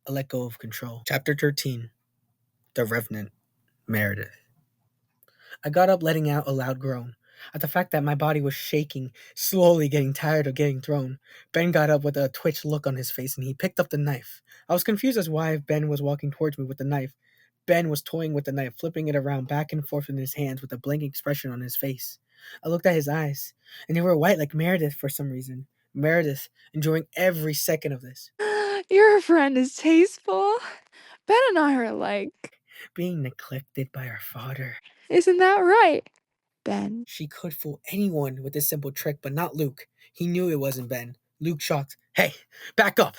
I let go of control. Chapter 13. The Revenant. Meredith. I got up, letting out a loud groan. At the fact that my body was shaking, slowly getting tired of getting thrown. Ben got up with a twitched look on his face and he picked up the knife. I was confused as why Ben was walking towards me with the knife. Ben was toying with the knife, flipping it around back and forth in his hands with a blank expression on his face. I looked at his eyes, and they were white like Meredith for some reason. Meredith, enjoying every second of this. Your friend is tasteful. Ben and I are alike. Being neglected by her father. Isn't that right, Ben? She could fool anyone with this simple trick, but not Luke. He knew it wasn't Ben. Luke shocked. Hey, back up.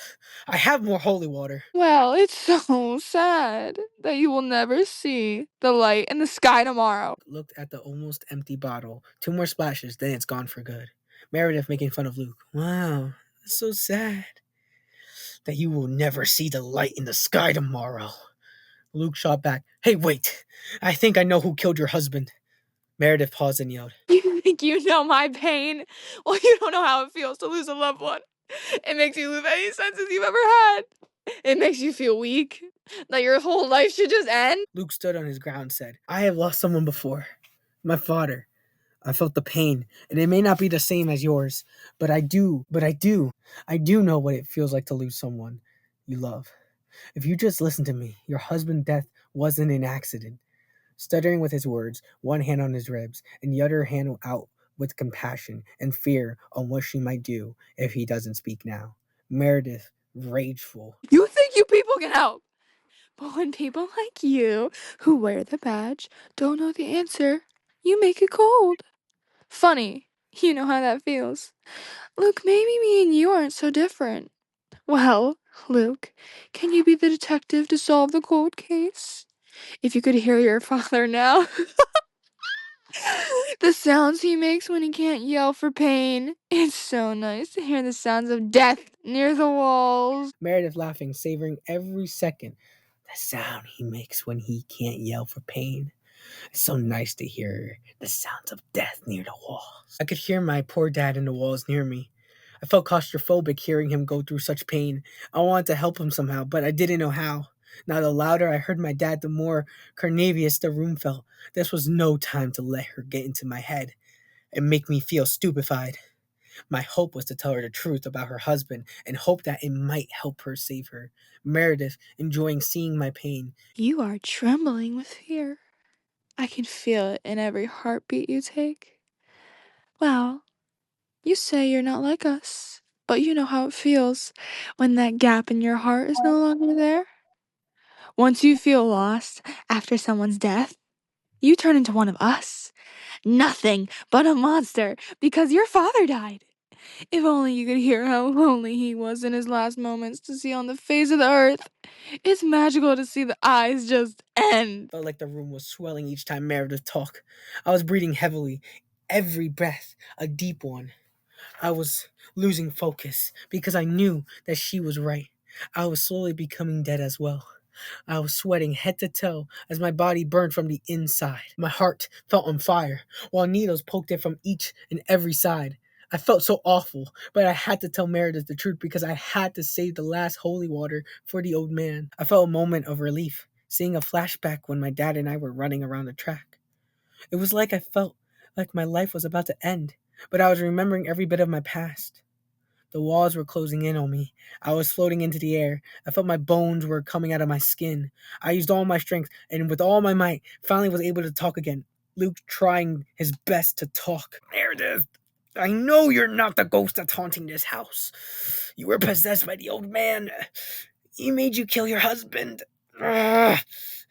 I have more holy water. Well, it's so sad that you will never see the light in the sky tomorrow. Looked at the almost empty bottle. 2 more splashes, then it's gone for good. Meredith making fun of Luke. Wow, that's so sad. That you will never see the light in the sky tomorrow. Luke shot back. Hey, wait. I think I know who killed your husband. Meredith paused and yelled. You think you know my pain? Well, you don't know how it feels to lose a loved one. It makes you lose any senses you've ever had. It makes you feel weak, that your whole life should just end. Luke stood on his ground and said, I have lost someone before. My father. I felt the pain, and it may not be the same as yours, but I do know what it feels like to lose someone you love. If you just listen to me, your husband's death wasn't an accident. Stuttering with his words, one hand on his ribs, and the other hand out with compassion and fear on what she might do if he doesn't speak now. Meredith, rageful. You think you people can help. But when people like you, who wear the badge, don't know the answer, you make it cold. Funny, you know how that feels. Luke, maybe me and you aren't so different. Well, Luke, can you be the detective to solve the cold case? If you could hear your father now, The sounds he makes when he can't yell for pain. It's so nice to hear the sounds of death near the walls. Meredith laughing, savoring every second. The sound he makes when he can't yell for pain. It's so nice to hear the sounds of death near the walls. I could hear my poor dad in the walls near me. I felt claustrophobic hearing him go through such pain. I wanted to help him somehow, but I didn't know how. Now, the louder I heard my dad, the more carnivorous the room felt. This was no time to let her get into my head and make me feel stupefied. My hope was to tell her the truth about her husband and hope that it might help her save her. Meredith, enjoying seeing my pain. You are trembling with fear. I can feel it in every heartbeat you take. Well, you say you're not like us, but you know how it feels when that gap in your heart is no longer there. Once you feel lost after someone's death, you turn into one of us. Nothing but a monster because your father died. If only you could hear how lonely he was in his last moments to see on the face of the earth. It's magical to see the eyes just end. Felt like the room was swelling each time Meredith talked. I was breathing heavily, every breath a deep one. I was losing focus because I knew that she was right. I was slowly becoming dead as well. I was sweating head to toe as my body burned from the inside. My heart felt on fire while needles poked it from each and every side. I felt so awful, but I had to tell Meredith the truth because I had to save the last holy water for the old man. I felt a moment of relief, seeing a flashback when my dad and I were running around the track. It was like I felt like my life was about to end, but I was remembering every bit of my past. The walls were closing in on me. I was floating into the air. I felt my bones were coming out of my skin. I used all my strength and with all my might, finally was able to talk again. Luke trying his best to talk. Meredith, I know you're not the ghost that's haunting this house. You were possessed by the old man. He made you kill your husband. Ugh.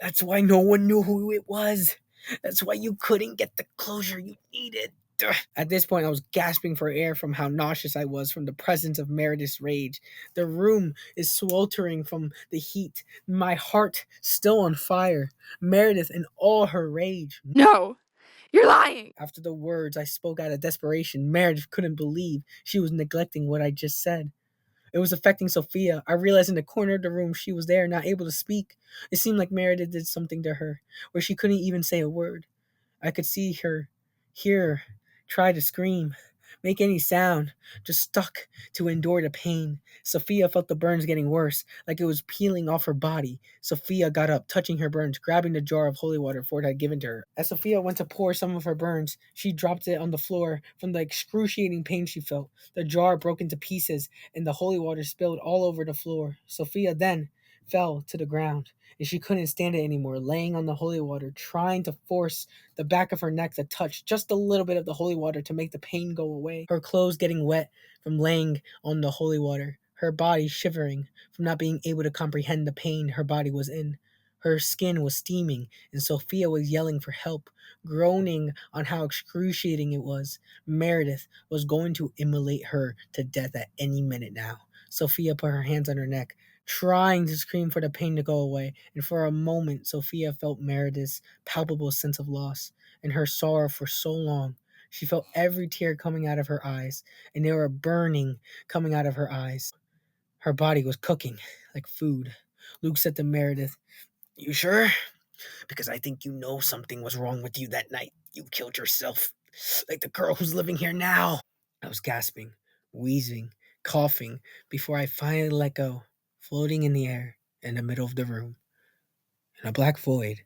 That's why no one knew who it was. That's why you couldn't get the closure you needed. Ugh. At this point, I was gasping for air from how nauseous I was from the presence of Meredith's rage. The room is sweltering from the heat, my heart still on fire. Meredith in all her rage. No, you're lying. After the words I spoke out of desperation, Meredith couldn't believe she was neglecting what I just said. It was affecting Sophia. I realized in the corner of the room she was there, not able to speak. It seemed like Meredith did something to her, where she couldn't even say a word. I could see her, hear her, try to scream, make any sound, just stuck to endure the pain. Sophia felt the burns getting worse, like it was peeling off her body. Sophia got up, touching her burns, grabbing the jar of holy water Ford had given to her. As Sophia went to pour some of her burns, she dropped it on the floor from the excruciating pain she felt. The jar broke into pieces, and the holy water spilled all over the floor. Sophia then fell to the ground, and she couldn't stand it anymore, laying on the holy water, trying to force the back of her neck to touch just a little bit of the holy water to make the pain go away. Her clothes getting wet from laying on the holy water, her body shivering from not being able to comprehend the pain her body was in. Her skin was steaming, and Sophia was yelling for help, groaning on how excruciating it was. Meredith was going to immolate her to death at any minute now. Sophia put her hands on her neck, trying to scream for the pain to go away, and for a moment Sophia felt Meredith's palpable sense of loss and her sorrow for so long. She felt every tear coming out of her eyes, and they were burning coming out of her eyes. Her body was cooking like food. Luke said to Meredith, "You sure? Because I think you know something was wrong with you that night. You killed yourself, like the girl who's living here now." I was gasping, wheezing, coughing before I finally let go, floating in the air in the middle of the room. In a black void,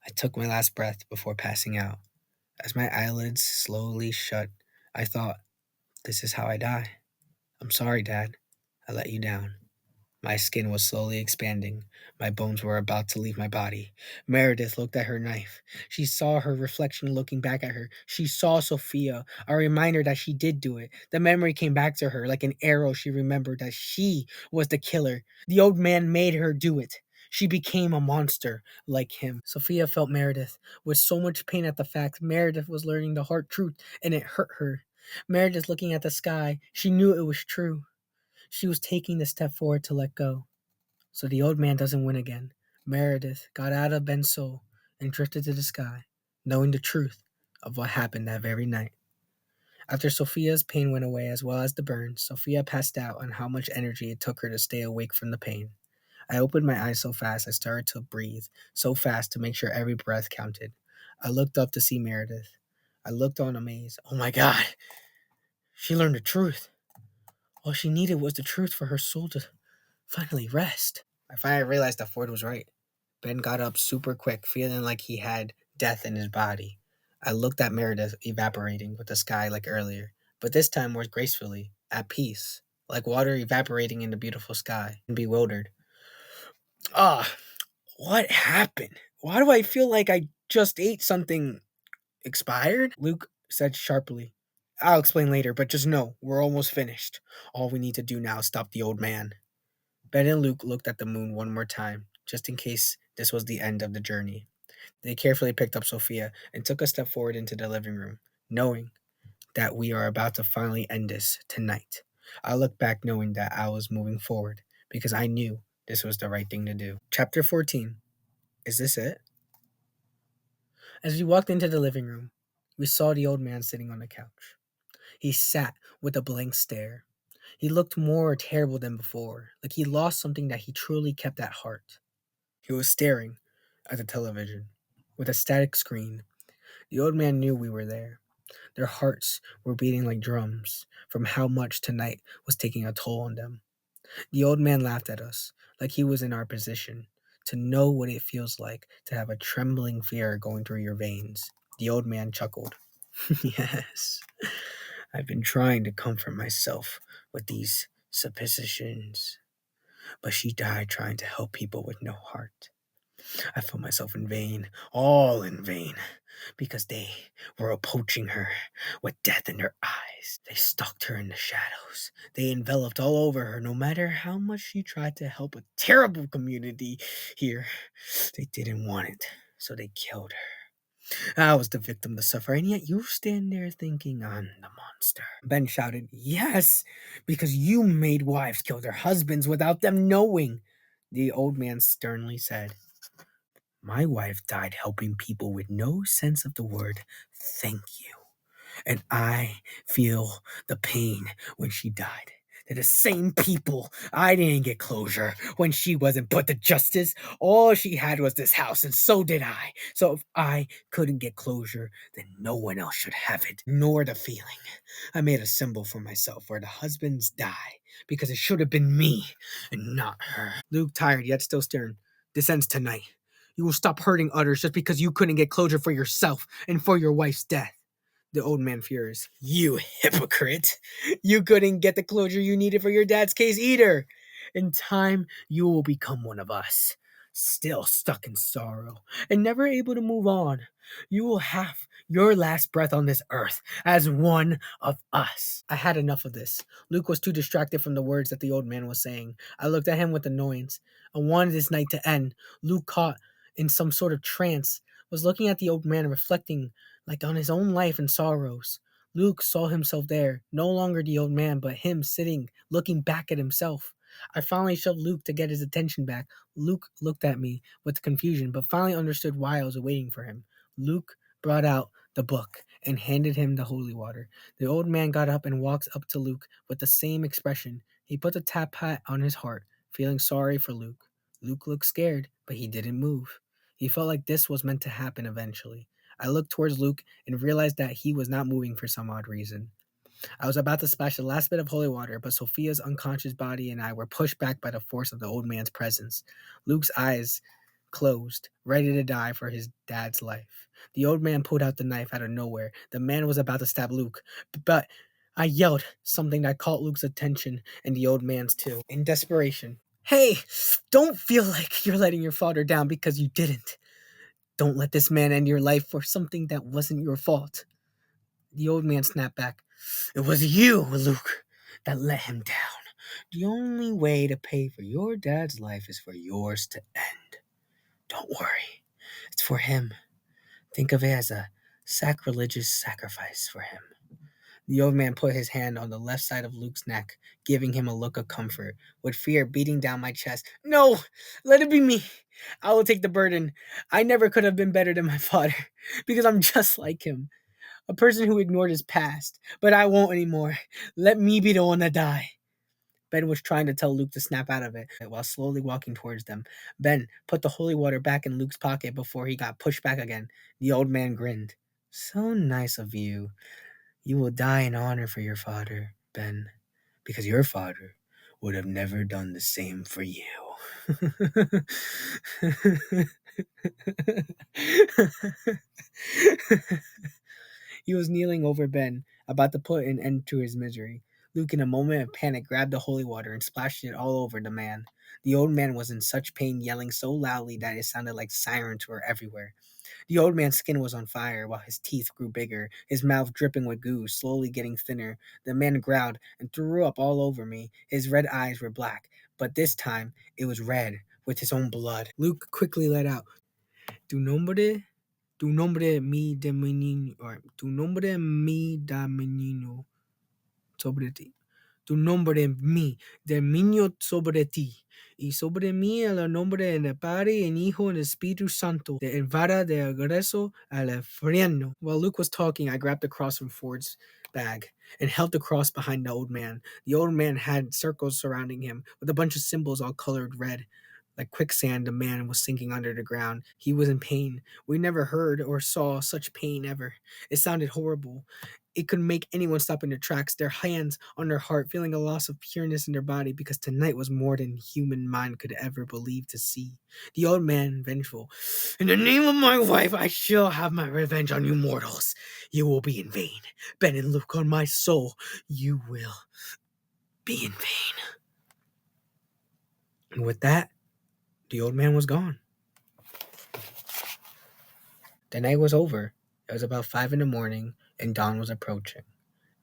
I took my last breath before passing out. As my eyelids slowly shut, I thought, this is how I die. I'm sorry, Dad. I let you down. My skin was slowly expanding. My bones were about to leave my body. Meredith looked at her knife. She saw her reflection looking back at her. She saw Sophia, a reminder that she did do it. The memory came back to her like an arrow. She remembered that she was the killer. The old man made her do it. She became a monster like him. Sophia felt Meredith with so much pain at the fact Meredith was learning the hard truth, and it hurt her. Meredith looking at the sky, she knew it was true. She was taking the step forward to let go. So the old man doesn't win again. Meredith got out of Ben's soul and drifted to the sky, knowing the truth of what happened that very night. After Sophia's pain went away as well as the burns, Sophia passed out on how much energy it took her to stay awake from the pain. I opened my eyes so fast I started to breathe, so fast to make sure every breath counted. I looked up to see Meredith. I looked on amazed. Oh my god, she learned the truth. All she needed was the truth for her soul to finally rest. I finally realized that Ford was right. Ben got up super quick, feeling like he had death in his body. I looked at Meredith evaporating with the sky like earlier, but this time more gracefully, at peace, like water evaporating in the beautiful sky, and bewildered. Ah, what happened? Why do I feel like I just ate something expired? Luke said sharply. I'll explain later, but just know we're almost finished. All we need to do now is stop the old man. Ben and Luke looked at the moon one more time, just in case this was the end of the journey. They carefully picked up Sophia and took a step forward into the living room, knowing that we are about to finally end this tonight. I looked back knowing that I was moving forward because I knew this was the right thing to do. Chapter 14. Is this it? As we walked into the living room, we saw the old man sitting on the couch. He sat with a blank stare. He looked more terrible than before, like he lost something that he truly kept at heart. He was staring at the television with a static screen. The old man knew we were there. Their hearts were beating like drums from how much tonight was taking a toll on them. The old man laughed at us, like he was in our position, to know what it feels like to have a trembling fear going through your veins. The old man chuckled. Yes, I've been trying to comfort myself with these suppositions, but she died trying to help people with no heart. I felt myself in vain, all in vain, because they were approaching her with death in their eyes. They stalked her in the shadows. They enveloped all over her, no matter how much she tried to help a terrible community here. They didn't want it, so they killed her. I was the victim to suffer, and yet you stand there thinking I'm the monster. Ben shouted, Yes, because you made wives kill their husbands without them knowing. The old man sternly said, My wife died helping people with no sense of the word thank you. And I feel the pain when she died. They're the same people. I didn't get closure when she wasn't put to justice. All she had was this house, and so did I. So if I couldn't get closure, then no one else should have it, nor the feeling. I made a symbol for myself where the husbands die, because it should have been me and not her. Luke, tired yet still staring. This ends tonight. You will stop hurting others just because you couldn't get closure for yourself and for your wife's death. The old man furious. You hypocrite. You couldn't get the closure you needed for your dad's case either. In time, you will become one of us, still stuck in sorrow and never able to move on. You will have your last breath on this earth as one of us. I had enough of this. Luke was too distracted from the words that the old man was saying. I looked at him with annoyance. I wanted this night to end. Luke, caught in some sort of trance, was looking at the old man, reflecting like on his own life and sorrows. Luke saw himself there, no longer the old man, but him sitting, looking back at himself. I finally shoved Luke to get his attention back. Luke looked at me with confusion, but finally understood why I was waiting for him. Luke brought out the book and handed him the holy water. The old man got up and walked up to Luke with the same expression. He put the tap hat on his heart, feeling sorry for Luke. Luke looked scared, but he didn't move. He felt like this was meant to happen eventually. I looked towards Luke and realized that he was not moving for some odd reason. I was about to splash the last bit of holy water, but Sophia's unconscious body and I were pushed back by the force of the old man's presence. Luke's eyes closed, ready to die for his dad's life. The old man pulled out the knife out of nowhere. The man was about to stab Luke, but I yelled something that caught Luke's attention and the old man's too. In desperation, Hey, don't feel like you're letting your father down because you didn't. Don't let this man end your life for something that wasn't your fault. The old man snapped back. It was you, Luke, that let him down. The only way to pay for your dad's life is for yours to end. Don't worry. It's for him. Think of it as a sacrilegious sacrifice for him. The old man put his hand on the left side of Luke's neck, giving him a look of comfort, with fear beating down my chest. No, let it be me. I will take the burden. I never could have been better than my father, because I'm just like him. A person who ignored his past. But I won't anymore. Let me be the one to die. Ben was trying to tell Luke to snap out of it while slowly walking towards them. Ben put the holy water back in Luke's pocket before he got pushed back again. The old man grinned. So nice of you. You will die in honor for your father, Ben, because your father would have never done the same for you. He was kneeling over Ben, about to put an end to his misery. Luke, in a moment of panic, grabbed the holy water and splashed it all over the man. The old man was in such pain, yelling so loudly that it sounded like sirens were everywhere. The old man's skin was on fire while his teeth grew bigger, his mouth dripping with goo, slowly getting thinner. The man growled and threw up all over me. His red eyes were black, but this time it was red with his own blood. Luke quickly let out, Tu nombre mi de menino, or tu nombre mi da menino sobre ti. Tu nombre mi de niño sobre ti. Y sobre mí el nombre del Padre, and Hijo, and Espíritu Santo, de envara de regreso al infierno. While Luke was talking, I grabbed the cross from Ford's bag and held the cross behind the old man. The old man had circles surrounding him with a bunch of symbols all colored red. Like quicksand, the man was sinking under the ground. He was in pain. We never heard or saw such pain ever. It sounded horrible. It could make anyone stop in their tracks, their hands on their heart, feeling a loss of pureness in their body, because tonight was more than human mind could ever believe to see. The old man, vengeful. In the name of my wife, I shall have my revenge on you mortals. You will be in vain. Ben and Luke, on my soul, you will be in vain. And with that, the old man was gone. The night was over. It was about 5 in the morning, and dawn was approaching.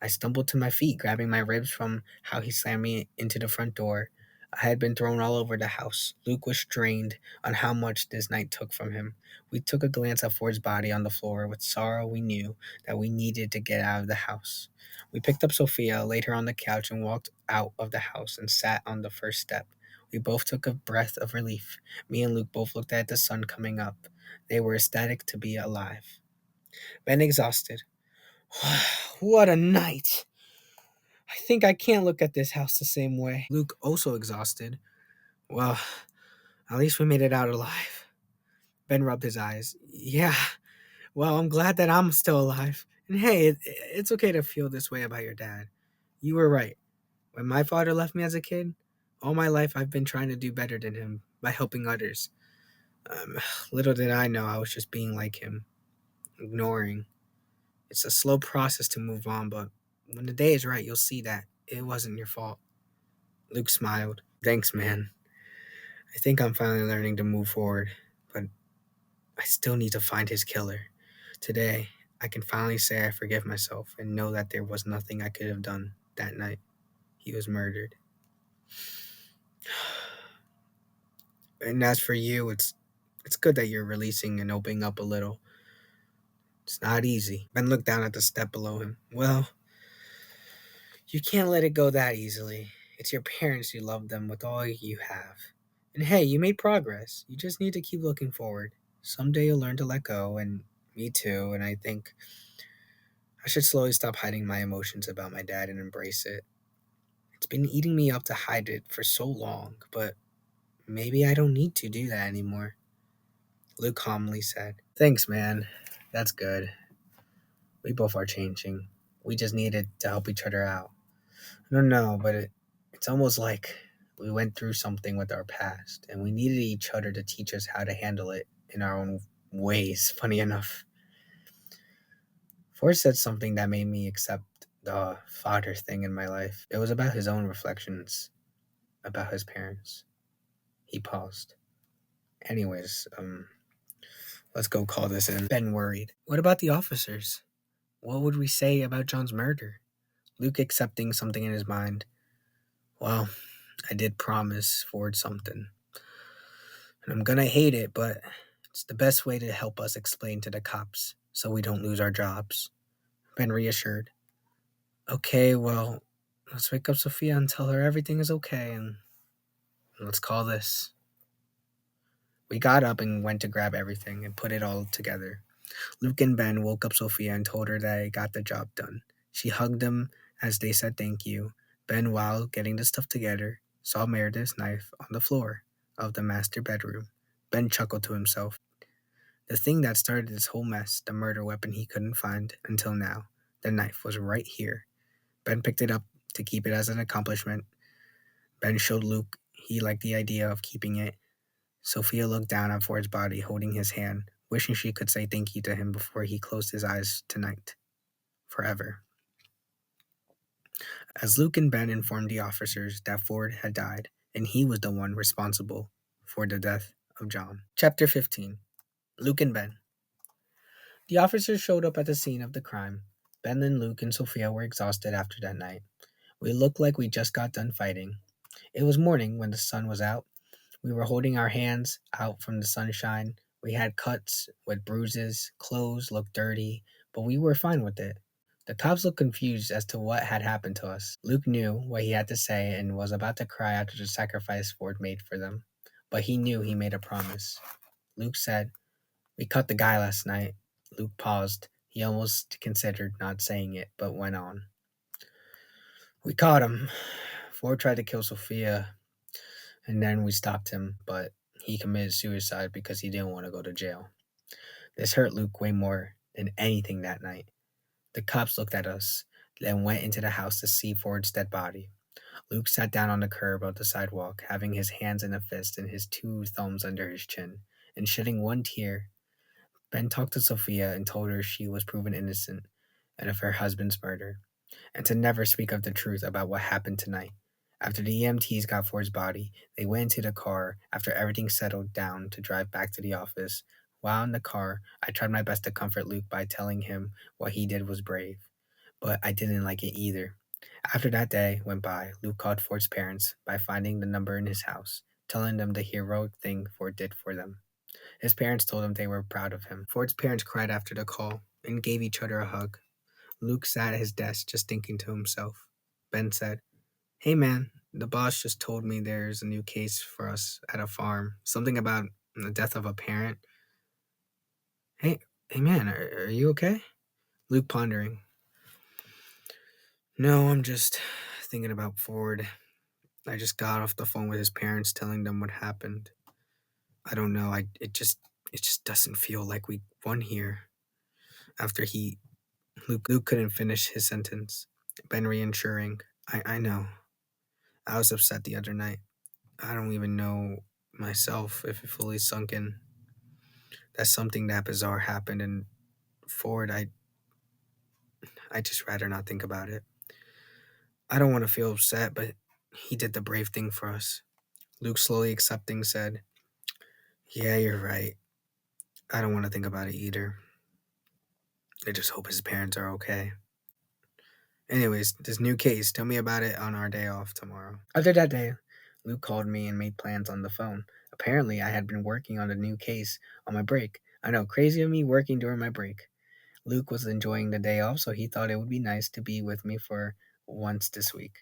I stumbled to my feet, grabbing my ribs from how he slammed me into the front door. I had been thrown all over the house. Luke was strained on how much this night took from him. We took a glance at Ford's body on the floor. With sorrow, we knew that we needed to get out of the house. We picked up Sophia, laid her on the couch, and walked out of the house and sat on the first step. We both took a breath of relief. Me and Luke both looked at the sun coming up. They were ecstatic to be alive. Ben exhausted. What a night! I think I can't look at this house the same way. Luke, also exhausted. Well, at least we made it out alive. Ben rubbed his eyes. Yeah, well, I'm glad that I'm still alive. And hey, it's okay to feel this way about your dad. You were right. When my father left me as a kid, all my life I've been trying to do better than him by helping others. Um, Little did I know I was just being like him, ignoring. It's a slow process to move on, but when the day is right, you'll see that it wasn't your fault. Luke smiled. Thanks, man. I think I'm finally learning to move forward, but I still need to find his killer. Today, I can finally say I forgive myself and know that there was nothing I could have done that night. He was murdered. And as for you, it's good that you're releasing and opening up a little. It's not easy. Ben looked down at the step below him. Well, you can't let it go that easily. It's your parents, you love them with all you have. And hey, you made progress. You just need to keep looking forward. Someday you'll learn to let go, and me too, and I think I should slowly stop hiding my emotions about my dad and embrace it. It's been eating me up to hide it for so long, but maybe I don't need to do that anymore. Luke calmly said, Thanks, man. That's good. We both are changing. We just needed to help each other out. I don't know, but it's almost like we went through something with our past, and we needed each other to teach us how to handle it in our own ways, funny enough. Ford said something that made me accept the father thing in my life. It was about his own reflections, about his parents. He paused. Anyways, let's go call this in. Ben worried. What about the officers? What would we say about John's murder? Luke accepting something in his mind. Well, I did promise Ford something. And I'm gonna hate it, but it's the best way to help us explain to the cops so we don't lose our jobs. Ben reassured. Okay, well, let's wake up Sophia and tell her everything is okay, and let's call this. We got up and went to grab everything and put it all together. Luke and Ben woke up Sophia and told her that they got the job done. She hugged them as they said thank you. Ben, while getting the stuff together, saw Meredith's knife on the floor of the master bedroom. Ben chuckled to himself. The thing that started this whole mess, the murder weapon he couldn't find until now, the knife was right here. Ben picked it up to keep it as an accomplishment. Ben showed Luke he liked the idea of keeping it. Sophia looked down at Ford's body, holding his hand, wishing she could say thank you to him before he closed his eyes tonight. Forever. As Luke and Ben informed the officers that Ford had died, and he was the one responsible for the death of John. Chapter 15. Luke and Ben. The officers showed up at the scene of the crime. Ben and Luke and Sophia were exhausted after that night. We looked like we just got done fighting. It was morning when the sun was out. We were holding our hands out from the sunshine. We had cuts with bruises, clothes looked dirty, but we were fine with it. The cops looked confused as to what had happened to us. Luke knew what he had to say and was about to cry after the sacrifice Ford made for them, but he knew he made a promise. Luke said, "We caught the guy last night." Luke paused. He almost considered not saying it, but went on. "We caught him. Ford tried to kill Sophia, and then we stopped him, but he committed suicide because he didn't want to go to jail." This hurt Luke way more than anything that night. The cops looked at us, then went into the house to see Ford's dead body. Luke sat down on the curb of the sidewalk, having his hands in a fist and his two thumbs under his chin, and shedding one tear. Ben talked to Sophia and told her she was proven innocent and of her husband's murder, and to never speak of the truth about what happened tonight. After the EMTs got Ford's body, they went into the car after everything settled down to drive back to the office. While in the car, I tried my best to comfort Luke by telling him what he did was brave, but I didn't like it either. After that day went by, Luke called Ford's parents by finding the number in his house, telling them the heroic thing Ford did for them. His parents told him they were proud of him. Ford's parents cried after the call and gave each other a hug. Luke sat at his desk just thinking to himself. Ben said, "Hey man, the boss just told me there's a new case for us at a farm. Something about the death of a parent." Hey, hey man, are you okay? Luke pondering. "No, I'm just thinking about Ford. I just got off the phone with his parents telling them what happened. I don't know, it just doesn't feel like we won here." After Luke couldn't finish his sentence. Ben reassuring, I know. I was upset the other night. I don't even know myself if it fully sunk in that something that bizarre happened, and Ford, I just rather not think about it. I don't want to feel upset, but he did the brave thing for us." Luke, slowly accepting, said, "Yeah, you're right. I don't want to think about it either. I just hope his parents are okay. Anyways, this new case, tell me about it on our day off tomorrow." After that day, Luke called me and made plans on the phone. Apparently, I had been working on the new case on my break. I know, crazy of me working during my break. Luke was enjoying the day off, so he thought it would be nice to be with me for once this week.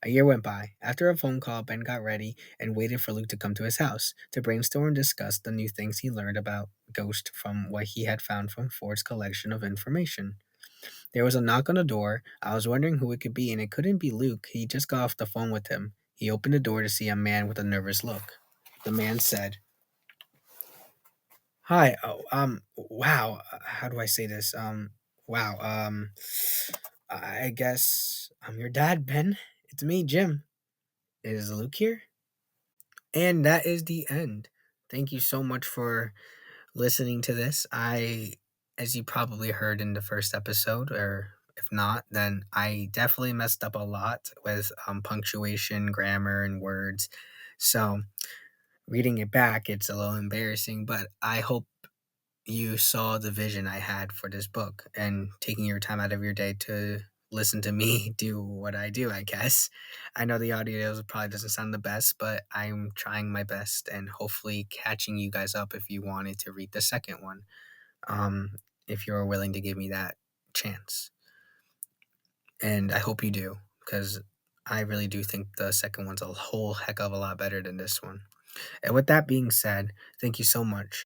A year went by. After a phone call, Ben got ready and waited for Luke to come to his house to brainstorm and discuss the new things he learned about Ghost from what he had found from Ford's collection of information. There was a knock on the door. I was wondering who it could be, and it couldn't be Luke. He just got off the phone with him. He opened the door to see a man with a nervous look. The man said, "Hi, wow, how do I say this? Wow, I guess I'm your dad, Ben. It's me, Jim. Is Luke here?" And that is the end. Thank you so much for listening to this. As you probably heard in the first episode, or if not, then I definitely messed up a lot with punctuation, grammar, and words. So reading it back, it's a little embarrassing, but I hope you saw the vision I had for this book and taking your time out of your day to listen to me do what I do, I guess. I know the audio probably doesn't sound the best, but I'm trying my best and hopefully catching you guys up if you wanted to read the second one, um, if you're willing to give me that chance. And I hope you do, because I really do think the second one's a whole heck of a lot better than this one. And with that being said, thank you so much.